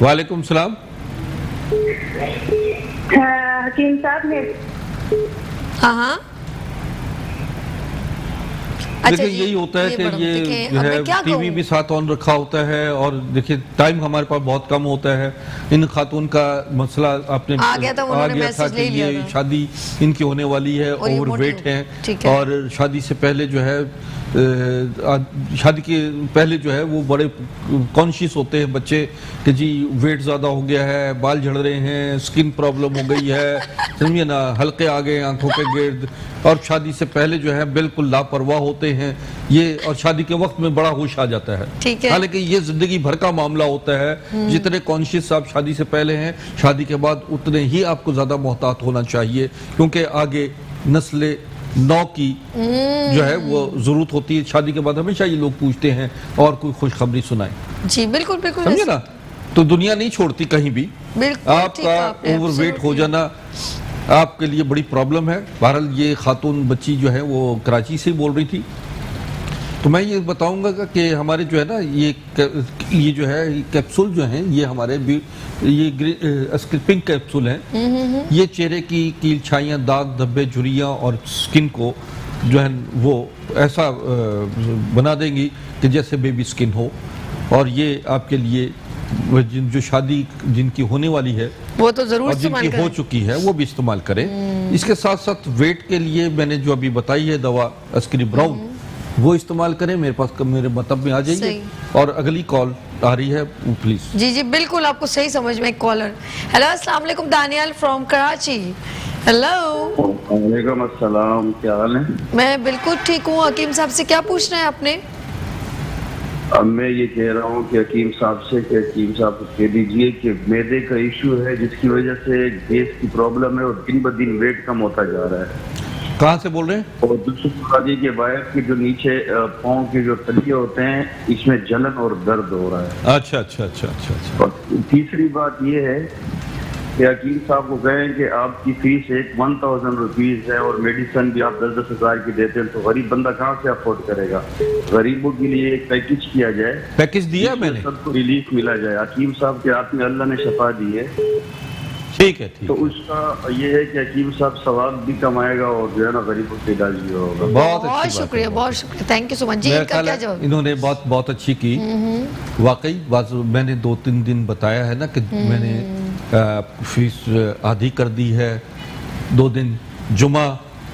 वालेकुम सलाम। हकीम साहब ने, हाँ हाँ, देखिए यही होता है कि ये जो है टीवी भी साथ ऑन रखा होता है, और देखिए टाइम हमारे पास बहुत कम होता है। इन खातून का मसला आपने आ गया था कि ये शादी इनकी होने वाली है, ओवरवेट है, और शादी से पहले जो है शादी के पहले जो है वो बड़े कॉन्शियस होते हैं बच्चे कि जी वेट ज़्यादा हो गया है, बाल झड़ रहे हैं, स्किन प्रॉब्लम हो गई है, समझिए ना, हल्के आ गए आंखों के गिर्द, और शादी से पहले जो है बिल्कुल लापरवाह होते हैं ये, और शादी के वक्त में बड़ा होश आ जाता है। हालांकि ये जिंदगी भर का मामला होता है। जितने कॉन्शियस आप शादी से पहले हैं, शादी के बाद उतने ही आपको ज़्यादा मोहतात होना चाहिए, क्योंकि आगे नस्ल नौ की जो है वो जरूरत होती है। शादी के बाद हमेशा ये लोग पूछते हैं और कोई खुशखबरी सुनाए। जी बिल्कुल बिल्कुल, समझे ना, तो दुनिया नहीं छोड़ती कहीं भी। आपका ओवरवेट हो जाना आपके लिए बड़ी प्रॉब्लम है। बहरहाल ये खातून बच्ची जो है वो कराची से बोल रही थी, तो मैं ये बताऊंगा कि हमारे जो है ना ये जो है कैप्सूल जो हैं ये हमारे ये पिंक कैप्सूल हैं। ये चेहरे की कील छाइयाँ, दाग धब्बे, झुर्रियाँ और स्किन को जो है वो ऐसा बना देंगी कि जैसे बेबी स्किन हो। और ये आपके लिए जो शादी जिनकी होने वाली है वो तो जरूर, और जिनकी हो चुकी है वो भी इस्तेमाल करें। इसके साथ साथ वेट के लिए मैंने जो अभी बताई है दवा अस्करी ब्राउन, वो इस्तेमाल करें, मेरे पास मेरे मतलब में आ जाइए। और अगली कॉल आ रही है प्लीज। जी जी बिल्कुल, आपको सही समझ में। कॉलर, हेलो अस्सलाम वालेकुम, दानियाल फ्रॉम कराची। हेलो। वालेकुम अस्सलाम, क्या हाल है? मैं बिल्कुल ठीक हूँ। हकीम साहब से क्या पूछना है आपने? अब मैं ये कह रहा हूँ कि हकीम साहब से कि हकीम साहब कह दीजिए कि मैदे का इशू है जिसकी वजह से गैस की प्रॉब्लम है और दिन ब दिन वेट कम होता जा रहा है। कहाँ से बोल रहे हैं? और दूसरी के बाहर के जो नीचे पाँव के जो तलिए होते हैं इसमें जलन और दर्द हो रहा है। अच्छा अच्छा अच्छा अच्छा अच्छा। और तीसरी बात ये है कि हकीम साहब को कहें कि आपकी फीस 1000 रुपीज है और मेडिसिन भी आप 10-10 हजार की देते हैं, तो गरीब बंदा कहाँ से अफोर्ड करेगा? गरीबों के लिए एक पैकेज किया जाए। पैकेज दिया मैंने, सबको रिलीफ मिला जाए। हकीम साहब के हाथ में अल्लाह ने शफा दी है। ठीक है, ठीक। तो उसका ये है कि हकीम साहब सवाब भी कमाएगा और जो है ना गरीबों के इलाज भी होगा। बहुत शुक्रिया, बहुत शुक्रिया, थैंक यू सो मच जी। इनका क्या जवाब? इन्होंने बहुत अच्छी की। वाकई बात मैंने 2-3 दिन बताया है ना कि मैंने फीस आधी कर दी है। 2 दिन जुमा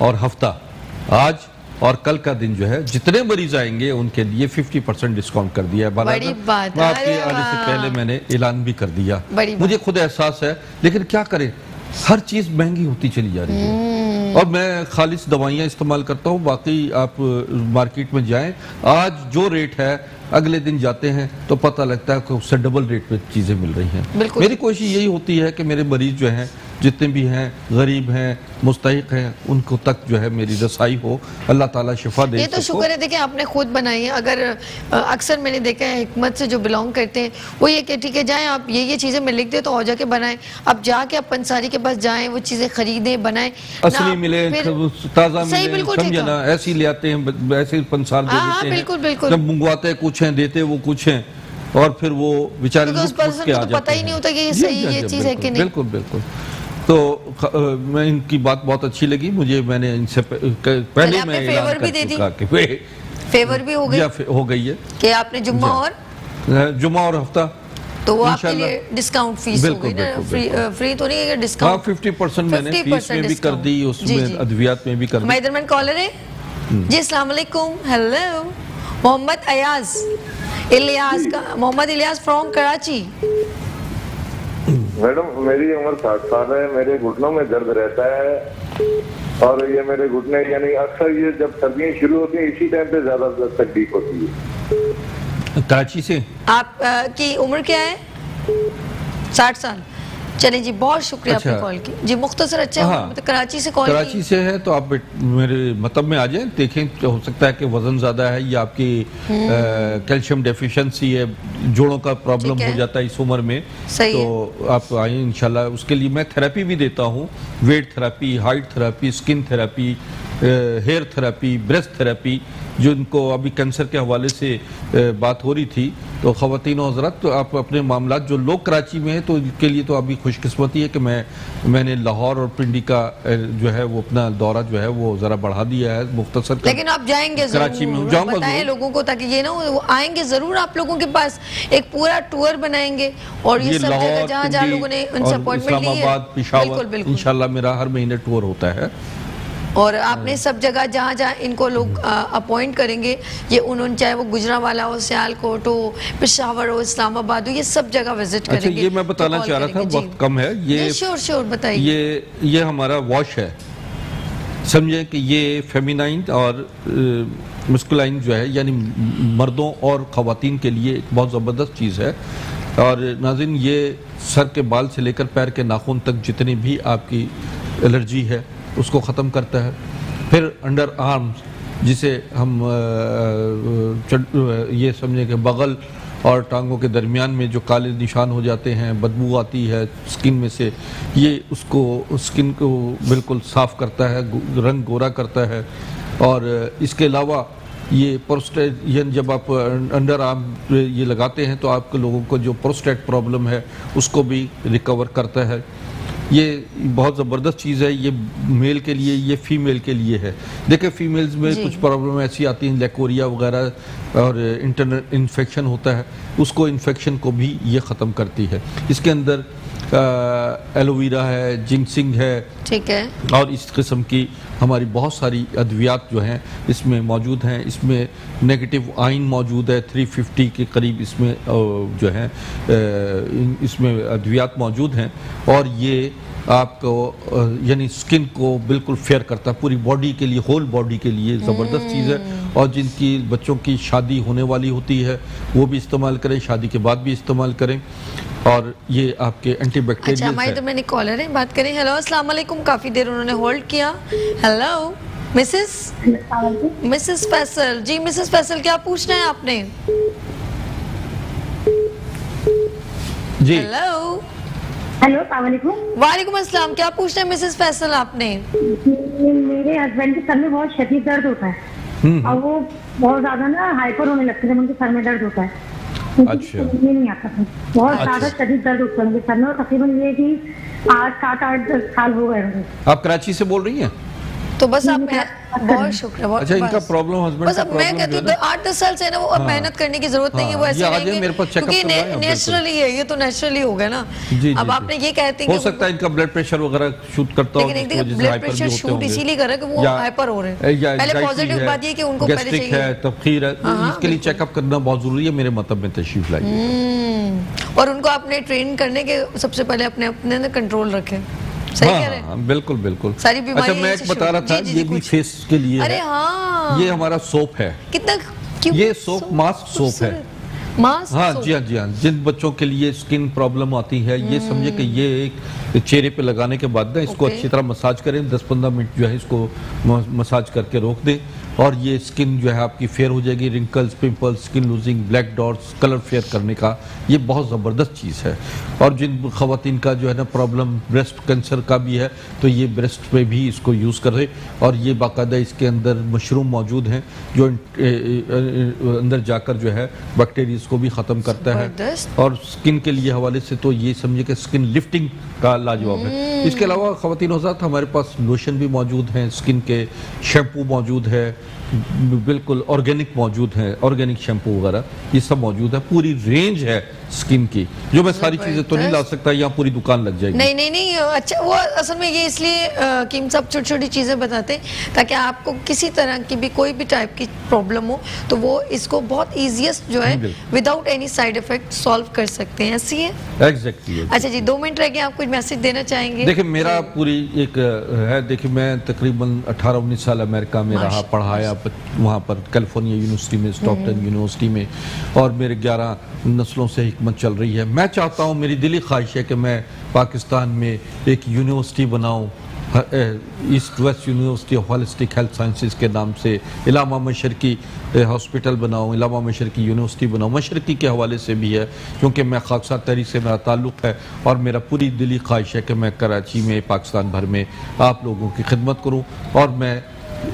और हफ्ता, आज और कल का दिन जो है जितने मरीज आएंगे उनके लिए 50% डिस्काउंट कर दिया है। बड़ी बात है। आपके आने से पहले मैंने ऐलान भी कर दिया। मुझे खुद एहसास है, लेकिन क्या करें, हर चीज महंगी होती चली जा रही है और मैं खालिस दवाइयाँ इस्तेमाल करता हूँ। बाकी आप मार्केट में जाएं, आज जो रेट है अगले दिन जाते हैं तो पता लगता है कि उससे डबल रेट पे चीज़ें मिल रही हैं। मेरी कोशिश यही होती है कि मेरे मरीज जो हैं, जितने भी हैं, गरीब हैं, मुस्तहिक हैं, उनको तक जो है मेरी रसाई हो। अल्लाह ताला शिफा दे। ये तो शुक्र है, देखिए आपने खुद बनाई है। अगर अक्सर मैंने देखा है हिकमत से जो बिलोंग करते हैं वो ये कि ठीक है जाएं आप, ये चीज़ें मैं लिख दे तो और जाके बनाएं। अब जाके आप पंसारी के पास जाएं, वो चीज़ें खरीदें, बनाएं, असली मिले, ताज़ा मिले, समझे ना? ऐसे ही ले आते हैं, ऐसे पंसार दे देते हैं। बिल्कुल बिल्कुल। जब मंगवाते हैं कुछ हैं, देते वो कुछ हैं और फिर वो बेचारे पता ही नहीं होता कि ये सही ये चीज़ है कि नहीं। बिल्कुल बिल्कुल। तो मैं इनकी बात बहुत अच्छी लगी मुझे। मैंने इनसे पहले मैं फेवर भी दे दी, फेवर भी हो गई है कि आपने जुम्मा और हफ्ता, तो वो आपके लिए डिस्काउंट फीस होगी ना। फ्री तो नहीं है, डिस्काउंट 50% मैंने फीस में भी कर दी, उसमें अद्वियात में भी कर दी। मैदरमैन कॉलर है जी। अस्सलाम वालेकुम। हेलो, मोहम्मद इलियास का, मोहम्मद इलियास फ्रॉम कराची। मैडम मेरी उम्र 60 साल है, मेरे घुटनों में दर्द रहता है और ये मेरे घुटने यानी अक्सर ये जब सर्दियाँ शुरू होती हैं इसी टाइम पे ज्यादा तकलीफ होती है। कराची से आप की उम्र क्या है? 60 साल। चलिए जी, बहुत शुक्रिया आपने कॉल की जी। मुख्तसर अच्छा है, तो कराची से कॉल, कराची से है तो आप मेरे मतलब में आ जाएं, देखें तो हो सकता है कि वजन ज्यादा है या आपकी कैल्शियम डेफिशिएंसी है, जोड़ों का प्रॉब्लम हो जाता है इस उम्र में, तो आप आए इंशाल्लाह। उसके लिए मैं थेरेपी भी देता हूँ, weight therapy, height therapy, skin therapy, hair therapy, breast therapy, जो इनको अभी कैंसर के हवाले से बात हो रही थी। तो ख़वातीन और हज़रात, तो आप अपने मामला जो लोग कराची में हैं तो इनके लिए तो अभी खुशकिस्मती है कि मैंने लाहौर और पिंडी का जो है वो अपना दौरा जो है वो ज़रा बढ़ा दिया है मुख्तसर। लेकिन आप जाएंगे कराची में जाऊँगा, बताएं लोगों को, ताकि ये ना वो आएंगे ज़रूर आप लोगों के पास, एक पूरा टूर बनाएंगे और ये सब जगह जहाँ लोगों ने उनसे अपॉइंटमेंट ली है, इस्लामाबाद, पेशावर, इंशाल्लाह मेरा हर महीने टूर होता है। और आपने सब जगह जहाँ इनको लोग अपॉइंट करेंगे, ये उन्होंने चाहे वो गुजरांवाला हो, सियालकोट हो, पेशावर हो, इस्लामाबाद हो, ये सब जगह विजिट करेंगे। अच्छा, ये मैं बताना चाह रहा था, वक्त कम है। ये श्योर बताइए। ये हमारा वॉश है, समझे कि ये फेमिनाइन और मस्कुलाइन जो है, यानी मर्दों और ख़वातीन के लिए एक बहुत ज़बरदस्त चीज़ है। और नाज़रीन, ये सर के बाल से लेकर पैर के नाखून तक जितनी भी आपकी एलर्जी है उसको ख़त्म करता है। फिर अंडर आर्म्स, जिसे हम ये समझें कि बगल और टांगों के दरमियान में जो काले निशान हो जाते हैं, बदबू आती है स्किन में से, ये उसको स्किन को बिल्कुल साफ़ करता है, रंग गोरा करता है। और इसके अलावा ये प्रोस्टेट, ये जब आप अंडर आर्म ये लगाते हैं तो आपके लोगों को जो प्रोस्टेट प्रॉब्लम है उसको भी रिकवर करता है। ये बहुत ज़बरदस्त चीज़ है, ये मेल के लिए, ये फीमेल के लिए है। देखिए फीमेल्स में कुछ प्रॉब्लम ऐसी आती हैं, लेकोरिया वगैरह और इंटरनल इन्फेक्शन होता है, उसको इन्फेक्शन को भी ये ख़त्म करती है। इसके अंदर एलोवेरा है, जिंक्सिंग है, ठीक है, और इस किस्म की हमारी बहुत सारी अद्वियात जो हैं इसमें मौजूद हैं। इसमें नेगेटिव आयन मौजूद है, 350 के करीब इसमें जो है इसमें अद्वियात मौजूद हैं, और ये आपको यानी स्किन को बिल्कुल फेयर करता है, पूरी बॉडी के लिए, होल बॉडी के लिए ज़बरदस्त चीज़ है। और जिनकी बच्चों की शादी होने वाली होती है वो भी इस्तेमाल करें, शादी के बाद भी इस्तेमाल करें, और ये आपके एंटीबैक्टीरियल। अच्छा, हमारे तो मैंने कॉलर है, बात करें। हेलो, अस्सलाम वालेकुम, काफ़ी देर उन्होंने होल्ड किया। हेलो मिसेस फैसल जी, मिसेस फैसल क्या पूछना है आपने? जी हेलो, वालेकुम अस्सलाम, क्या पूछना है मिसेस फैसल आपने? मेरे हस्बैंड के सर में बहुत शदीद दर्द होता है और वो बहुत ज्यादा ना हाइपर होने लगते हैं, उनके सर में दर्द होता है। अच्छा, नहीं आता था, बहुत ज्यादा शदीद दर्द होता है उनके सर में, और तकरीबन ये कि 8, 7, 8, 10 साल हो गए। आप कराची से बोल रही हैं? तो बस आप बहुत शुक्रिया। अच्छा, इनका प्रॉब्लम हस्बैंड बस अब मैं कहती हूँ 8-10 साल से ना वो अब मेहनत करने की जरूरत नहीं है, वो ऐसे रहेंगे क्योंकि नेचुरली है, ये तो नेचुरली हो गया ना। अब आपने ये कहते हैं हो सकता है इनका ब्लड प्रेशर वगैरह शूट करता हो, लेकिन एक ब्लड प्रेशर शूट इसीलिए कर रहा है कि वो हाइपर हो रहे हैं। पहले पॉजिटिव बात ये कि उनको पहले चाहिए तफखीर है, इसके लिए चेकअप करना बहुत जरूरी है, मेरे मतलब में तशरीफ लाइए। और उनको अपने ट्रेन करने के सबसे पहले अपने कंट्रोल रखें। सही कह रहे हैं, बिल्कुल बिल्कुल। सारी बीमारी। अच्छा, मैं एक बता रहा था, ये भी फेस के लिए अरे है। हाँ, ये हमारा सोप है। कितना क्यों? ये सोप मास्क सोप है। मास्क? हाँ जी, हाँ जी, हाँ। जिन बच्चों के लिए स्किन प्रॉब्लम आती है, ये समझे कि ये एक चेहरे पे लगाने के बाद ना इसको अच्छी तरह मसाज करें, 10-15 मिनट जो है इसको मसाज करके रोक दें, और ये स्किन जो है आपकी फेयर हो जाएगी। Wrinkles, pimples, skin losing, black dots, colour fair करने का ये बहुत ज़बरदस्त चीज़ है। और जिन ख़वातीन का जो है ना प्रॉब्लम ब्रेस्ट कैंसर का भी है, तो ये ब्रेस्ट पे भी इसको यूज़ करें। और ये बाकायदा इसके अंदर मशरूम मौजूद हैं जो अंदर जाकर जो है बैक्टीरिया को भी ख़त्म करता है। और स्किन के लिए हवाले से तो ये समझे कि स्किन लिफ्टिंग का लाजवाब है। इसके अलावा ख़वातीन हज़रात हमारे पास लोशन भी मौजूद हैं, स्किन के शैम्पू मौजूद है, बिल्कुल ऑर्गेनिक मौजूद है, ऑर्गेनिक शैम्पू वगैरह ये सब मौजूद है। पूरी रेंज है स्किन की, जो मैं सारी चीज़ें तो नहीं ला सकता, यहाँ पूरी दुकान लग जाएगी। नहीं, अच्छा, वो असल में ये इसलिए कीम सब छोटी छोटी चीज़ें बताते हैं ताकि आपको किसी तरह की भी कोई भी टाइप की प्रॉब्लम हो तो वो इसको बहुत ईजीएस्ट जो है without any side effect solve कर सकते हैं। ऐसी है एग्जैक्टली। अच्छा जी, 2 मिनट रह गए, आप कुछ मैसेज देना चाहेंगे? देखिए, मेरा पूरी एक है, देखिए मैं तकरीबन 18-19 साल अमेरिका में रहा, पढ़ाया वहाँ पर कैलिफोर्निया यूनिवर्सिटी में, स्टॉकटन यूनिवर्सिटी में, और मेरे 11 नस्लों से हिकमत चल रही है। मैं चाहता हूँ, मेरी दिली ख्वाहिश है कि मैं पाकिस्तान में एक यूनिवर्सिटी बनाऊँ, east west university of holistic health sciences के नाम से, इलामा मशरकी हॉस्पिटल बनाऊँ, इलामा मशरकी यूनिवर्सिटी बनाऊँ। मशरकी के हवाले से भी है क्योंकि मैं खाकसार तहरीक से मेरा ताल्लुक़ है, और मेरा पूरी दिली ख्वाहिश है कि मैं कराची में, पाकिस्तान भर में आप लोगों की खिदमत करूँ, और मैं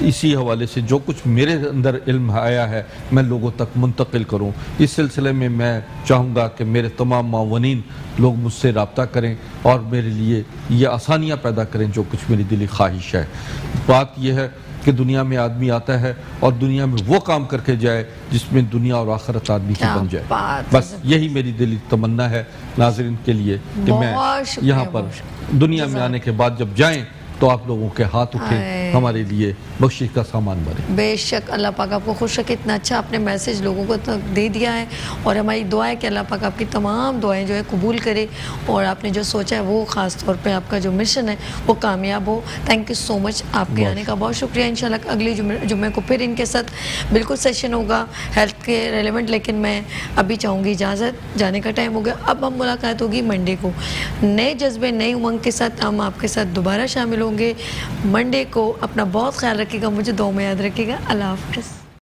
इसी हवाले से जो कुछ मेरे अंदर इल्म आया है मैं लोगों तक मुंतकिल करूं। इस सिलसिले में मैं चाहूँगा कि मेरे तमाम मावनीन लोग मुझसे रब्ता करें और मेरे लिए ये आसानियाँ पैदा करें, जो कुछ मेरी दिली ख्वाहिश है। बात यह है कि दुनिया में आदमी आता है और दुनिया में वो काम करके जाए जिसमें दुनिया और आखिरत आदमी की बन जाए। बस यही मेरी दिली तमन्ना है नाज़रीन के लिए कि मैं यहाँ पर दुनिया में आने के बाद जब जाएँ तो आप लोगों के हाथ उठे, हमारे लिए बख्शिश का सामान बने। बेशक, अल्लाह पाक आपको खुश रखे। इतना अच्छा आपने मैसेज लोगों को तक दे दिया है, और हमारी दुआ है कि अल्लाह पाक आपकी तमाम दुआएं जो है कबूल करे, और आपने जो सोचा है वो ख़ास तौर पे आपका जो मिशन है वो कामयाब हो। थैंक यू सो मच, आपके आने का बहुत शुक्रिया। इंशाल्लाह अगले जुम्मे को फिर इनके साथ बिल्कुल सेशन होगा हेल्थ के रेलेवेंट, लेकिन मैं अभी चाहूँगी इजाज़त, जाने का टाइम हो गया। अब हम मुलाकात होगी मंडे को नए जज्बे, नई उमंग के साथ हम आपके साथ दोबारा शामिल होंगे मंडे को। अपना बहुत ख्याल रखिएगा, मुझे दुआ में याद रखिएगा। अल्लाह हाफ़िज़।